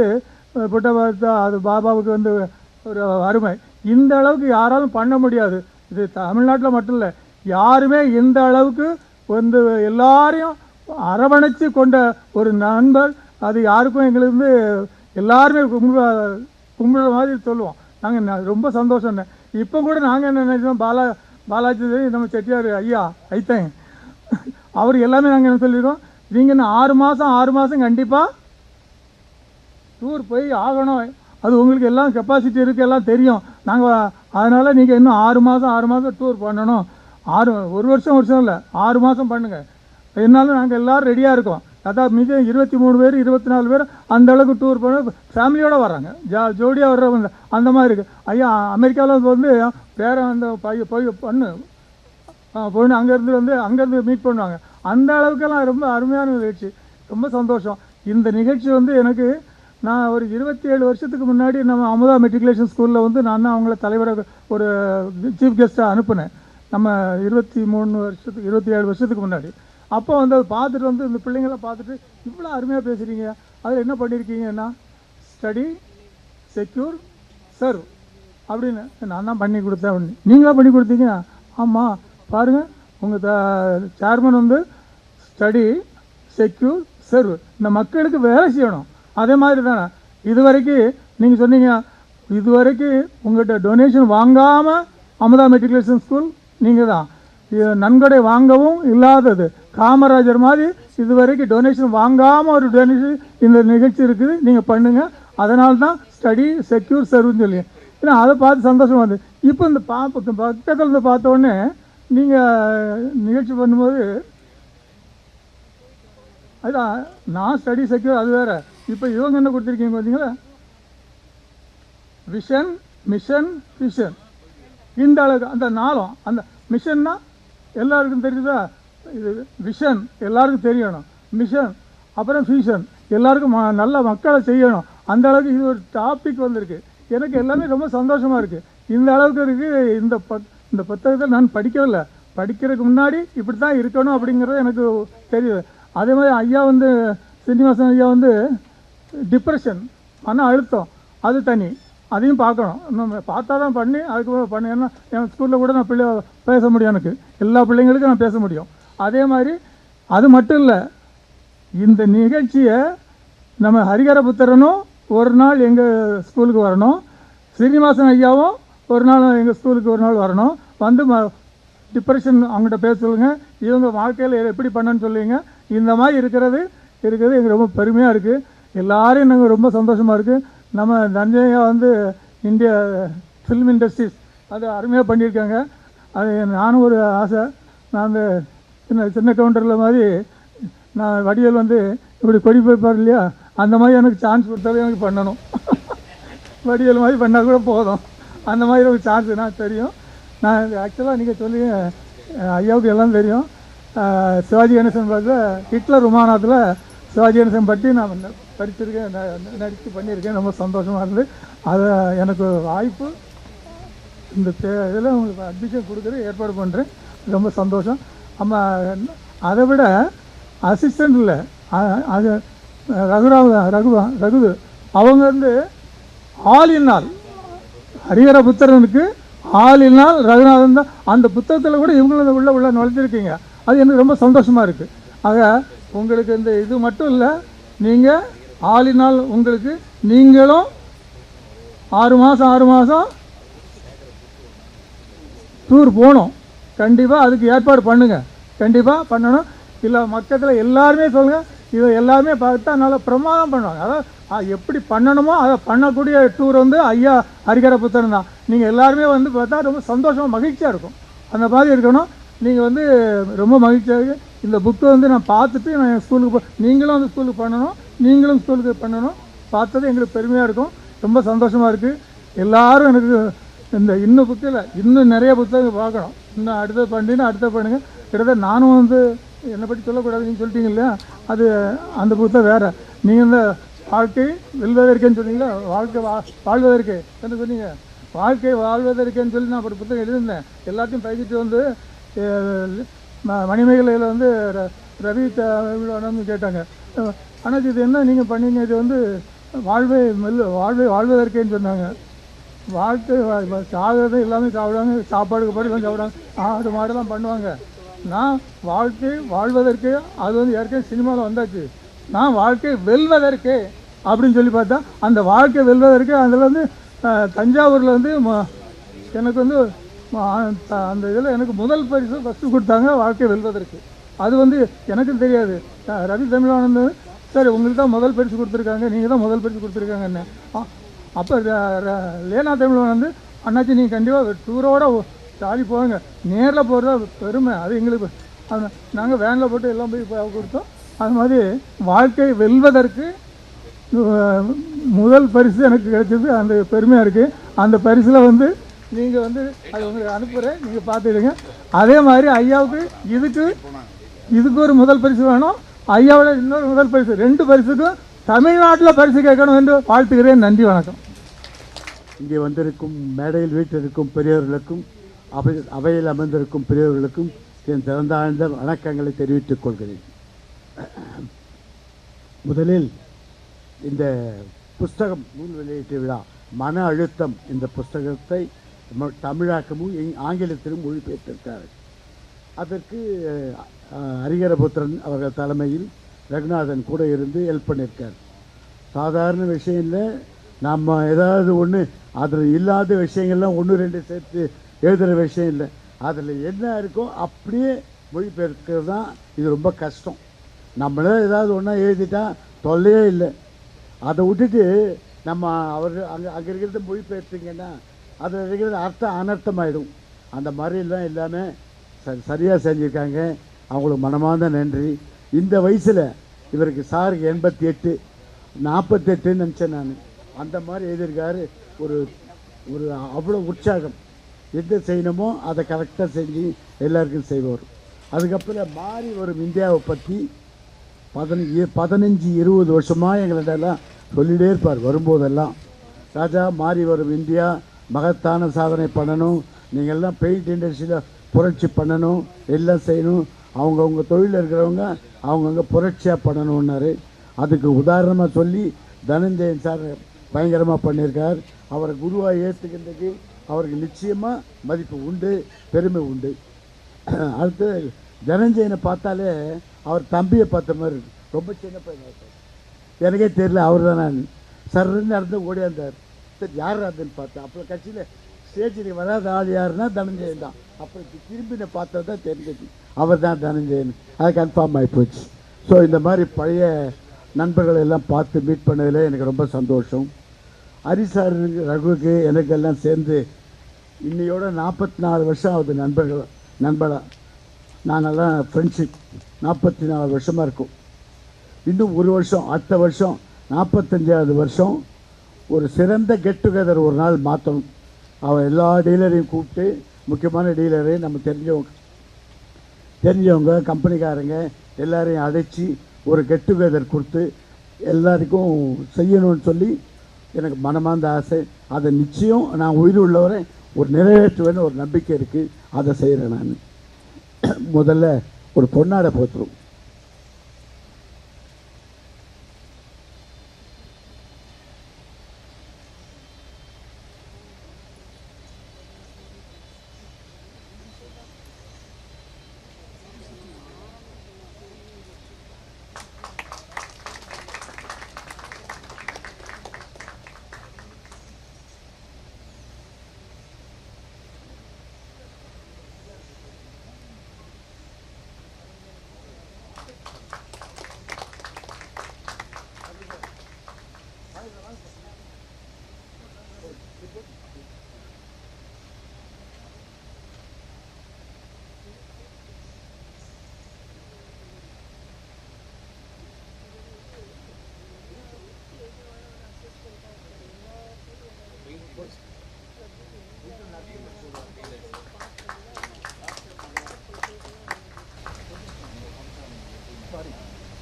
S8: புட்டபர்த்தா. அது பாபாவுக்கு ஒரு அருமை. இந்த அளவுக்கு யாராலும் பண்ண முடியாது. இது தமிழ்நாட்டில் மட்டும் இல்லை, யாருமே இந்த அளவுக்கு எல்லாரையும் அரவணைச்சு கொண்ட ஒரு நண்பர். அது யாருக்கும் எங்களுக்கு எல்லாருமே கும்பிடுற மாதிரி சொல்லுவோம். நாங்கள் ரொம்ப சந்தோஷம். இப்போ கூட நாங்கள் என்ன நினைச்சோம், பாலாஜி நம்ம செட்டியார் ஐயா ஐத்தேன் அவர் எல்லாமே நாங்கள் என்ன சொல்லிடுறோம், நீங்கள் இன்னும் 6 மாதம் கண்டிப்பாக டூர் போய் ஆகணும். அது உங்களுக்கு எல்லாம் கெப்பாசிட்டி இருக்குது, எல்லாம் தெரியும். நாங்கள் அதனால் நீங்கள் இன்னும் 6 மாதம் டூர் பண்ணணும். ஒரு வருஷம் இல்லை, 6 மாதம் பண்ணுங்கள். என்னாலும் நாங்கள் எல்லோரும் ரெடியாக இருக்கோம். அதான் மிக 23 பேர் 24 பேர் அந்த அளவுக்கு டூர் பண்ண ஃபேமிலியோடு வர்றாங்க, ஜோடியாக வர்றவங்க. அந்த மாதிரி இருக்குது. ஐயா அமெரிக்காவில் வேறு அந்த போய் பொண்ணு அங்கேருந்து மீட் பண்ணுவாங்க. அந்த அளவுக்கெல்லாம் ரொம்ப அருமையான நிகழ்ச்சி. ரொம்ப சந்தோஷம். இந்த நிகழ்ச்சி எனக்கு நான் ஒரு 27 வருஷத்துக்கு முன்னாடி நம்ம அமுதா மெட்ரிகுலேஷன் ஸ்கூலில் நான் தான் அவங்கள தலைவராக ஒரு சீஃப் கெஸ்ட்டாக அனுப்புனேன். நம்ம 27 வருஷத்துக்கு முன்னாடி. அப்போ அதை பார்த்துட்டு இந்த பிள்ளைங்களை பார்த்துட்டு இவ்வளோ அருமையாக பேசுகிறீங்க, அதில் என்ன பண்ணியிருக்கீங்கன்னா ஸ்டடி, செக்யூர், சர்வ் அப்படின்னு நான் தான் பண்ணி கொடுத்தேன். நீங்களாக பண்ணி கொடுத்தீங்க? ஆமாம், பாருங்கள் உங்கள் சேர்மன் ஸ்டடி, செக்யூர், சர்வ், இந்த மக்களுக்கு வேலை செய்யணும். அதே மாதிரி தானே இது வரைக்கும் நீங்கள் சொன்னீங்க, இது வரைக்கும் உங்கள்கிட்ட டொனேஷன் வாங்காமல் அமுதா மெட்ரிகுலேஷன் ஸ்கூல் நீங்கள் தான். நன்கொடை வாங்கவும் இல்லாதது. காமராஜர் மாதிரி இது வரைக்கும் டொனேஷன் வாங்காமல் ஒரு டொனேஷன் இந்த நிகழ்ச்சி இருக்குது, நீங்கள் பண்ணுங்கள். அதனால தான் ஸ்டடி, செக்யூர், சர்வ்னு சொல்லி. ஏன்னா அதை பார்த்து சந்தோஷமாக இருந்தது. இப்போ இந்த பக்கத்தில் பார்த்தோடனே நீங்கள் நிகழ்ச்சி பண்ணும்போது அதுதான் நான் ஸ்டடி, செக்யூர் அது வேறு. இப்போ இவங்க என்ன கொடுத்துருக்கீங்க பார்த்தீங்களா, விஷன், மிஷன், விஷன். இந்த அளவுக்கு அந்த நாளும் அந்த மிஷன்னா எல்லாருக்கும் தெரியுதா, இது விஷன் எல்லாருக்கும் தெரியணும், மிஷன் அப்புறம் ஃபியூஷன் எல்லாருக்கும் நல்ல மக்களை செய்யணும். அந்த அளவுக்கு இது ஒரு டாபிக் வந்திருக்கு. எனக்கு எல்லாமே ரொம்ப சந்தோஷமாக இருக்குது. இந்த அளவுக்கு இருக்குது. இந்த புத்தகத்தை நான் படிக்கவில்லை, படிக்கிறதுக்கு முன்னாடி இப்படி தான் இருக்கணும் அப்படிங்கிறது எனக்கு தெரியுது. அதே மாதிரி ஐயா சீனிவாசன் ஐயா டிப்ரெஷன், மன அழுத்தம், அது தனி, அதையும் பார்க்கணும். நம்ம பார்த்தா தான் பண்ணி அதுக்கு பண்ணி. ஏன்னா என் ஸ்கூலில் கூட நான் பேச முடியும், எனக்கு எல்லா பிள்ளைங்களுக்கும் நான் பேச முடியும். அதே மாதிரி அது மட்டும் இல்லை, இந்த நிகழ்ச்சியை நம்ம ஹரிஹரபுத்திரனும் ஒரு நாள் எங்கள் ஸ்கூலுக்கு வரணும், ஸ்ரீனிவாசன் ஐயாவும் ஒரு நாள் எங்கள் ஸ்கூலுக்கு ஒரு நாள் வரணும். வந்து டிப்ரெஷன் அவங்ககிட்ட பேச சொல்லுங்கள், இவங்க வாழ்க்கையில் எப்படி பண்ணன்னு சொல்லுவீங்க. இந்த மாதிரி இருக்கிறது எங்களுக்கு ரொம்ப பெருமையாக இருக்குது. எல்லாரையும் நாங்கள் ரொம்ப சந்தோஷமாக இருக்குது. நம்ம தஞ்சையா வந்து இந்தியா ஃபில்ம் இண்டஸ்ட்ரீஸ் அது அருமையாக பண்ணியிருக்காங்க. அது நானும் ஒரு ஆசை, நான் அந்த சின்ன கவுண்டரில் மாதிரி நான் வடிவேல் வந்து இப்படி கொடி போய்ப்பார் இல்லையா, அந்த மாதிரி எனக்கு சான்ஸ் கொடுத்தாலே எனக்கு பண்ணணும். வடிவேல் மாதிரி பண்ணால் கூட போதும், அந்த மாதிரி ஒரு சான்ஸ் நான் தெரியும். நான் ஆக்சுவலாக நீங்கள் சொல்லி ஐயாவுக்கு எல்லாம் தெரியும். சிவாஜி கணேசன் பார்த்து ஹிட்லர் விமானத்தில் சிவாஜி கணேசன் பற்றி நான் படிச்சிருக்கேன், நடித்து பண்ணியிருக்கேன். ரொம்ப சந்தோஷமாக இருந்து அதை எனக்கு வாய்ப்பு இந்த இதில் உங்களுக்கு அட்மிஷன் கொடுக்குறது ஏற்பாடு பண்ணுறேன். ரொம்ப சந்தோஷம். அதை விட அசிஸ்டண்ட் இல்லை, அது ரகு அவங்க வந்து ஆளினால் ஹரிஹரபுத்திரனுக்கு ஆளினால் ரகுநாதன் தான். அந்த புத்தகத்தில் கூட இவங்களும் உள்ள நுழைஞ்சிருக்கீங்க. அது எனக்கு ரொம்ப சந்தோஷமாக இருக்குது. ஆக உங்களுக்கு இந்த இது மட்டும் இல்லை, நீங்கள் ஆளினால் உங்களுக்கு நீங்களும் 6 மாதம் டூர் போகணும். கண்டிப்பாக அதுக்கு ஏற்பாடு பண்ணுங்கள், கண்டிப்பாக பண்ணணும். இல்லை மக்கத்தில் எல்லாருமே சொல்லுங்கள், இதை எல்லாருமே பார்த்தா நல்லா பிரமாதம் பண்ணுவாங்க. அதாவது எப்படி பண்ணணுமோ அதை பண்ணக்கூடிய டூர் வந்து ஐயா ஹரிஹரபுத்திரன் தான். நீங்கள் எல்லாருமே வந்து பார்த்தா ரொம்ப சந்தோஷமாக மகிழ்ச்சியாக இருக்கும். அந்த மாதிரி இருக்கணும். நீங்கள் வந்து ரொம்ப மகிழ்ச்சியாக இந்த புக்கு வந்து நான் பார்த்துட்டு நான் என் ஸ்கூலுக்கு நீங்களும் அந்த ஸ்கூலுக்கு பண்ணணும், நீங்களும் ஸ்கூலுக்கு பண்ணணும். பார்த்தது எங்களுக்கு பெருமையாக இருக்கும், ரொம்ப சந்தோஷமாக இருக்குது. எல்லோரும் எனக்கு இந்த இன்னும் புக்கில் இன்னும் நிறைய புத்தகம் பார்க்கணும். இன்னும் அடுத்த பண்ணுங்க. கிட்டத்தட்ட நானும் வந்து என்னை பற்றி சொல்லக்கூடாது, நீங்கள் சொல்லிட்டீங்க இல்லையா, அது அந்த புத்தகம் வேறு. நீங்கள் இந்த வாழ்க்கை வெல்வதற்கேன்னு சொன்னீங்களா, வாழ்க்கை வாழ்வதற்கு என்ன சொன்னீங்க, வாழ்க்கை வாழ்வதற்கேன்னு சொல்லி நான் ஒரு புத்தகம் எழுதியிருந்தேன். எல்லாத்தையும் பயிற்சிட்டு வந்து மணிமேகலையில் வந்து ரவி கேட்டாங்க, ஆனால் இது என்ன நீங்கள் பண்ணீங்க, இது வந்து வாழ்வதற்கேன்னு சொன்னாங்க. வாழ்க்கை சாகிறது எல்லாமே சாப்பிடுவாங்க, சாப்பாடுக்கு பாடு எல்லாம் சாப்பிடுவாங்க, ஆடு மாடெல்லாம் பண்ணுவாங்க. நான் வாழ்க்கை வாழ்வதற்கு அது வந்து ஏற்கனவே சினிமாவில் வந்தாச்சு. நான் வாழ்க்கை வெல்வதற்கு அப்படின்னு சொல்லி பார்த்தா, அந்த வாழ்க்கை வெல்வதற்கு அதில் வந்து தஞ்சாவூரில் வந்து எனக்கு வந்து அந்த இதில் எனக்கு முதல் பரிசு ஃபஸ்ட்டு கொடுத்தாங்க, வாழ்க்கை வெல்வதற்கு. அது வந்து எனக்கும் தெரியாது. ரவி தமிழானந்த் சரி உங்களுக்கு தான் முதல் பரிசு கொடுத்துருக்காங்க, நீங்கள் தான் முதல் பரிசு கொடுத்துருக்காங்கன்னு. அப்போ லேனா தமிழானந்த் அண்ணாச்சி நீங்கள் கண்டிப்பாக டூரோட சாலி போங்க, நேரில் போகிறதா பெருமை, அது எங்களுக்கு. நாங்கள் வேனில் போட்டு எல்லாம் போய் கொடுத்தோம். அது மாதிரி வாழ்க்கை வெல்வதற்கு முதல் பரிசு எனக்கு கிடைச்சது, அந்த பெருமையாக இருக்குது. அந்த பரிசில் வந்து நீங்கள் வந்து அது உங்களுக்கு அனுப்புகிறேன், நீங்கள் பார்த்துடுங்க. அதே மாதிரி ஐயாவுக்கு இதுக்கு ஒரு முதல் பரிசு வேணும், ஐயாவோட இன்னொரு முதல் பரிசு, 2 பரிசுக்கும் தமிழ்நாட்டில் பரிசு கேட்கணும் என்று வாழ்த்துகிறேன். நன்றி, வணக்கம்.
S9: இங்கே வந்திருக்கும் மேடையில் வீட்டிற்கும் பெரியவர்களுக்கும் அவையில் அமர்ந்திருக்கும் பெரியவர்களுக்கும் என் திறந்தாழ்ந்த வணக்கங்களை தெரிவித்துக் கொள்கிறேன். முதலில் இந்த புஸ்தகம் நூல் வெளியீட்டு விழா மன அழுத்தம் இந்த புஸ்தகத்தை தமிழாக்கமும் ஆங்கிலத்திலும் மொழிபெயர்த்திருக்கார்கள். அதற்கு ஹரிஹரபுத்திரன் அவர்கள் தலைமையில் ரகுநாதன் கூட இருந்து ஹெல்ப் பண்ணியிருக்கார். சாதாரண விஷயம் இல்லை, நம்ம ஏதாவது ஒன்று அதில் இல்லாத விஷயங்கள்லாம் 1-2 சேர்த்து எழுதுகிற விஷயம் இல்லை. அதில் என்ன இருக்கோ அப்படியே மொழிபெயர்க்கிறது தான் இது ரொம்ப கஷ்டம். நம்மளே ஏதாவது ஒன்றா எழுதிட்டா தொல்லையே இல்லை. அதை விட்டுட்டு நம்ம அங்கே இருக்கிறத மொழிபெயர்த்திங்கன்னா அதில் இருக்கிறது அர்த்தம் அனர்த்தமாயிடும். அந்த மாதிரிலாம் எல்லாமே சரியாக செஞ்சுருக்காங்க, அவங்களுக்கு மனமார்ந்த நன்றி. இந்த வயசில் இவருக்கு சாருக்கு 88 48 நினச்சேன் நான். அந்த மாதிரி எழுதியிருக்காரு. ஒரு அவ்வளோ உற்சாகம், எந்த செய்யணுமோ அதை கரெக்டாக செஞ்சு எல்லாருக்கும் செய்வார். அதுக்கப்புறம் மாறி வரும் இந்தியாவை பற்றி 15-20 வருஷமாக எங்களிடெல்லாம் சொல்லிகிட்டே இருப்பார். வரும்போதெல்லாம் ராஜா மாறி வரும் இந்தியா, மகத்தான சாதனை பண்ணணும், நீங்கள்லாம் பெயிண்ட் இண்டஸ்ட்ரியில் புரட்சி பண்ணணும், எல்லாம் செய்யணும், அவங்கவுங்க தொழிலில் இருக்கிறவங்க அவங்கவுங்க புரட்சியாக பண்ணணுன்னாரு. அதுக்கு உதாரணமாக சொல்லி தனஞ்சயன் சார் பயங்கரமாக பண்ணியிருக்கார். அவரை குருவாக ஏற்றுக்கின்றது அவருக்கு நிச்சயமாக மதிப்பு உண்டு, பெருமை உண்டு. அடுத்து தனஞ்சயனை பார்த்தாலே அவர் தம்பியை பார்த்த மாதிரி இருக்கு. ரொம்ப சின்ன பையனாக இருக்கார். எனக்கே தெரியல அவர் தான் நான் சர்ன்னு நடந்து ஓடியாந்தார். சரி யார் அதுன்னு பார்த்தேன். அப்புறம் கட்சியில் ஸ்டேஜில் வராத ஆள் யாருன்னா தனஞ்சயன் தான். அப்புறம் திரும்பின பார்த்தது தான் தெரிஞ்சது அவர் தான் தனஞ்சயன். அது கன்ஃபார்ம் ஆகி போச்சு. ஸோ இந்த மாதிரி பழைய நண்பர்களை எல்லாம் பார்த்து மீட் பண்ணதில் எனக்கு ரொம்ப சந்தோஷம். ஹரிசார் ரகுவுக்கு எனக்கெல்லாம் சேர்ந்து இன்னையோட 44 வருஷம் ஆகுது நண்பர்களாக. நாங்கள்லாம் ஃப்ரெண்ட்ஷிப் 44 வருஷமாக இருக்கும். இன்னும் ஒரு வருஷம், அடுத்த வருஷம் 45வது வருஷம் ஒரு சிறந்த கெட் டுகெதர் ஒரு நாள் மாற்றணும். அவன் எல்லா டீலரையும் கூப்பிட்டு, முக்கியமான டீலரையும் நம்ம தெரிஞ்சவங்க கம்பெனிக்காரங்க எல்லாரையும் அழைச்சி ஒரு கெட் டுகெதர் கொடுத்து எல்லாருக்கும் செய்யணும்னு சொல்லி எனக்கு மனமார்ந்த ஆசை. அதை நிச்சயம் நான் உயிர் உள்ளவரை ஒரு நிறைவேற்றுவேன்னு ஒரு நம்பிக்கை இருக்குது. அதை செய்கிறேன் நான். முதல்ல ஒரு பொன்னாடை போத்துரும்.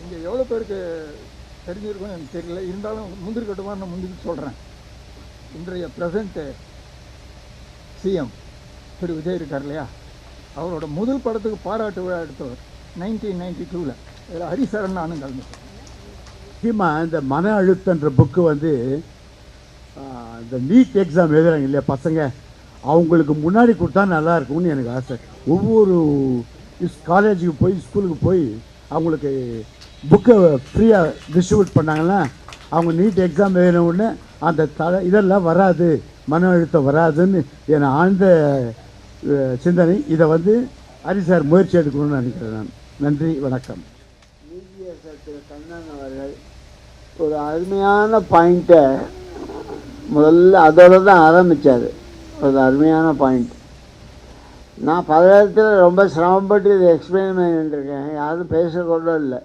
S10: இங்கே எவ்வளோ பேருக்கு தெரிஞ்சிருக்கும்னு எனக்கு தெரியல. இருந்தாலும் முந்திரிக்கட்டுமா நான் முந்திரி சொல்கிறேன். இன்றைய ப்ரெசண்ட் சிஎம் திரு விஜய் இருக்கார் இல்லையா, அவரோட முதல் படத்துக்கு பாராட்டு விழா எடுத்தவர் 1992. இதில் ஹரிசரன் நானும் கலந்துட்டேன்.
S9: முக்கியமாக இந்த மன அழுத்தன்ற புக்கு வந்து இந்த நீட் எக்ஸாம் எழுதுகிறாங்க இல்லையா பசங்க, அவங்களுக்கு முன்னாடி கொடுத்தா நல்லா இருக்கும்னு எனக்கு ஆசை. ஒவ்வொரு காலேஜுக்கு போய் ஸ்கூலுக்கு போய் அவங்களுக்கு புக்கை ஃப்ரீயாக டிஸ்ட்ரிபியூட் பண்ணாங்கன்னா அவங்க நீட் எக்ஸாம் எழுதின உடனே அந்த இதெல்லாம் வராது, மன அழுத்தம் வராதுன்னு என் ஆழ்ந்த சிந்தனை. இதை வந்து ஹரிசார் முயற்சி எடுக்கணும்னு நினைக்கிறேன் நான். நன்றி, வணக்கம்.
S6: நீதியரசர் கண்ணன் அவர்கள் ஒரு அருமையான பாயிண்ட்டை முதல்ல அதோடு தான் ஆரம்பித்தார். ஒரு அருமையான பாயிண்ட். நான் பல இடத்துல ரொம்ப சிரமப்பட்டு இதை எக்ஸ்பிளைன் பண்ணிட்டுருக்கேன், யாரும் பேசக்கூட இல்லை.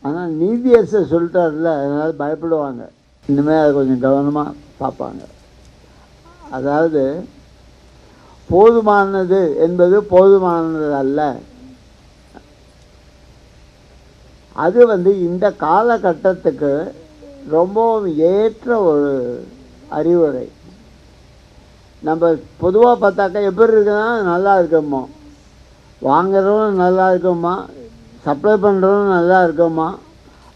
S6: ஆனால் நீதியரசர் சொல்லிட்டார்ல, அதனால் பயப்படுவாங்க. இனிமேல் அதை கொஞ்சம் கவனமாக பார்ப்பாங்க. அதாவது போதுமானது என்பது போதுமானது அல்ல. அது வந்து இந்த காலகட்டத்துக்கு ரொம்பவும் ஏற்ற ஒரு அறிவுரை. நம்ம பொதுவாக பார்த்தாக்கா எப்படி இருக்குன்னா நல்லா இருக்கோமா, வாங்குறவனும் நல்லா இருக்கோமா, சப்ளை பண்ணுறவனும் நல்லா இருக்கோமா.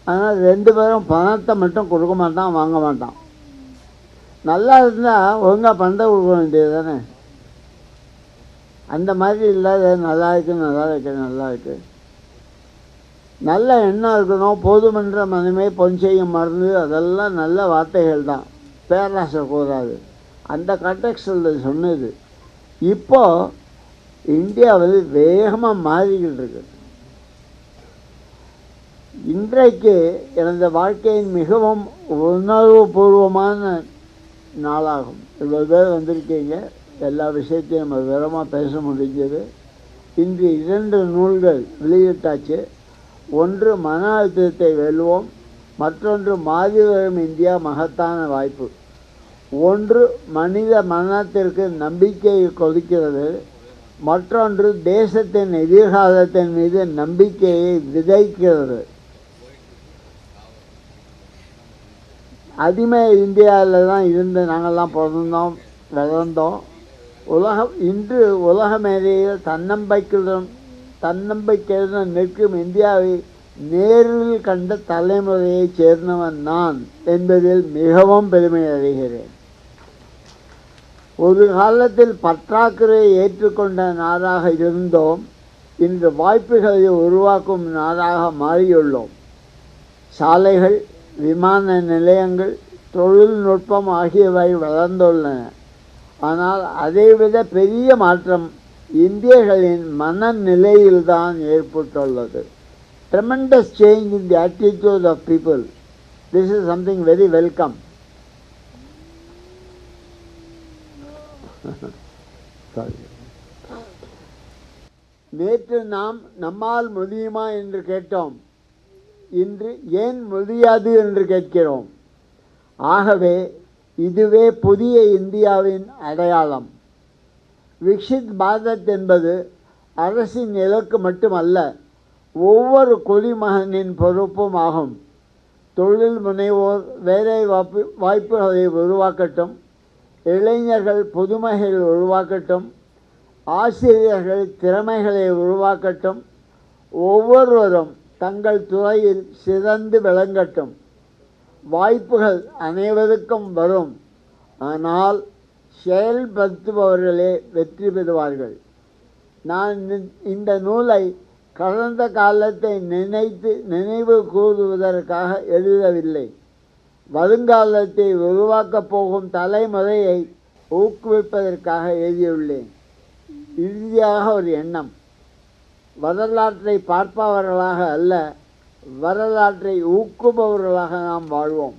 S6: அதனால் 2 பேரும் பணத்தை மட்டும் கொடுக்க மாட்டான், வாங்க மாட்டான். நல்லா இருந்தால் ஒழுங்காக பணத்தை கொடுக்க வேண்டியது தானே. அந்த மாதிரி இல்லாத நல்லா இருக்கு, நல்லா இருக்கு, நல்லா இருக்கு, நல்ல எண்ணம் இருக்கணும். போதுமென்ற மனமே பொன் செய்யும் மருந்து, அதெல்லாம் நல்ல வார்த்தைகள் தான், பேராசை கூடாது. அந்த கான்டெக்ஸ்டில் சொன்னது. இப்போது இந்தியா வந்து வேகமாக மாறிக்கிட்டு இருக்கு. இன்றைக்கு எனது வாழ்க்கையின் மிகவும் உணர்வுபூர்வமான நாளாகும். இவ்வளோ பேர் வந்திருக்கீங்க, எல்லா விஷயத்தையும் நம்ம விவரமாக பேச முடிஞ்சது. இன்று 2 நூல்கள் வெளியிட்டாச்சு. ஒன்று மன அழுத்தத்தை வெல்வோம், மற்றொன்று மாறி வரும் இந்தியா மகத்தான வாய்ப்பு. ஒன்று மனித மனத்திற்கு நம்பிக்கையை கொடுக்கிறது, மற்றொன்று தேசத்தின் எதிர்காலத்தின் மீது நம்பிக்கையை விதைக்கிறது. அடிமை இந்தியாவில் தான் இருந்து நாங்கள்லாம் பிறந்தோம் வளர்ந்தோம். இன்று உலக மேடையில் தன்னம்பிக்கையுடன் நிற்கும் இந்தியாவை நேரில் கண்ட தலைமுறையைச் சேர்ந்தவன் நான் என்பதில் மிகவும் பெருமை அடைகிறேன். ஒரு காலத்தில் பற்றாக்குறையை ஏற்றுக்கொண்ட நாடாக இருந்தோம். இன்று வாய்ப்புகளை உருவாக்கும் நாடாக மாறியுள்ளோம். சாலைகள், விமான நிலையங்கள், தொழில்நுட்பம் ஆகியவை வளர்ந்துள்ளன. ஆனால் அதைவிட பெரிய மாற்றம் இந்தியர்களின் மனநிலையில்தான் ஏற்பட்டுள்ளது. Tremendous change in the attitude of people. This is something very welcome. நேற்று நாம் நம்மால் முடியுமா என்று கேட்டோம். இன்று ஏன் முடியாது என்று கேட்கிறோம். ஆகவே இதுவே புதிய இந்தியாவின் அடையாளம். விக்ஷித் பாரத் என்பது அரசின் இலக்கு மட்டுமல்ல, ஒவ்வொரு குடிமகனின் பொறுப்பும் ஆகும். தொழில் முனைவோர் வேலை வாய்ப்புகளை உருவாக்கட்டும், இளைஞர்கள் புதுமைகளை உருவாக்கட்டும், ஆசிரியர்கள் திறமைகளை உருவாக்கட்டும், ஒவ்வொருவரும் தங்கள் துறையில் சிறந்து விளங்கட்டும். வாய்ப்புகள் அனைவருக்கும் வரும். ஆனால் செயல்படுத்துபவர்களே வெற்றி பெறுவார்கள். நான் இந்த நூலை கடந்த காலத்தை நினைவு கூறுவதற்காக எழுதவில்லை. வருங்காலத்தை உருவாக்கப் போகும் தலைமுறையை ஊக்குவிப்பதற்காக எழுதியுள்ளேன். இறுதியாக ஒரு எண்ணம். வரலாற்றை பார்ப்பவர்களாக அல்ல, வரலாற்றை ஊக்குபவர்களாக நாம் வாழ்வோம்.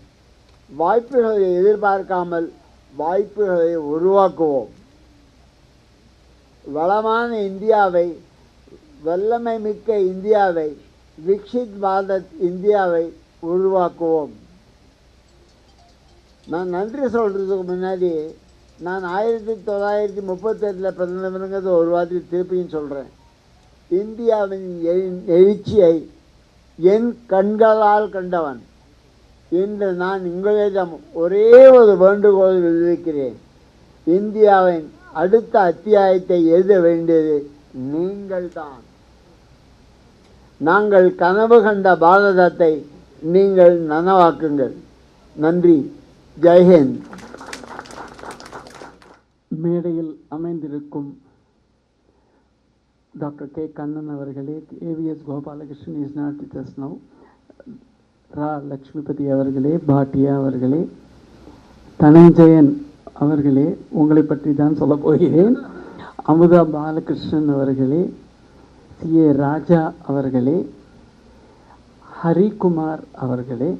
S6: வாய்ப்புகளை எதிர்பார்க்காமல் வாய்ப்புகளை உருவாக்குவோம். வளமான இந்தியாவை, வல்லமை மிக்க இந்தியாவை, விக்ஷித் பாரத் இந்தியாவை உருவாக்குவோம். நான் நன்றி சொல்கிறதுக்கு முன்னாடி நான் 1938 பிறந்தவனுங்கிறது ஒரு வார்த்தை திருப்பியும் சொல்கிறேன். இந்தியாவின் எழுச்சியை என் கண்களால் கண்டவன். இன்று நான் உங்களிடம் ஒரே ஒரு வேண்டுகோள் விடுவிக்கிறேன். இந்தியாவின் அடுத்த அத்தியாயத்தை எழுத வேண்டியது நீங்கள்தான். நாங்கள் கனவு கண்ட பாரதத்தை நீங்கள் நனவாக்குங்கள். நன்றி. ஜெய்ஹிந்த்.
S11: மேடையில் அமைந்திருக்கும் டாக்டர் கே கண்ணன் அவர்களே, AVS Gopalakrishnan is not with us now, ரா லக்ஷ்மிபதி அவர்களே, பாட்டியா அவர்களே, தனஞ்சயன் அவர்களே, உங்களை பற்றி தான் சொல்ல போகிறேன். அமுதா பாலகிருஷ்ணன் அவர்களே, சி.ஏ. ராஜா அவர்களே, ஹரிகுமார் அவர்களே,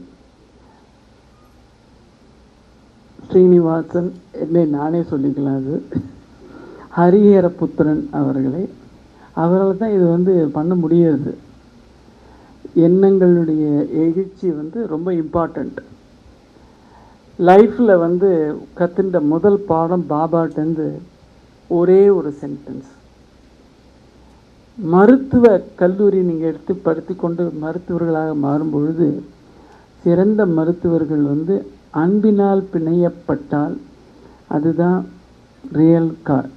S11: ஸ்ரீனிவாசன், என்னை நானே சொல்லிக்கலாம், அது ஹரிஹரபுத்திரன் அவர்களே, அவரால் தான் இது பண்ண முடியாது. எண்ணங்களுடைய எழுச்சி ரொம்ப இம்பார்ட்டண்ட். லைஃப்பில் கற்றுண்ட முதல் பாடம் பாபாட்டேருந்து ஒரே ஒரு சென்டென்ஸ். மருத்துவ கல்லூரி நீங்கள் எடுத்து படித்து கொண்டு மருத்துவர்களாக மாறும் பொழுது சிறந்த மருத்துவர்கள் அன்பினால் பிணையப்பட்டால் அதுதான் ரியல் கார்.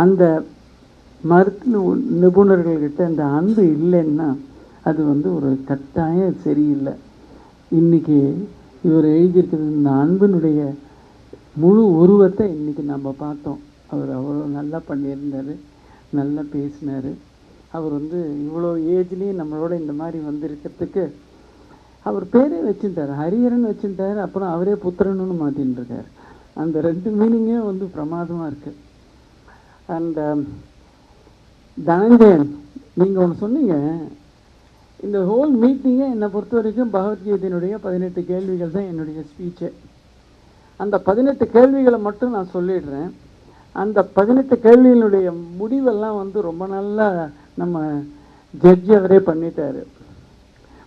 S11: அந்த மருத்துவ நிபுணர்கள்கிட்ட அந்த அன்பு இல்லைன்னா அது ஒரு கட்டாயம் சரியில்லை. இன்றைக்கி இவர் எழுதியிருக்கிறது இந்த அன்பினுடைய முழு உருவத்தை இன்றைக்கி நம்ம பார்த்தோம். அவர் அவ்வளோ நல்லா பண்ணியிருந்தார், நல்லா பேசினார். அவர் இவ்வளோ ஏஜ்லேயும் நம்மளோட இந்த மாதிரி இருக்கிறதுக்கு அவர் பேரே வச்சுட்டார், ஹரிஹரன் வச்சுட்டார். அப்புறம் அவரே புத்திரன்னு மாற்றின்னு இருக்கார். அந்த ரெண்டு மீனிங்கே பிரமாதமாக இருக்குது. அண்ட் தனஞ்சயன், நீங்கள் ஒன்று சொன்னீங்க, இந்த ஹோல் மீட்டிங்கை என்னை பொறுத்த வரைக்கும் பகவத்கீதையினுடைய 18 கேள்விகள் தான் என்னுடைய ஸ்பீச்சே. அந்த 18 கேள்விகளை மட்டும் நான் சொல்லிடுறேன். அந்த 18 கேள்விகளுடைய முடிவெல்லாம் ரொம்ப நல்லா நம்ம ஜட்ஜி அவரே பண்ணிட்டார்.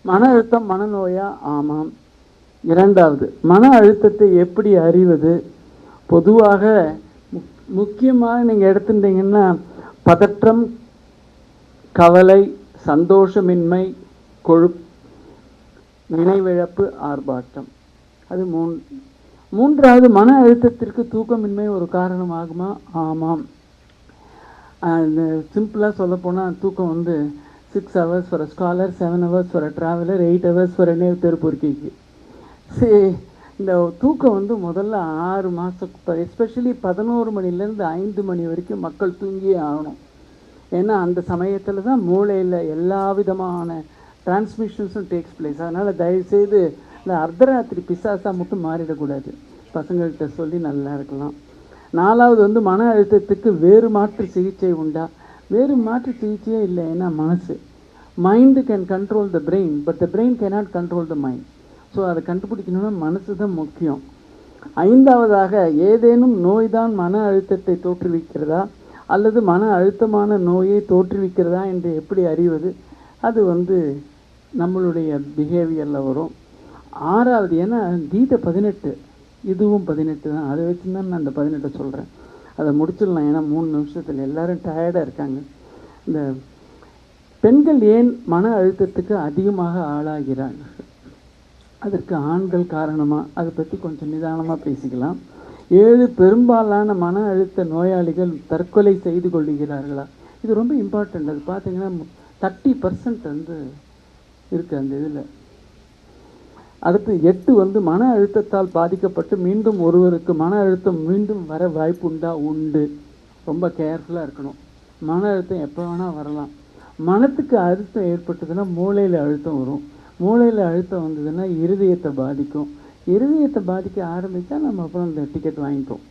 S11: மன அழுத்தம் மனநோயா? ஆமாம். இரண்டாவது, மன அழுத்தத்தை எப்படி அறிவது? பொதுவாக முக்கியமாக நீங்கள் எடுத்துட்டீங்கன்னா பதற்றம், கவலை, சந்தோஷமின்மை, நினைவிழப்பு, ஆர்ப்பாட்டம். அது மூன்றாவது, மன அழுத்தத்திற்கு தூக்கமின்மை ஒரு காரணமாகுமா? ஆமாம். சிம்பிளாக சொல்லப்போனால் தூக்கம் 6 hours for a scholar, 7 hours for a traveler, 8 hours for a native திருப்பூர்க்கிக்கு. சரி, இந்த தூக்கம் வந்து முதல்ல 6 மாதம் எஸ்பெஷலி 11 மணிலேருந்து 5 மணி வரைக்கும் மக்கள் தூங்கியே ஆகணும். ஏன்னா அந்த சமயத்தில் தான் மூளையில் எல்லா விதமான டிரான்ஸ்மிஷன்ஸும் டேக்ஸ் பிளேஸ். அதனால் தயவுசெய்து இந்த அர்த்தராத்திரி பிசாசாக மட்டும் மாறிடக்கூடாது. பசங்கள்கிட்ட சொல்லி நல்லா இருக்கலாம். 4வது வந்து மன அழுத்தத்துக்கு வேறு மாற்று சிகிச்சை உண்டா? வேறு மாற்று சிகிச்சையே இல்லை. ஏன்னா மனசு, mind can control the brain, but the brain cannot control the mind. So அதை கண்டுபிடிக்கணும்னா மனசு தான் முக்கியம். 5வதாக, ஏதேனும் நோய் தான் மன அழுத்தத்தை தோற்றுவிக்கிறதா அல்லது மன அழுத்தமான நோயை தோற்றுவிக்கிறதா என்று எப்படி அறிவது? அது வந்து நம்மளுடைய பிஹேவியரில் வரும். 6வது, ஏன்னா கீதை 18, இதுவும் 18 தான். அதை வச்சு தான் நான் அந்த 18 சொல்கிறேன். அதை முடிச்சிடலாம், ஏன்னா 3 நிமிஷத்தில் எல்லோரும் டயர்டாக இருக்காங்க. இந்த பெண்கள் ஏன் மன அழுத்தத்துக்கு அதிகமாக ஆளாகிறார்கள்? அதற்கு ஆண்கள் காரணமாக? அதை பற்றி கொஞ்சம் நிதானமாக பேசிக்கலாம். 7 பெரும்பாலான மன அழுத்த நோயாளிகள் தற்கொலை செய்து கொள்ளுகிறார்களா? இது ரொம்ப இம்பார்ட்டண்ட். அது பார்த்தீங்கன்னா 30% வந்து இருக்குது அந்த இதில். அடுத்து 8 வந்து மன அழுத்தத்தால் பாதிக்கப்பட்டு மீண்டும் ஒருவருக்கு மன அழுத்தம் மீண்டும் வர வாய்ப்பு உண்டா? உண்டு. ரொம்ப கேர்ஃபுல்லாக இருக்கணும். மன அழுத்தம் எப்போ வேணால் வரலாம். மனத்துக்கு அழுத்தம் ஏற்பட்டதுன்னா மூளையில் அழுத்தம் வரும். மூளையில் அழுத்தம் வந்ததுன்னா இருதயத்தை பாதிக்கும். இருதயத்தை பாதிக்க ஆரம்பித்தா நம்ம அப்புறம் அந்த டிக்கெட் வாங்கிப்போம்.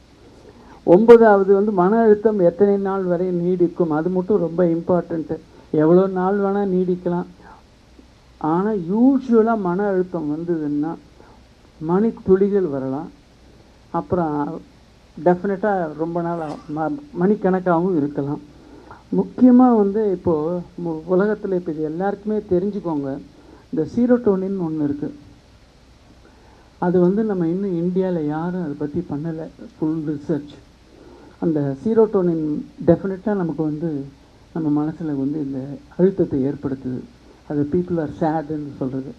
S11: 9வது வந்து மன அழுத்தம் எத்தனை நாள் வரை நீடிக்கும்? அது மட்டும் ரொம்ப இம்பார்ட்டண்ட்டு. எவ்வளோ நாள் வேணால் நீடிக்கலாம். ஆனால் யூஸ்வலாக மன அழுத்தம் வந்ததுன்னா மணித்துளிகள் வரலாம். அப்புறம் டெஃபினட்டாக ரொம்ப நாள் மணிக்கணக்காகவும் இருக்கலாம். முக்கியமாக வந்து இப்போது உலகத்தில் இப்போ இது எல்லாருக்குமே தெரிஞ்சுக்கோங்க, இந்த சீரோட்டோனின் ஒன்று இருக்குது. அது வந்து நம்ம இன்னும் இந்தியாவில் யாரும் அதை பற்றி பண்ணலை ஃபுல் ரிசர்ச். அந்த சீரோட்டோனின் டெஃபினட்டாக நமக்கு வந்து நம்ம மனசில் வந்து இந்த அழுத்தத்தை ஏற்படுத்துது. அது பீப்புள் ஆர் சேடுன்னு சொல்கிறது.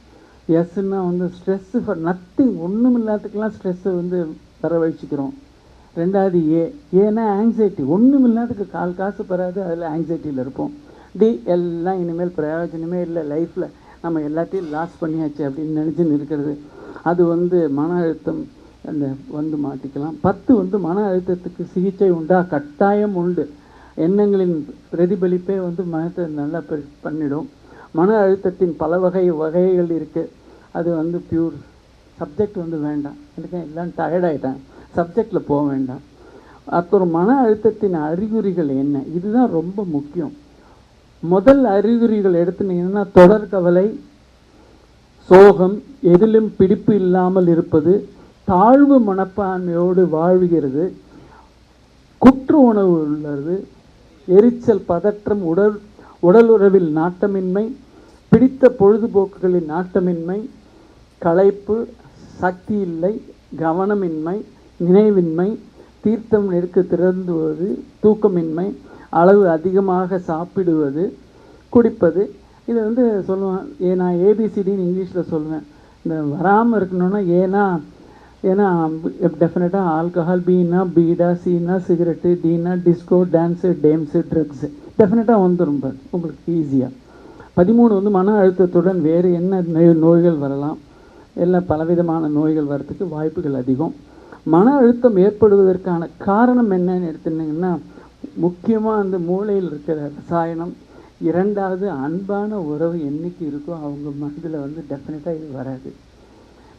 S11: எஸ்ன்னா வந்து ஸ்ட்ரெஸ்ஸு ஃபார் நத்திங், ஒன்றும் இல்லாததுக்கெல்லாம் ஸ்ட்ரெஸ்ஸை வந்து வரவழைச்சிக்கிறோம். 2வது ஏன்னா ஆங்ஸைட்டி, ஒன்றும் இல்லாததுக்கு காசு பெறாது, அதில் ஆங்ஸைட்டியில் இருப்போம். எல்லாம் இனிமேல் பிரயோஜனமே இல்லை, லைஃப்பில் நம்ம எல்லாத்தையும் லாஸ் பண்ணியாச்சு அப்படின்னு நினச்சின்னு இருக்கிறது. அது வந்து மன அழுத்தம் அந்த வந்து மாட்டிக்கலாம். 10 வந்து மன அழுத்தத்துக்கு சிகிச்சை உண்டா? கட்டாயம் உண்டு. எண்ணங்களின் பிரதிபலிப்பே வந்து மனத்தை நல்லா பண்ணிடும். மன அழுத்தத்தின் பல வகைகள் இருக்குது. அது வந்து பியூர் சப்ஜெக்ட் வந்து வேண்டாம், எனக்கு எல்லாம் டயர்டாயிட்டாங்க, சப்ஜெக்டில் போக வேண்டாம். அப்புறம் மன அழுத்தத்தின் அறிகுறிகள் என்ன? இதுதான் ரொம்ப முக்கியம். முதல் அறிகுறிகள் எடுத்துனீங்கன்னா தொடர் கவலை, சோகம், எதிலும் பிடிப்பு இல்லாமல் இருப்பது, தாழ்வு மனப்பான்மையோடு வாழ்கிறது, குற்ற உணவு உள்ளது, எரிச்சல், பதற்றம், உடலுறவில் நாட்டமின்மை, பிடித்த பொழுதுபோக்குகளின் நாட்டமின்மை, களைப்பு, சக்தி இல்லை, கவனமின்மை, நினைவின்மை, தீர்த்தம் நெருக்க திறந்துவது, தூக்கமின்மை, அளவு அதிகமாக சாப்பிடுவது, குடிப்பது. இதை வந்து சொல்லுவேன், நான் ஏபிசிடின்னு இங்கிலீஷில் சொல்லுவேன். இந்த வராமல் இருக்கணும்னா ஏன்னா டெஃபினட்டாக ஆல்கஹால், பீனா பீடா, சீனா சிகரெட்டு, டீனா டிஸ்கோ, டான்ஸு, டேம்ஸு, ட்ரக்ஸு டெஃபினட்டாக வந்துடும் உங்களுக்கு ஈஸியாக. 13 வந்து மன அழுத்தத்துடன் வேறு என்ன நோய்கள் வரலாம்? எல்லாம் பலவிதமான நோய்கள் வர்றதுக்கு வாய்ப்புகள் அதிகம். மன அழுத்தம் ஏற்படுவதற்கான காரணம் என்னன்னு எடுத்துட்டிங்கன்னா, முக்கியமாக அந்த மூளையில் இருக்கிற ரசாயனம். 2வது அன்பான உறவு என்றைக்கு இருக்கோ அவங்க மனதில் வந்து டெஃபினட்டாக இது வராது.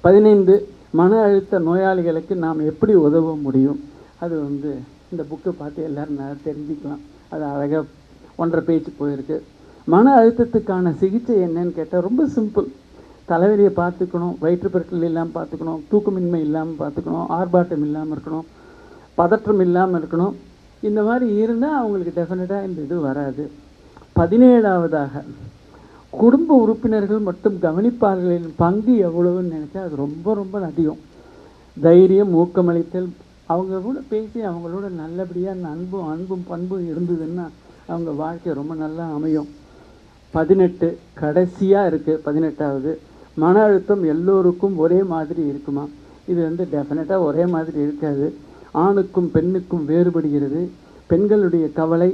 S11: 15 மன அழுத்த நோயாளிகளுக்கு நாம் எப்படி உதவ முடியும்? அது வந்து இந்த புக்கை பார்த்து எல்லோரும் நல்லா தெரிஞ்சுக்கலாம். அது அழகாக 1.5 பேஜ் போயிருக்கு. மன அழுத்தத்துக்கான சிகிச்சை என்னன்னு கேட்டால் ரொம்ப சிம்பிள். தலைவலியை பார்த்துக்கணும், வயிற்றுப்பெருக்கல் இல்லாமல் பார்த்துக்கணும், தூக்கமின்மை இல்லாமல் பார்த்துக்கணும், ஆர்ப்பாட்டம் இல்லாமல் இருக்கணும், பதற்றம் இல்லாமல் இருக்கணும். இந்த மாதிரி இருந்தால் அவங்களுக்கு டெஃபினட்டாக இந்த இது வராது. 17வதாக குடும்ப உறுப்பினர்கள் மற்றும் கவனிப்பாளர்களின் பங்கு எவ்வளவுன்னு நினச்சா அது ரொம்ப ரொம்ப அதிகம். தைரியம், ஊக்கமளித்தல், அவங்க கூட பேசி அவங்களோட நல்லபடியாக அன்பும் பண்பும் இருந்ததுன்னா அவங்க வாழ்க்கை ரொம்ப நல்லா அமையும். 18 கடைசியாக இருக்குது. 18வது மன அழுத்தம் எல்லோருக்கும் ஒரே மாதிரி இருக்குமா? இது வந்து டெஃபினட்டாக ஒரே மாதிரி இருக்காது. ஆணுக்கும் பெண்ணுக்கும் வேறுபடுகிறது. பெண்களுடைய கவலை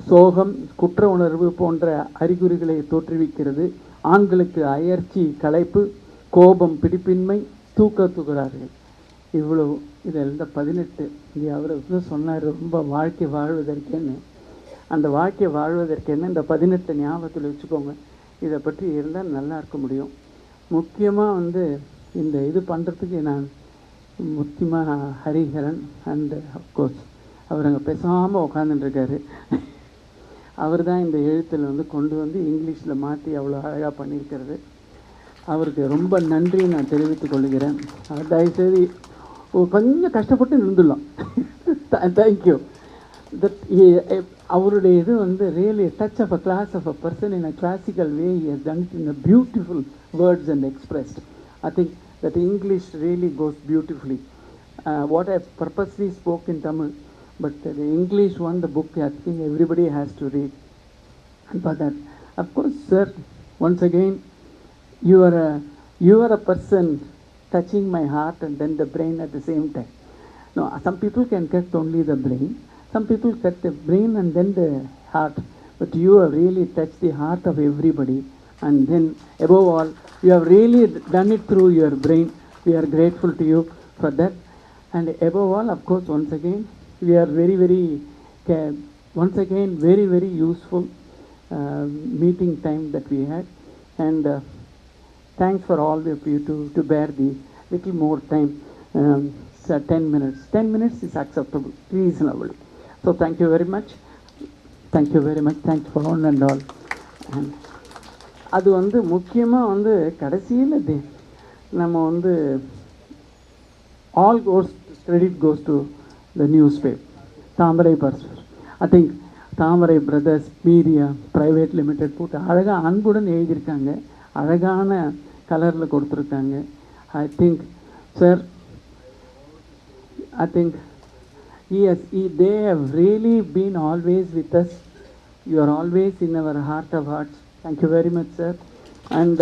S11: சோகம், குற்ற உணர்வு போன்ற அறிகுறிகளை தோற்றுவிக்கிறது. ஆண்களுக்கு அயற்சி, களைப்பு, கோபம், பிடிப்பின்மை, தூக்கத்துகிறார்கள். இவ்வளவு இதெல்லாம் 18. இங்கே அவர் வந்து சொன்னார் ரொம்ப வாழ்க்கை வாழ்வதற்கேன்னு. அந்த வாழ்க்கை வாழ்வதற்கேன்னு இந்த 18 ஞாபகத்தில் வச்சுக்கோங்க. இதை பற்றி இருந்தால் நல்லா இருக்க முடியும். முக்கியமாக வந்து இந்த இது பண்ணுறதுக்கு நான் முக்கியமாக ஹரிஹரன் அண்ட் அஃப்கோர்ஸ் அவர் அங்கே பேசாமல் உட்காந்துட்டுருக்காரு. அவர் தான் இந்த எழுத்தில் வந்து கொண்டு வந்து இங்கிலீஷில் மாற்றி அவ்வளோ அழகாக பண்ணியிருக்கிறது. அவருக்கு ரொம்ப நன்றி நான் தெரிவித்துக் கொள்கிறேன். தயவுசெய்து கொஞ்சம் கஷ்டப்பட்டு நின்றுடலாம். தேங்க்யூ. தட் அவருடைய இது வந்து really touch of a class of a person in a classical way. He has done it in a beautiful words and expressed. I think that English really goes beautifully. What I purposely spoke in Tamil, but the English one, the book, I think everybody has to read. And for that, of course, sir, once again, you are a person touching my heart and then the brain at the same time. No, some people can get only the brain. Some people get the brain and then the heart. But you have really touched the heart of everybody. And then, above all, you have really done it through your brain. We are grateful to you for that. And above all, of course, once again, we are very, very useful meeting time that we had. And thanks for all of you to bear the little more time. 10 minutes. 10 minutes is acceptable, reasonable. So thank you very much. Thank you very much. Thanks for all and all. And அது வந்து முக்கியமாக வந்து கடைசியில் நம்ம வந்து all goes credit goes to the newspaper Thamarai brothers. I think Thamarai brothers media private limited போட்டு அழகாக அன்புடன் எழுதியிருக்காங்க. அழகான கலரில் கொடுத்துருக்காங்க. I think sir, I think they have really been always with us. You are always in our heart of hearts. Thank you very much, sir. And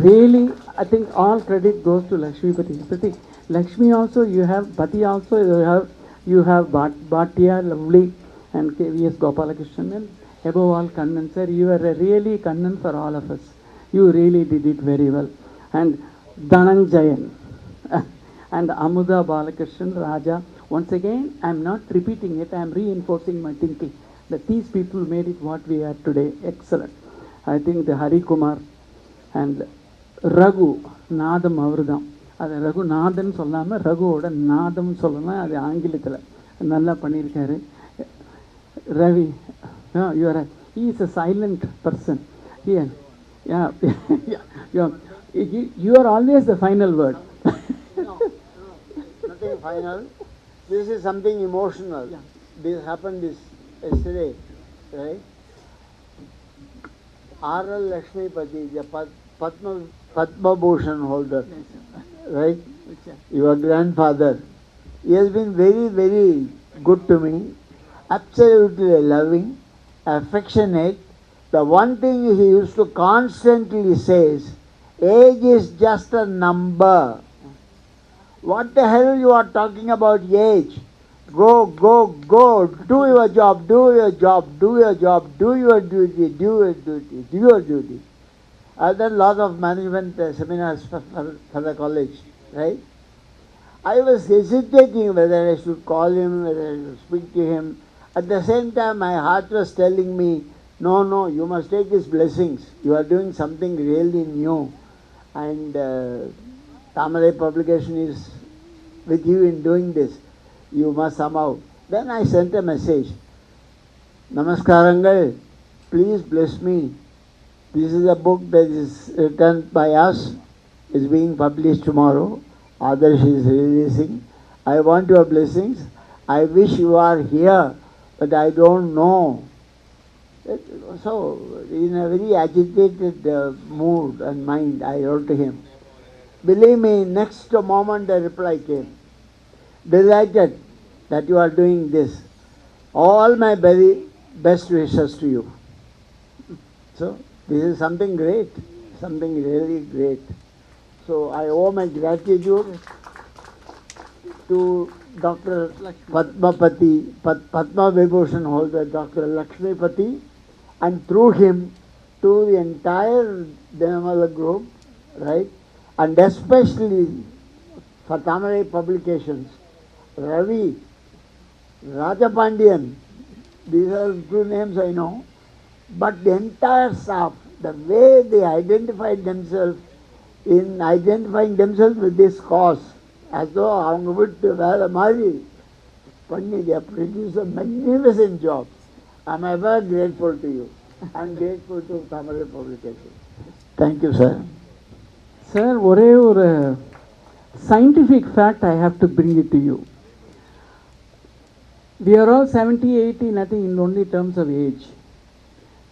S11: really, I think all credit goes to Lakshmi Pati. Lakshmi also, you have Pati also, you have Bhatia, lovely, and KVS Gopalakrishnan, and above all Kannan, sir. You are really Kannan for all of us. You really did it very well. And Dhananjayan and Amuda Balakrishnan, Raja. Once again, I am not repeating it, I am reinforcing my thinking that these people made it what we are today. Excellent. I think the Hari Kumar and Raghu Nadam அவர்தான். அது ரகு நாதன் சொல்லாமல் ரகுவோட நாதம் சொல்லலாம். அது ஆங்கிலத்தில் நல்லா பண்ணியிருக்காரு. Ravi, he is a silent person. You are always the final word.
S6: No, nothing final. This is something emotional. Yeah. This happened yesterday, right? R.L. Lakshmipati, the Padma Bhushan holder, right? Your grandfather. He has been very, very good to me, absolutely loving, affectionate. The one thing he used to constantly say is, age is just a number. What the hell you are talking about age? Go, do your job, do your duty. I've done lot of management seminars for the college, right? I was hesitating whether I should call him, whether I should speak to him. At the same time, my heart was telling me, no, you must take his blessings. You are doing something really new. And Tamarai publication is with you in doing this. You must somehow. Then I sent a message. Namaskarangal, please bless me. This is a book that is written by us. It's being published tomorrow. Adarsh is releasing. I want your blessings. I wish you are here, but I don't know. So, in a very agitated mood and mind, I wrote to him. Believe me, next moment a reply came. Delighted that you are doing this. All my very best wishes to you. So, this is something great, something really great. So, I owe my gratitude to Dr. Padmapati, Padma Vibhushan holder, Dr. Lakshmipati, and through him to the entire Dinamala group, right? And especially for Tamarai Publications, Ravi, Rajapandian, these are two names I know, but the entire staff, the way they identified themselves with this cause, as though அவங்க விட்டு வேலை மாதிரி பண்ணி they have produced a magnificent job. I am ever grateful to you. I am grateful to Tamil Publications. Thank you, sir.
S11: Sir ஒரே ஒரு scientific fact I have to bring it to you. We are all 70, 80, nothing in only terms of age.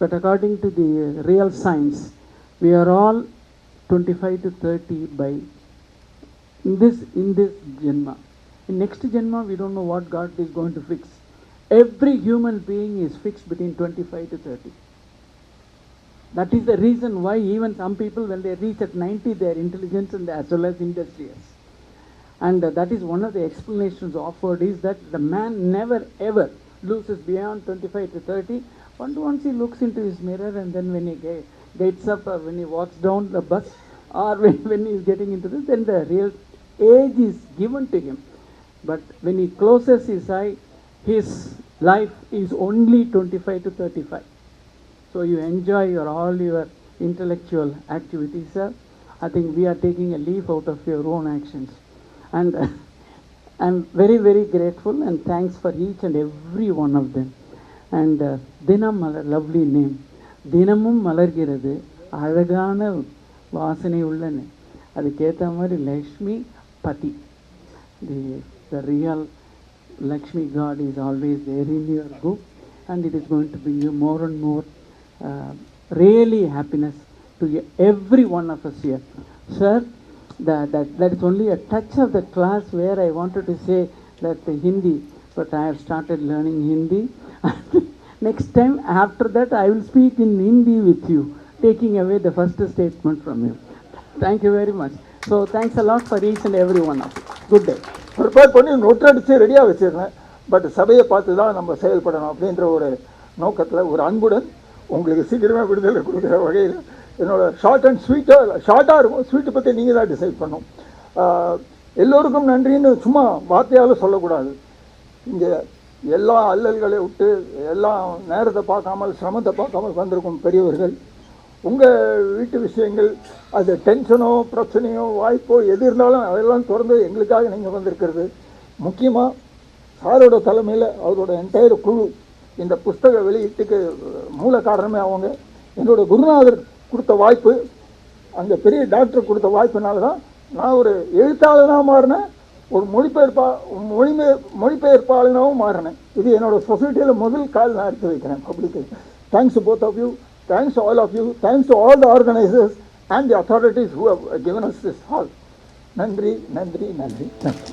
S11: But according to the real science, we are all 25 to 30 by in this Janma. In next Janma, we don't know what God is going to fix. Every human being is fixed between 25 to 30. That is the reason why even some people, when they reach at 90, they are intelligent and as well as industrious. And that is one of the explanations offered, is that the man never ever loses beyond 25 to 30. Once he looks into his mirror, and then when he gets up, or when he walks down the bus, or when he is getting into this, then the real age is given to him. But when he closes his eye, his life is only 25 to 35. So you enjoy all your intellectual activities, sir. I think we are taking a leaf out of your own actions. And I'm very, very grateful, and thanks for each and every one of them. And Dinam, lovely name. தினமும் மலர்கிறது அழகான வாசனை உள்ளன, அதுக்கேற்ற மாதிரி லக்ஷ்மி பதி, the real Lakshmi God is always there in your group, and it is going to bring you more and more really happiness to every one of us here. Sir, that is only a touch of the class where I wanted to say that Hindi, but I have started learning Hindi. Next time, after that, I will speak in Hindi with you, taking away the first statement from you. Thank you very much. So, thanks a lot for each and every one of you. Good day.
S10: Prepare பண்ணி நோட்டடிச்சு ரெடியாக வச்சிருந்தேன். பட் சபையை பார்த்து தான் நம்ம செயல்படணும் அப்படின்ற ஒரு நோக்கத்தில், ஒரு அன்புடன் உங்களுக்கு சீக்கிரமாக விடுதலை கொடுக்குற வகையில் என்னோட ஷார்ட் அண்ட் ஷார்ட்டாக இருக்கும். ஸ்வீட்டை பற்றி நீங்கள் தான் டிசைட் பண்ணணும். எல்லோருக்கும் நன்றின்னு சும்மா வார்த்தையால் சொல்லக்கூடாது. இங்கே எல்லா அல்லல்களை விட்டு, எல்லா நேரத்தை பார்க்காமல், சிரமத்தை பார்க்காமல் வந்திருக்கும் பெரியவர்கள், உங்கள் வீட்டு விஷயங்கள், அது டென்ஷனோ பிரச்சனையோ வாய்ப்போ எது இருந்தாலும் அதெல்லாம் திறந்து எங்களுக்காக நீங்கள் வந்திருக்கிறது. முக்கியமாக சாரோட தலைமையில் அவரோட என்டையர் குழு இந்த புஸ்தக வெளியீட்டுக்கு மூல காரணமே அவங்க. என்னோட குருநாதர் கொடுத்த வாய்ப்பு, அந்த பெரிய டாக்டர் கொடுத்த வாய்ப்புனால தான் நான் ஒரு எழுத்தாளனாக மாறினேன், ஒரு மொழிபெயர்ப்பாளனாகவும் மாறினேன். இது என்னோட சொசைட்டியில் முதல் கால் நான் எடுத்து வைக்கிறேன் பப்ளிக்கு. Thanks to both of you, thanks to all of you, thanks to all the organisers and the authorities who have given us this hall. நன்றி நன்றி நன்றி நன்றி.